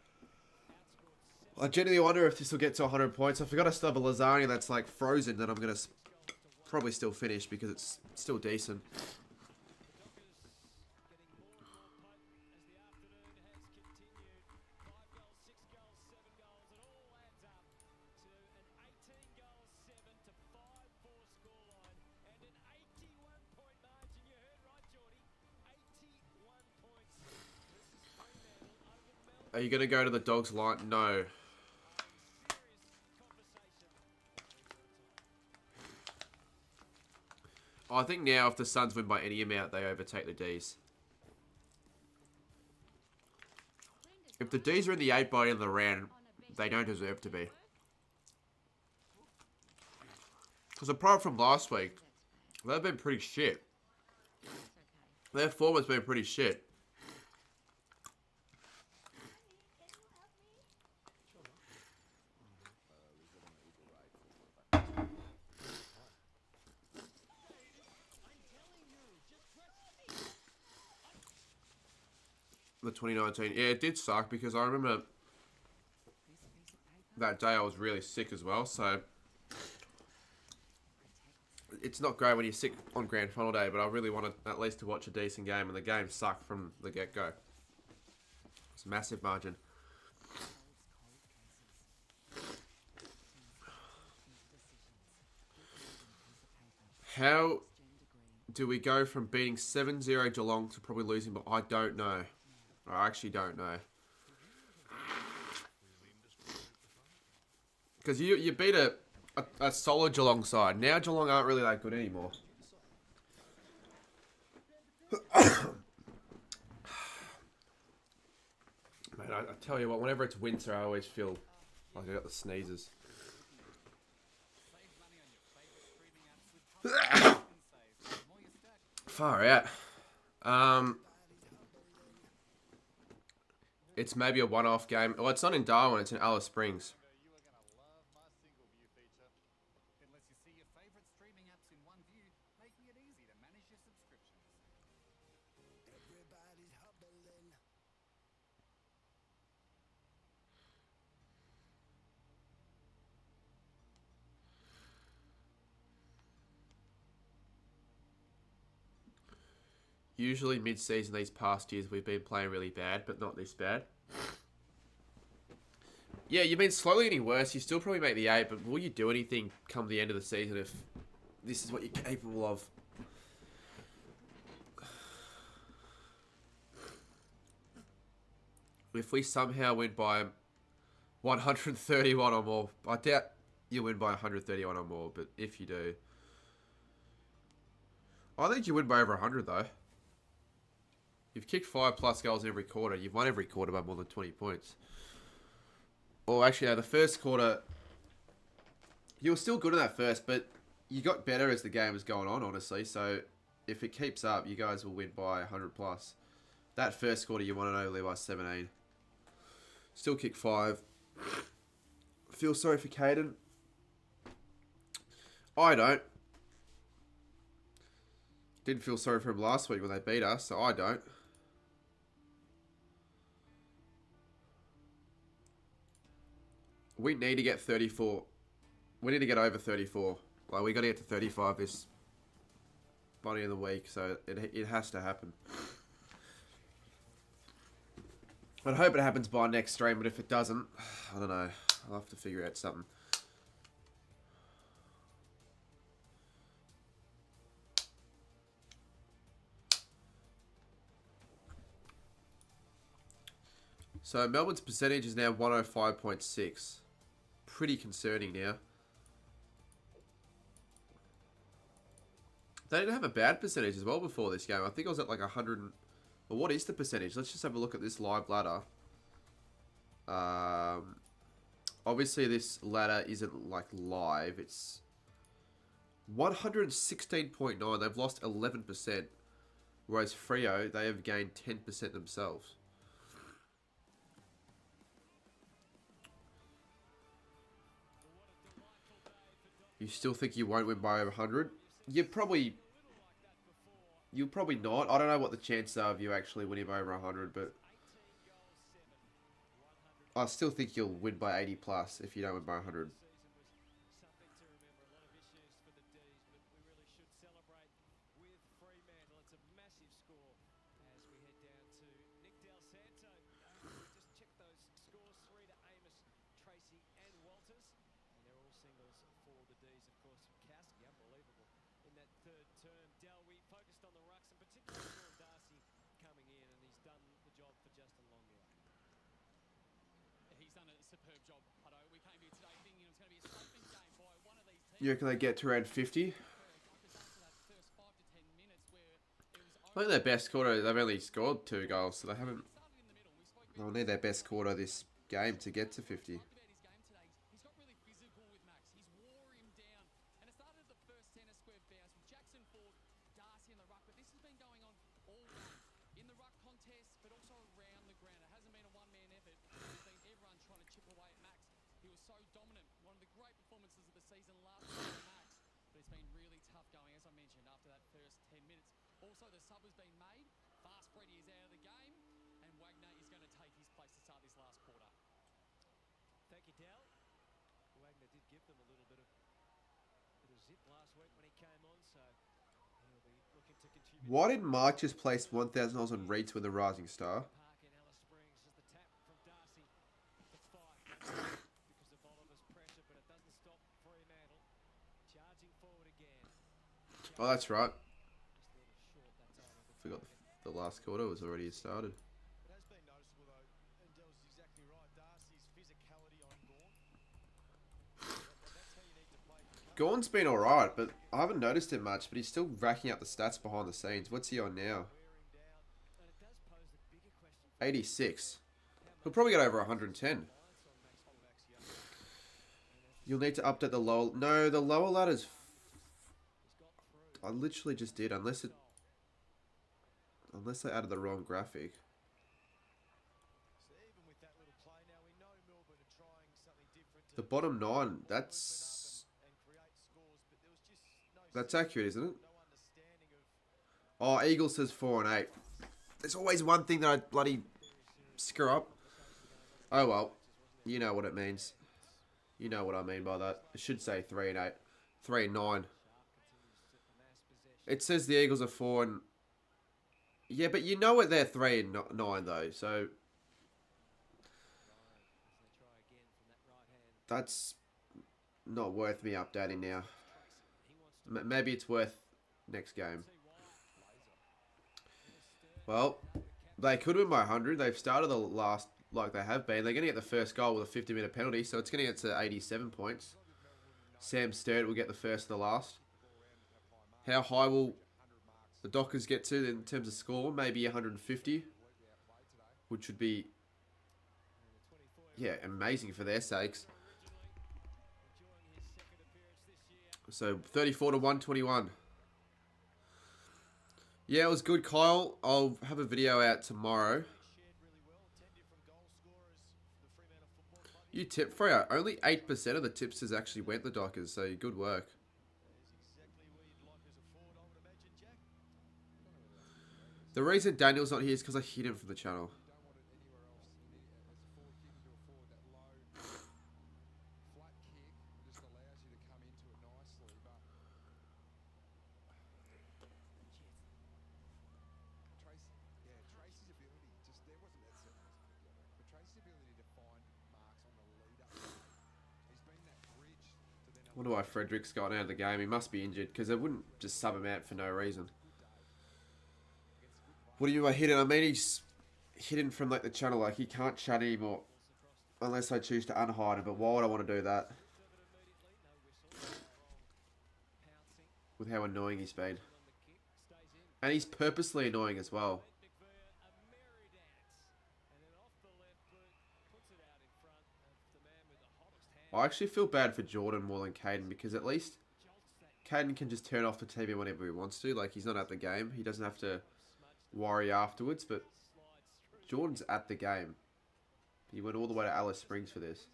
I genuinely wonder if this will get to 100 points. I forgot I still have a lasagna that's like frozen that I'm going to probably still finish because it's still decent. getting more and more potent as the afternoon has continued. 5 goals, 6 goals, 7 goals. It all adds up to an 18-goal 7 to 5-4 scoreline and an 81-point margin. You heard right, Geordie. 81 points. This is Fremantle over Melbourne. Are you going to go to the Dogs line? No. Serious conversation. I think now if the Suns win by any amount, they overtake the D's. If the D's are in the 8 by the end of the round, they don't deserve to be. Because apart from last week, they've been pretty shit. Their form has been pretty shit. The 2019. Yeah, it did suck because I remember that day I was really sick as well, so it's not great when you're sick on grand final day, but I really wanted at least to watch a decent game, and the game sucked from the get-go. It's a massive margin. How do we go from beating 7-0 Geelong to probably losing? But I don't know. I actually don't know. Because you beat a solid Geelong side. Now Geelong aren't really that good anymore. Man, I tell you what, whenever it's winter, I always feel like I got the sneezes. Far out. It's maybe a one-off game. Well, it's not in Darwin, it's in Alice Springs. You are going to love my single view feature. It lets you see your favorite streaming apps in one view, making it easy to manage your subscriptions. Everybody's hobbling. Usually mid-season these past years we've been playing really bad, but not this bad. Yeah, you've been slowly getting worse. You still probably make the 8, but will you do anything come the end of the season if this is what you're capable of? If we somehow win by 131 or more, I doubt you win by 131 or more, but if you do, I think you win by over 100 though. You've kicked 5+ goals every quarter. You've won every quarter by more than 20 points. Or actually, no, the first quarter, you were still good in that first, but you got better as the game was going on, honestly. So if it keeps up, you guys will win by 100+. That first quarter, you won it only by 17. Still kick 5. Feel sorry for Caden. I don't. Didn't feel sorry for him last week when they beat us, so I don't. We need to get 34. We need to get over 34. Like, we got to get to 35 this body of the week, so it has to happen. I'd hope it happens by next stream, but if it doesn't, I don't know. I'll have to figure out something. So Melbourne's percentage is now 105.6. Pretty concerning now. They didn't have a bad percentage as well before this game. I think I was at like 100. Well, what is the percentage? Let's just have a look at this live ladder. Obviously, this ladder isn't like live. It's 116.9. They've lost 11%. Whereas Freo, they have gained 10% themselves. You still think you won't win by over 100? You'll probably not. I don't know what the chances are of you actually winning by over 100, but I still think you'll win by 80+ if you don't win by 100. Something to remember. A lot of issues for the D's, but we really should celebrate with Fremantle. It's a massive score as we head down to Nick Del Santo. Just check those scores: 3 to Amos, Tracy, and Walters, and they're all singles for the D's. Of course, Kowski, unbelievable in that third term. Del, we focused on the rucks, and particularly Sean Darcy coming in, and he's done the job for Justin Longau. He's done a superb job, Hutto. We came here today thinking it was going to be a stopping game by one of these teams. You reckon they get to around 50? I think their best quarter, they've only scored 2 goals, so they haven't. They'll need their best quarter this game to get to 50. He's got really physical with Max. He's wore him down. And it started at the first centre square bounce with Jackson Ford, Darcy in the ruck. But this has been going on all game. In the ruck contest, but also around the ground. It hasn't been a one-man effort. It's been everyone trying to chip away at Max. He was so dominant. One of the great performances of the season last year for Max. But it's been really tough going, as I mentioned, after that first 10 minutes. Also, the sub has been made. Fast Freddy is out of the game. And Wagner is going to take his place to start this last quarter. Thank you, Del. Wagner did give them a little bit of zip last week when he came on, so he'll be looking to contribute. Why didn't Mark just place $1,000 on Reeds with a Rising Star? Park in Alice Springs as the tap from Darcy. The fight because of Oliver's pressure, but it doesn't stop Fremantle charging forward again. Oh, that's right. Just a little short that time of the Forgot target. the last quarter was already started. It has been noticeable though, and Dell's exactly right. Darcy's physicality on Gawn. That's how you need to play. If you Gorn's been alright, but I haven't noticed it much, but he's still racking up the stats behind the scenes. What's he on now? 86. He'll probably get over 110. You'll need to update the lower... No, the lower ladder's... I literally just did, unless I added the wrong graphic. The bottom 9, that's accurate, isn't it? Oh, Eagle says 4 and 8. There's always one thing that I bloody screw up. Oh well, you know what it means. You know what I mean by that. It should say 3 and 8. 3 and 9. It says the Eagles are 4 and... Yeah, but you know what, they're 3 and 9 though, so... That's not worth me updating now. Maybe it's worth next game. Well, they could win by 100. They've started the last like they have been. They're going to get the first goal with a 50-minute penalty, so it's going to get to 87 points. Sam Sturt will get the first and the last. How high will the Dockers get to in terms of score? Maybe 150, which would be, yeah, amazing for their sakes. So 34 to 121. Yeah, it was good, Kyle. I'll have a video out tomorrow. You tip Freo. Only 8% of the tipsters actually went the Dockers, so good work. The reason Daniel's not here is because I hid him from the channel. I wonder why Frederick's gone out of the game. He must be injured because they wouldn't just sub him out for no reason. What do you mean by hidden? I mean he's hidden from like the channel. Like he can't chat anymore unless I choose to unhide him. But why would I want to do that? With how annoying he's been. And he's purposely annoying as well. I actually feel bad for Jordan more than Caden because at least Caden can just turn off the TV whenever he wants to. Like, he's not at the game. He doesn't have to worry afterwards, but Jordan's at the game. He went all the way to Alice Springs for this.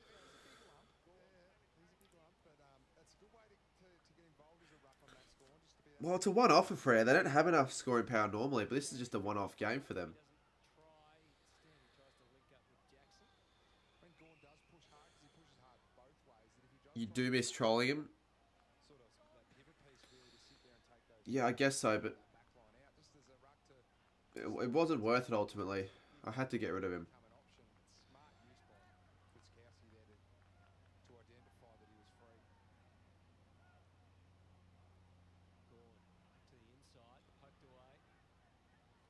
Well, it's a one-off for Freo. They don't have enough scoring power normally, but this is just a one-off game for them. You do miss trolling him? Yeah, I guess so, but it wasn't worth it ultimately. I had to get rid of him.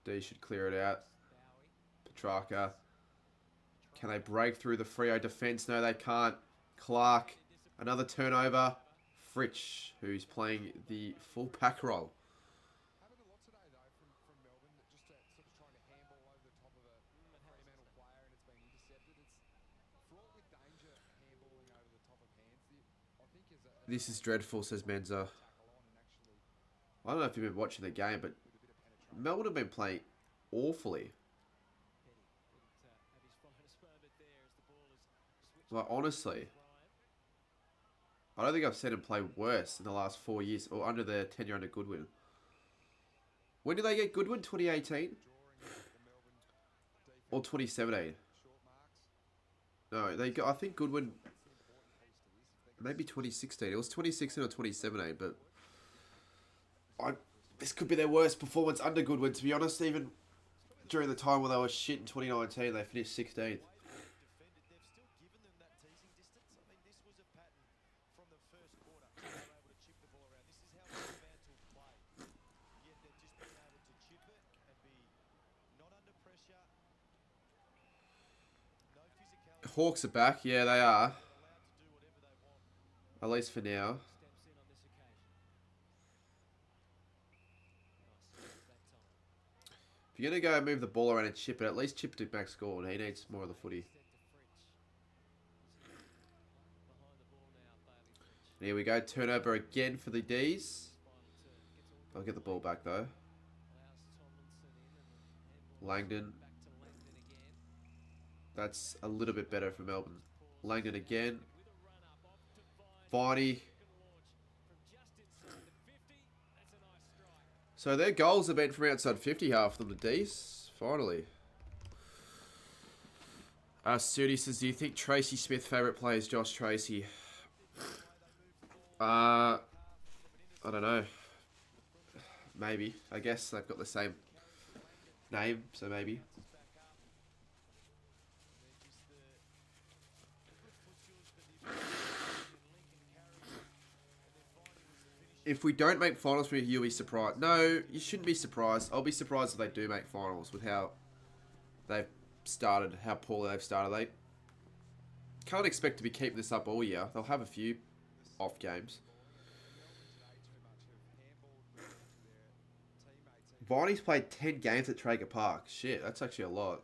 D should clear it out. Petrarca. Can they break through the Freo defence? No, they can't. Clark. Another turnover. Fritsch, who's playing the full pack role. Happened a lot today though from Melbourne, that just sort of trying to handball over the top of a Fremantle player and it's been intercepted. It's fraught with danger handballing over the top of hands. I think This is dreadful, says Menza. I don't know if you've been watching the game, but Melbourne have been playing awfully. Like, honestly, I don't think I've seen him play worse in the last 4 years, or under the tenure under Goodwin. When did they get Goodwin? 2018? Or 2017? No, they got, I think Goodwin, maybe 2016. It was 2016 or 2017, but this could be their worst performance under Goodwin, to be honest. Even during the time when they were shit in 2019, they finished 16th. Hawks are back. Yeah, they are. At least for now. If you're going to go move the ball around and chip it, at least chip it to Max Gordon. He needs more of the footy. And here we go. Turnover again for the D's. I'll get the ball back though. Langdon. That's a little bit better for Melbourne. Langdon again. Viney. So their goals have been from outside 50, half of them, the D's. Finally. Sudi says, do you think Tracy Smith's favourite player is Josh Tracy? I don't know. Maybe. I guess they've got the same name, so maybe. If we don't make finals from here, you'll be surprised. No, you shouldn't be surprised. I'll be surprised if they do make finals with how they've started, how poorly they've started. They can't expect to be keeping this up all year. They'll have a few off games. Viney's played 10 games at Traeger Park. Shit, that's actually a lot.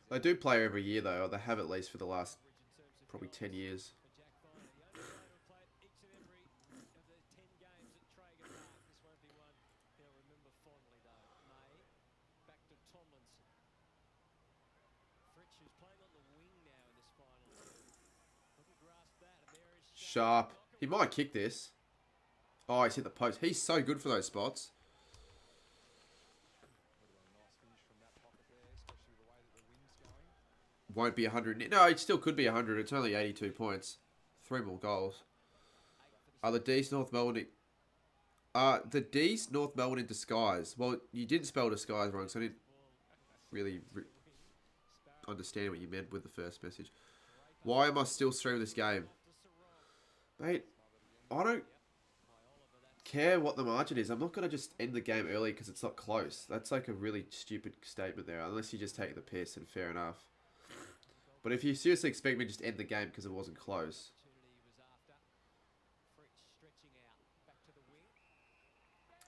They do play every year though, or they have at least for the last probably 10 years. Sharp. He might kick this. Oh, he's hit the post. He's so good for those spots. Won't be 100. No, it still could be 100. It's only 82 points. 3 more goals. The D's North Melbourne... the D's North Melbourne in disguise. Well, you didn't spell disguise wrong, so I didn't really understand what you meant with the first message. Why am I still streaming this game? Mate, I don't care what the margin is. I'm not going to just end the game early because it's not close. That's like a really stupid statement there, unless you just take the piss, and fair enough. But if you seriously expect me to just end the game because it wasn't close.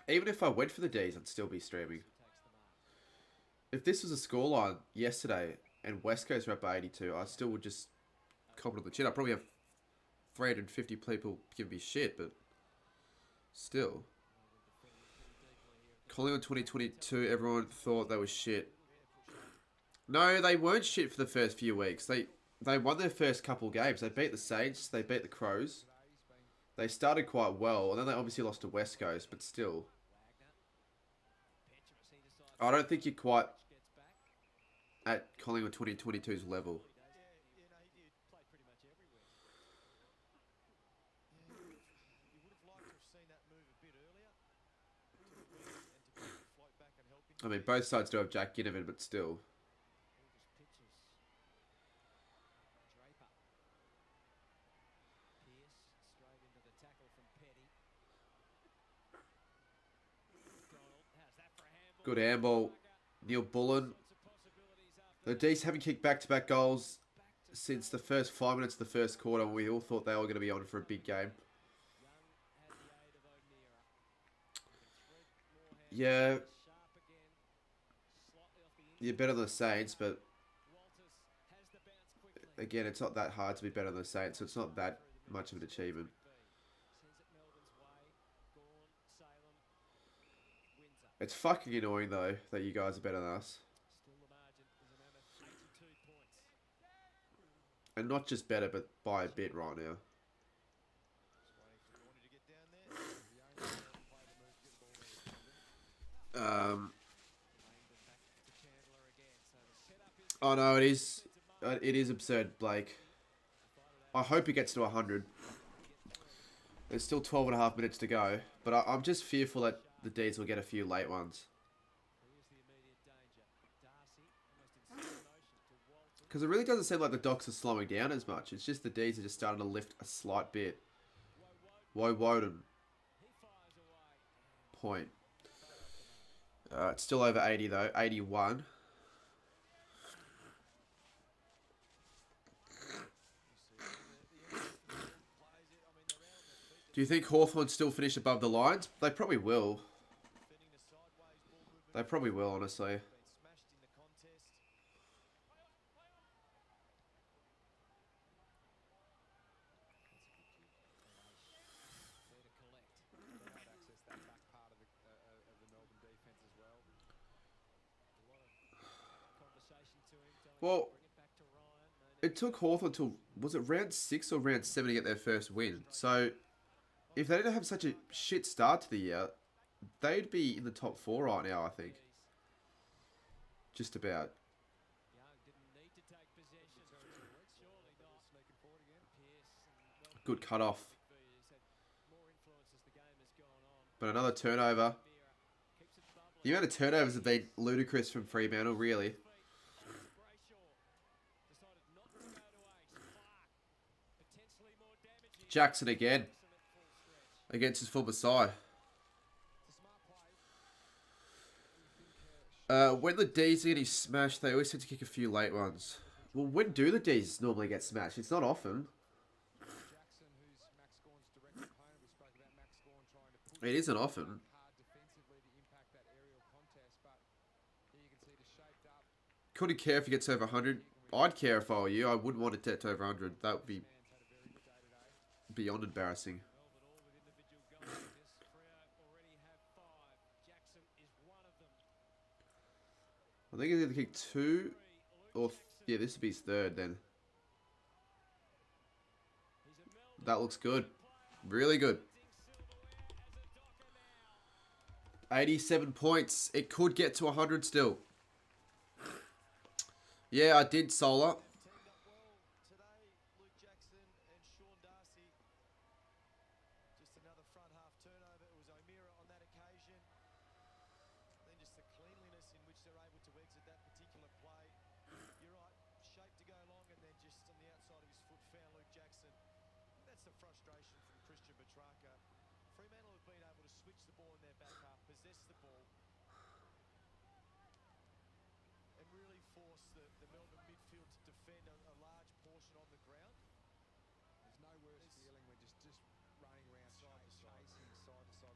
Even if I went for the D's, I'd still be streaming. If this was a scoreline yesterday and West Coast were up by 82, I still would just comment on the chin. I'd probably have 350 people give me shit, but still. Collingwood 2022, everyone thought they were shit. No, they weren't shit for the first few weeks. They won their first couple games. They beat the Saints, they beat the Crows. They started quite well, and then they obviously lost to West Coast, but still. I don't think you're quite at Collingwood 2022's level. I mean, both sides do have Jack Ginnivan, but still. Good handball. Neil Bullen. The D's haven't kicked back-to-back goals since the first 5 minutes of the first quarter. We all thought they were going to be on for a big game. Yeah. You're better than the Saints, but again, it's not that hard to be better than the Saints, so it's not that much of an achievement. It's fucking annoying, though, that you guys are better than us. And not just better, but by a bit right now. Oh no, it is absurd, Blake. I hope it gets to 100. There's still 12 and a half minutes to go, but I'm just fearful that the D's will get a few late ones. Because it really doesn't seem like the Docs are slowing down as much. It's just the D's are just starting to lift a slight bit. Woden. Point. It's still over 80 though. 81. Do you think Hawthorn still finish above the Lions? They probably will. Defending the sideways ball movement. They probably will, honestly. Been smashed in the contest. There to collect. They might access that back part of the Melbourne defence as well. A lot of conversation to him. Telling Well, him to bring it back to Ryan. No need it took Hawthorn till, was it round 6 or round 7 to get their first win? So, if they didn't have such a shit start to the year, they'd be in the top 4 right now, I think. Just about. Young didn't need to take possession. Surely not. Sneaking forward again. Pierce and well, Good cut off. he's had more influence as the game has gone on. But another turnover. Vera keeps it bubbling. The amount of turnovers have been ludicrous from Fremantle, really. Brayshaw decided not to go to ace. Clark potentially more damage here. Jackson again. Jackson at full stretch. Against his former side. It's a smart play. When the D's are getting smashed, they always tend to kick a few late ones. Well, when do the D's normally get smashed? It's not often. Jackson, who's Max Gawn's direct opponent. We spoke about Max Gawn trying to push It isn't often. hard defensively to impact that aerial contest, but here you can see it shaped up. Couldn't care if he gets over 100. I'd care if I were you. I wouldn't want it to get to over 100. That would be Man's had a very good day today. beyond embarrassing. Melbourne all with individual goal kickers. Freo already have 5. Jackson is one of them. I think he's going to kick 2. Or, yeah, this would be his 3rd then. He's a Melbourne That looks good. Really good. silverware as a Docker now. 87 points. It could get to 100 still. Yeah, I did Solar. Teamed up well today, Luke Jackson and Sean Darcy. Just another front half turnover. It was O'Meara on that occasion. Then just the cleanliness in which they're able to exit that particular play. You're right, shape to go long, and then just on the outside of his foot found Luke Jackson. That's the frustration from Christian Petrarca. Fremantle have been able to switch the ball in their back half, possess the ball, and really force the Melbourne midfield to defend a large portion on the ground. There's no worse feeling when just running around chasing side to side. We've seen Petrarca.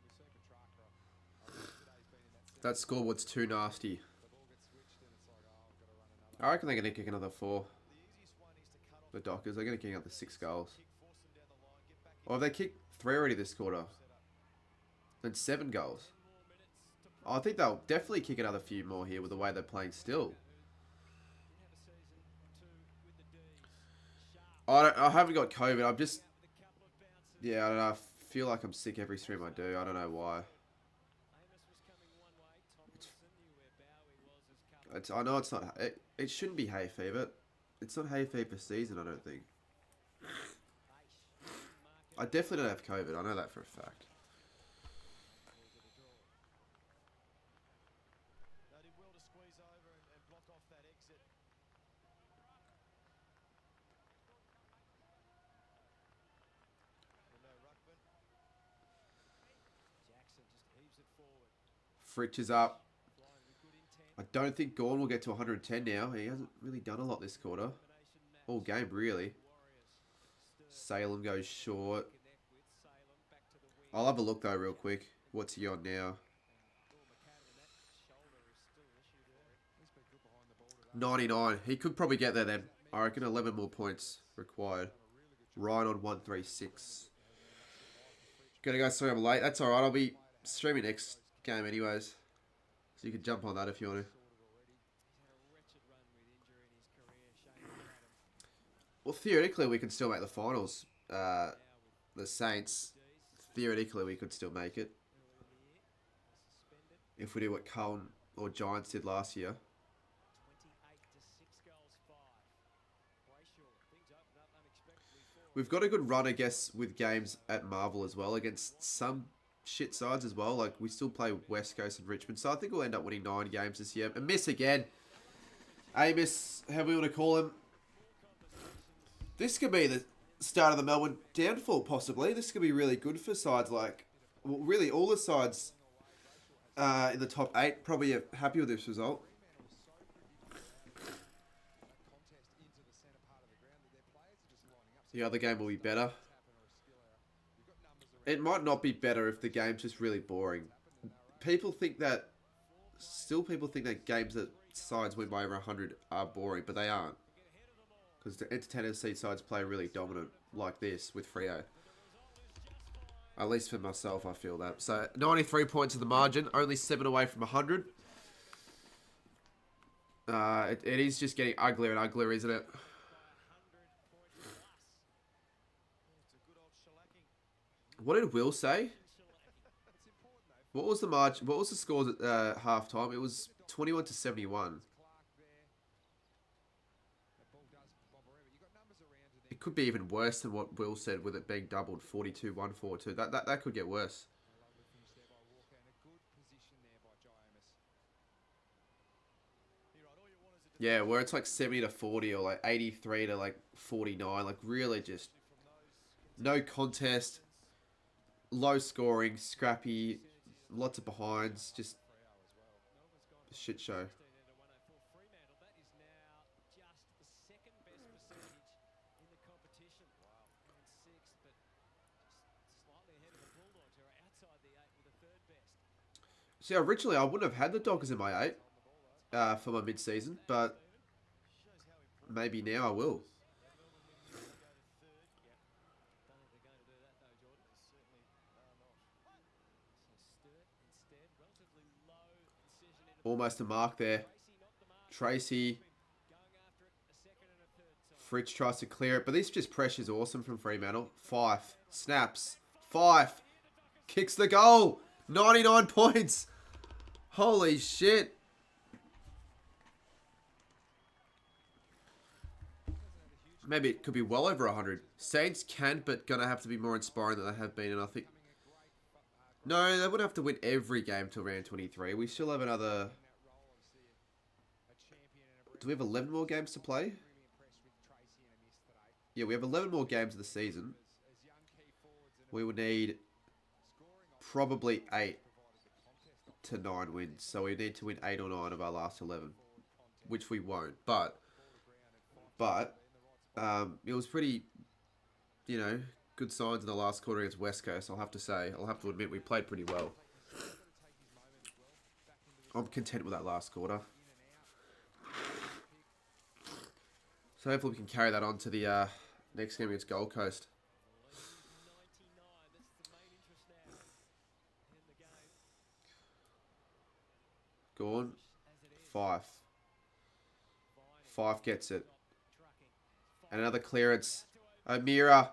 I think today's been in that That scoreboard's too nasty. the ball gets switched and it's like, oh, I've got to run another. I reckon they're going to kick another 4. The easiest one is to cut off The Dockers. They're going to kick another 6 goals. kick, force them down the line, get back Or have they kicked 3 already this quarter? Then 7 goals. more minutes to I think they'll definitely kick another few more here with the way they're playing still. did have a season 2 with the D's. Sharp I haven't got COVID. I'm just... with a couple of bounces. Yeah, I don't know. I feel like I'm sick every stream I do. I don't know why. Amos was coming one way. Tomlinson knew where Bowie was as cover. I know it's not... It shouldn't be hay fever. It's not hay fever season, I don't think. I definitely don't have COVID. I know that for a fact. They did well to squeeze over and block off that exit. No ruckman. Jackson just heaves it forward. Fritch is up. Flying with good intent. I don't think Gawn will get to 110 now. He hasn't really done a lot this quarter. Elimination match. All game, really. Warriors. Salem goes short. Connect with Salem back to the wing. I'll have a look, though, real quick. What's he on now? Paul McAdam, that shoulder is still an issue there. He's been good behind the ball today. 99. He could probably get there then. I reckon 11 more points required. Ryan on 136. Gonna go sorry I'm late. That's alright. I'll be streaming next game anyways. So you can jump on that if you want to. He's had a wretched run with injury in his career, Shane McAdam. Well, theoretically, we can still make the finals. Now with The Saints, theoretically, we could still make it. earlier in the year, suspended. If we do what Carlton or Giants did last year. 28 to 6 goals 5. Brayshaw, things open up unexpectedly for him. We've got a good run, I guess, with games at Marvel as well, against some shit sides as well. Like, we still play West Coast and Richmond, so I think we'll end up winning 9 games this year. And miss again. Amos, how we want to call him. This could be the start of the Melbourne downfall, possibly. This could be really good for sides like... Well, really, all the sides in the top 8 probably are happy with this result. Contest into the centre part of the ground that their players are just lining up. The other game will be better. Happen or a skill error. You've got numbers it might not be better if the game's just really boring. People think that games that sides win by over 100 are boring, but they aren't. Because the entertainers see sides play really dominant like this with Freo. At least for myself, I feel that. So 93 points of the margin, only 7 away from 100. It is just getting uglier and uglier, isn't it? What did Will say? What was the margin? What was the scores at halftime? It was 21-71. It could be even worse than what Will said with it being doubled, 42-1, 4-2. That could get worse. Yeah, where it's like 70-40 or like 83 to like 49, like really just no contest, low scoring, scrappy, lots of behinds, just a shit show. See, originally I wouldn't have had the Dockers in my 8 for my mid-season, but maybe now I will. Almost a mark there. Tracy. Fritz tries to clear it, but this just pressure's awesome from Fremantle. Fife. Snaps. Fife. Kicks the goal. 99 points. Holy shit. Maybe it could be well over 100. Saints can, but gonna have to be more inspiring than they have been, and I think... No, they wouldn't have to win every game till round 23. We still have another... Do we have 11 more games to play? Yeah, we have 11 more games of the season. We would need probably 8 to 9 wins. So we need to win 8 or 9 of our last 11. Which we won't. But it was pretty, good signs in the last quarter against West Coast, I'll have to say. I'll have to admit we played pretty well. I'm content with that last quarter. So hopefully we can carry that on to the next game against Gold Coast. Go on. Fife gets it. And another clearance. O'Meara.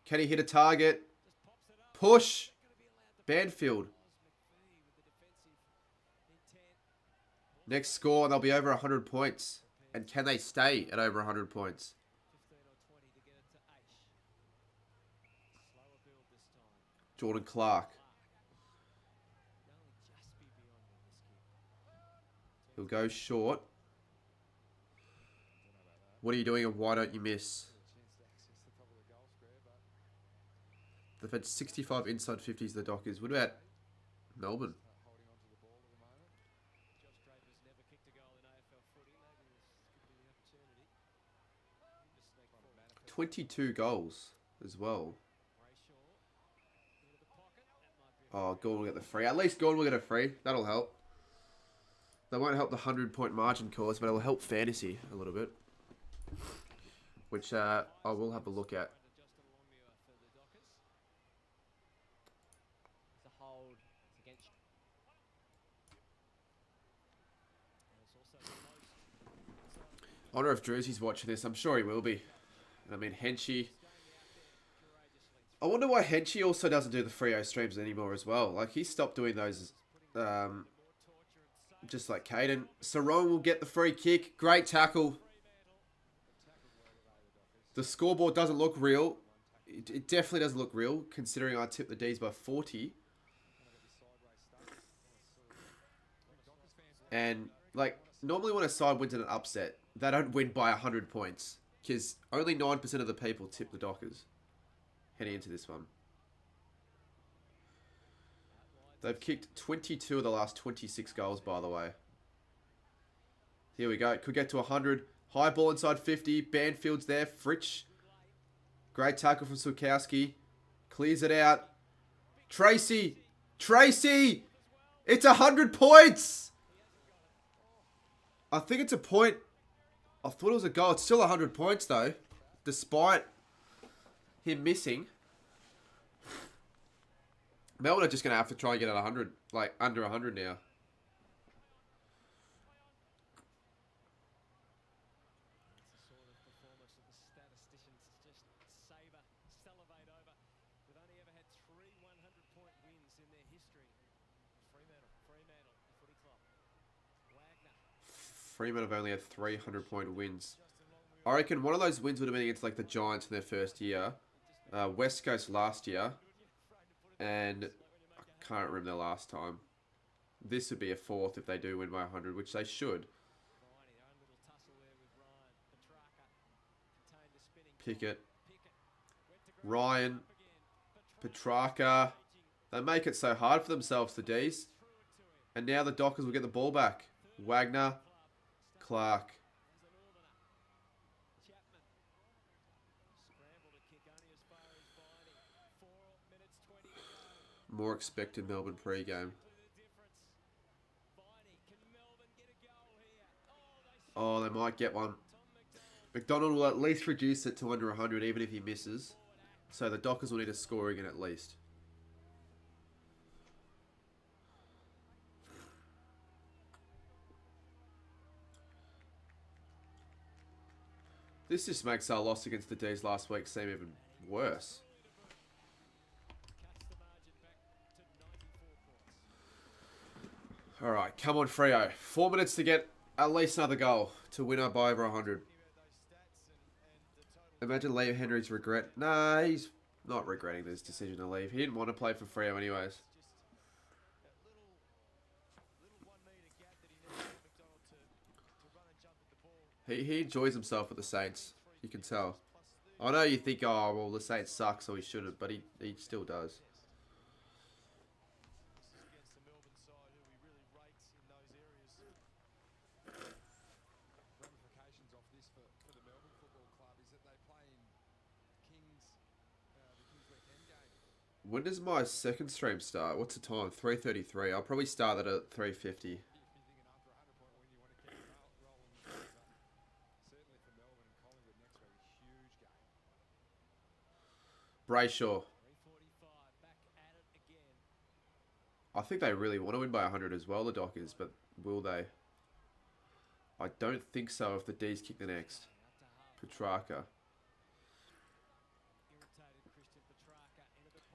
Can he hit a target? Push. Banfield. Next score, and they'll be over 100 points. And can they stay at over 100 points? Jordan Clark. He'll go short. What are you doing and why don't you miss? They've had 65 inside 50s, the Dockers. What about Melbourne? 22 goals as well. Oh, Gordon will get the free. At least Gordon will get a free. That'll help. That won't help the 100-point margin cause, but it will help fantasy a little bit. Which I will have a look at. I wonder if Drewsy's watching this. I'm sure he will be. I mean, Henchy. I wonder why Henchy also doesn't do the Freo streams anymore as well. Like, he stopped doing those, just like Caden. Sarong will get the free kick. Great tackle. The scoreboard doesn't look real. It definitely doesn't look real, considering I tipped the D's by 40. And, like, normally when a side wins in an upset, they don't win by 100 points. Because only 9% of the people tip the Dockers heading into this one. They've kicked 22 of the last 26 goals, by the way. Here we go. Could get to 100. High ball inside 50. Banfield's there. Fritsch. Great tackle from Sukowski. Clears it out. Tracy! Tracy! It's 100 points! I think it's a point. I thought it was a goal. It's still 100 points though. Despite him missing. Melbourne are just going to have to try and get at 100. Like, under 100 now. Fremantle have only had 300-point wins. I reckon one of those wins would have been against like the Giants in their first year. West Coast last year. And I can't remember their last time. This would be a fourth if they do win by 100, which they should. Pickett. Ryan. Petrarca. They make it so hard for themselves, the Ds. And now the Dockers will get the ball back. Wagner. Clark. More expected Melbourne pre-game. Oh, they might get one. McDonald will at least reduce it to under 100 even if he misses. So the Dockers will need a score again at least. This just makes our loss against the D's last week seem even worse. Alright, come on Freo. 4 minutes to get at least another goal to win up by over 100. Imagine Liam Henry's regret. Nah, he's not regretting this decision to leave. He didn't want to play for Freo anyways. He enjoys himself at the Saints. You can tell. I know you think, oh, well, the Saints suck, so he shouldn't. But he still does. When does my second stream start? What's the time? 3:33. I'll probably start that at 3:50. Brayshaw. I think they really want to win by 100 as well, the Dockers, but will they? I don't think so if the D's kick the next. Petrarca.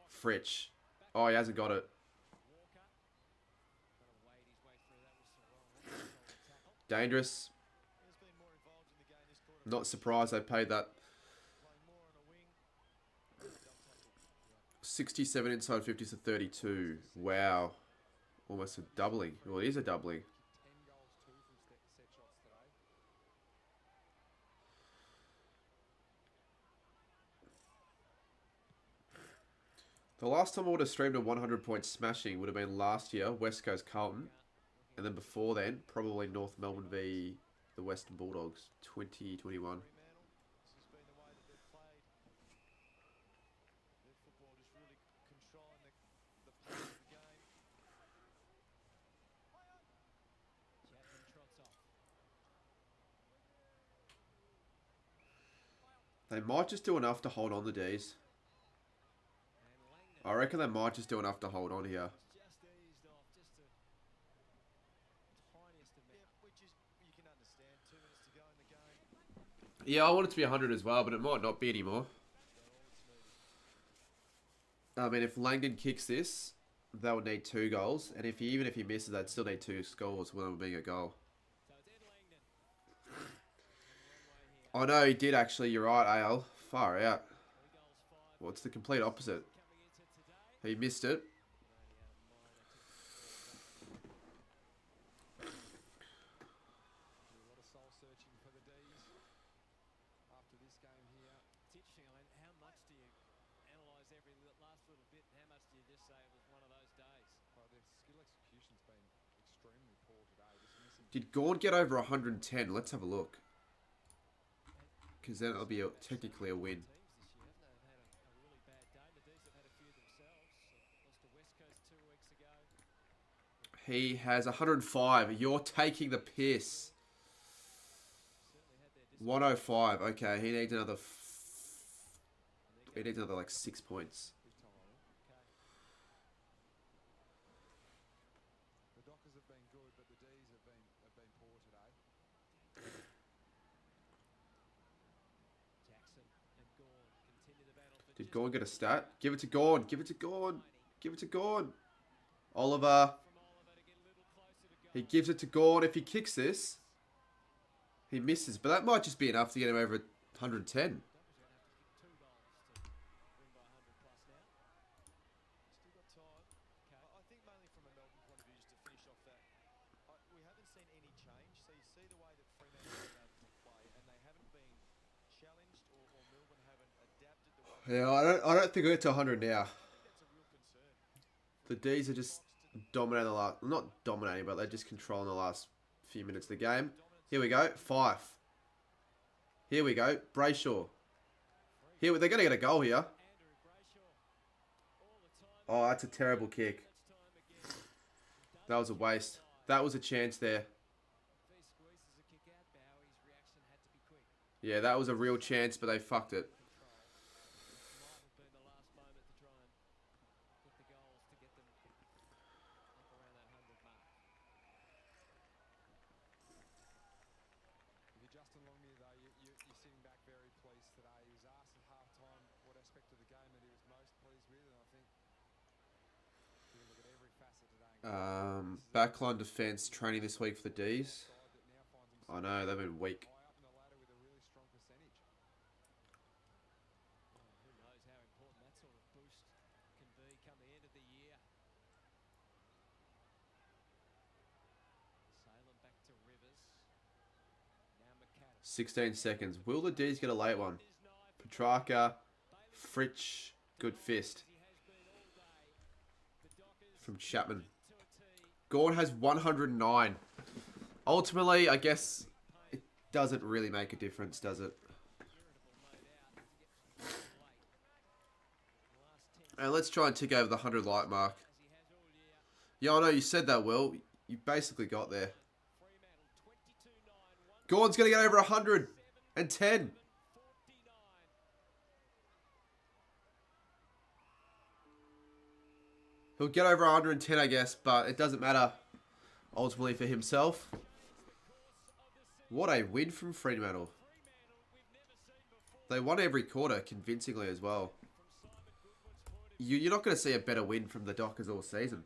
Fritsch. Oh, he hasn't got it. Dangerous. Not surprised they paid that. 67 inside 50s to 32. Wow. Almost a doubling. Well, it is a doubling. The last time I would have streamed a 100-point smashing would have been last year, West Coast Carlton. And then before then, probably North Melbourne v the Western Bulldogs, 2021. They might just do enough to hold on the D's. I reckon they might just do enough to hold on here. Yeah, I want it to be 100 as well, but it might not be anymore. I mean, if Langdon kicks this, they would need 2 goals. And even if he misses, they'd still need 2 scores with them being a goal. I know he did actually, you're right, AL. Far out. Well, it's the complete opposite. He missed it. Did Gaunt get over 110? Let's have a look. Because then it'll be technically a win. He has 105. You're taking the piss. 105. Okay, he needs another. He needs another like 6 points. The Dockers have been good, but the D's have been poor today. Jackson and Gorn continue the battle for Did Gorn get a stat? Give it to Gorn. Give it to Gorn. Give it to Gorn. Oliver. He gives it to Gorn. If he kicks this, he misses. But that might just be enough to get him over 110. Still got time. Okay. I think mainly from a Melbourne point of view, just to finish off that, we haven't seen any change. So you see the way that Fremantle have been able to play, and they haven't been challenged, or Melbourne haven't adapted the way. Yeah, I don't think we'll get to 100 now. I think that's a real concern. The D's are just dominating the last... Not dominating, but they're just controlling the last few minutes of the game. Here we go. Fife. Here we go. Brayshaw. Here, they're going to get a goal here. Oh, that's a terrible kick. That was a waste. That was a chance there. Yeah, that was a real chance, but they fucked it. If you're Justin Longmuir, though, you're sitting back very pleased today. He was asked at half-time what aspect of the game that he was most pleased with, and I think if you look at every facet today. Backline defense training this week for the D's. I know, they've been weak. High up in the ladder with a really strong percentage. Who knows how important that sort of boost can be come the end of the year. Salem back to Rivers. Now McAdam. 16 seconds. Will the D's get a late one? Petrarca, Fritsch, good fist from Chapman. Gord has 109. Ultimately, I guess it doesn't really make a difference, does it? And let's try and tick over the 100 light mark. Yeah, I know you said that, Will. You basically got there. Gordon's going to get over 110. He'll get over 110, I guess, but it doesn't matter ultimately for himself. What a win from Fremantle. They won every quarter convincingly as well. You're not going to see a better win from the Dockers all season.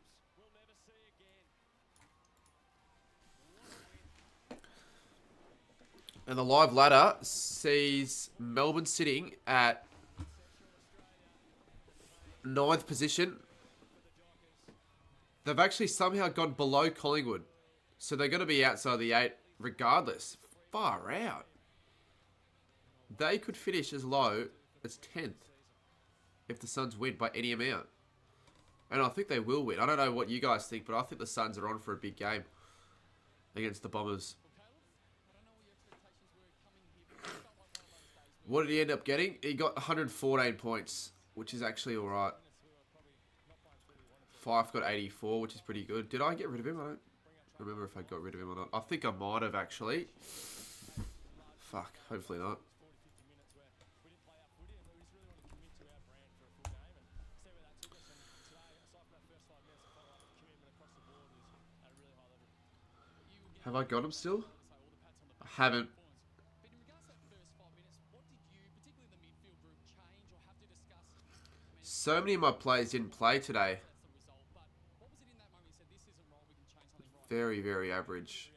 And the live ladder sees Melbourne sitting at 9th position. They've actually somehow gone below Collingwood. So they're going to be outside the 8 regardless. Far out. They could finish as low as 10th if the Suns win by any amount. And I think they will win. I don't know what you guys think, but I think the Suns are on for a big game against the Bombers. What did he end up getting? He got 114 points, which is actually alright. Fife got 84, which is pretty good. Did I get rid of him? I don't remember if I got rid of him or not. I think I might have, actually. Fuck, hopefully not. Have I got him still? I haven't. So many of my players didn't play today. Very, very average.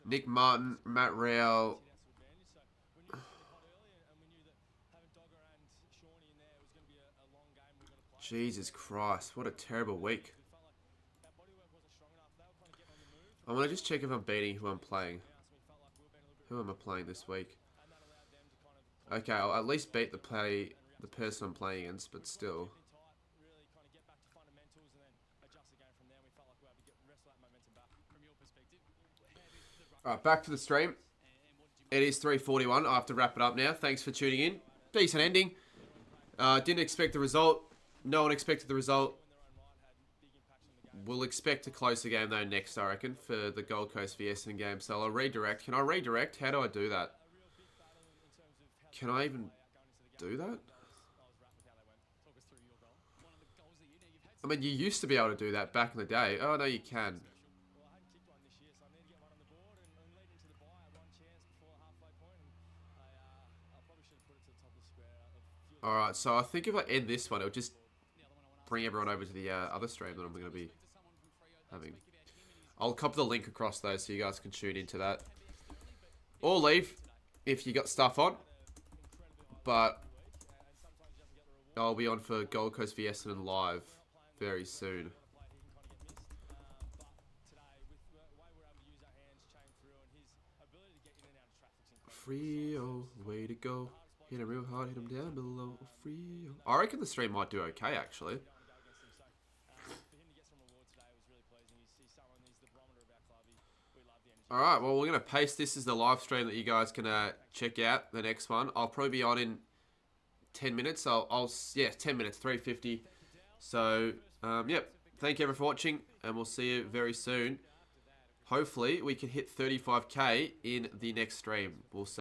Nick Martin, Matt Rowell. Jesus Christ, what a terrible week. I want to just check if I'm beating who I'm playing. Who am I playing this week? Okay, I'll at least beat the person I'm playing against, but still. Alright, back to the stream. It is 3:41. I have to wrap it up now. Thanks for tuning in. Decent ending. Didn't expect the result. No one expected the result. We'll expect a closer game, though, next, I reckon, for the Gold Coast v Essendon game. So I'll redirect. Can I redirect? How do I do that? Can I even do that? I mean, you used to be able to do that back in the day. Oh, no, you can. Alright, so I think if I end this one, it'll just bring everyone over to the other stream that I'm going to be having. I'll copy the link across, though, so you guys can tune into that. Or leave if you got stuff on. But I'll be on for Gold Coast v Essendon live very soon. Frio, way to go. Hit him real hard, hit him down below. Frio. I reckon the stream might do okay, actually. Alright, well, we're going to paste this as the live stream that you guys can check out, the next one. I'll probably be on in 10 minutes. Yeah, 10 minutes, 3:50. So, yep. Thank you everyone for watching, and we'll see you very soon. Hopefully, we can hit 35k in the next stream. We'll see.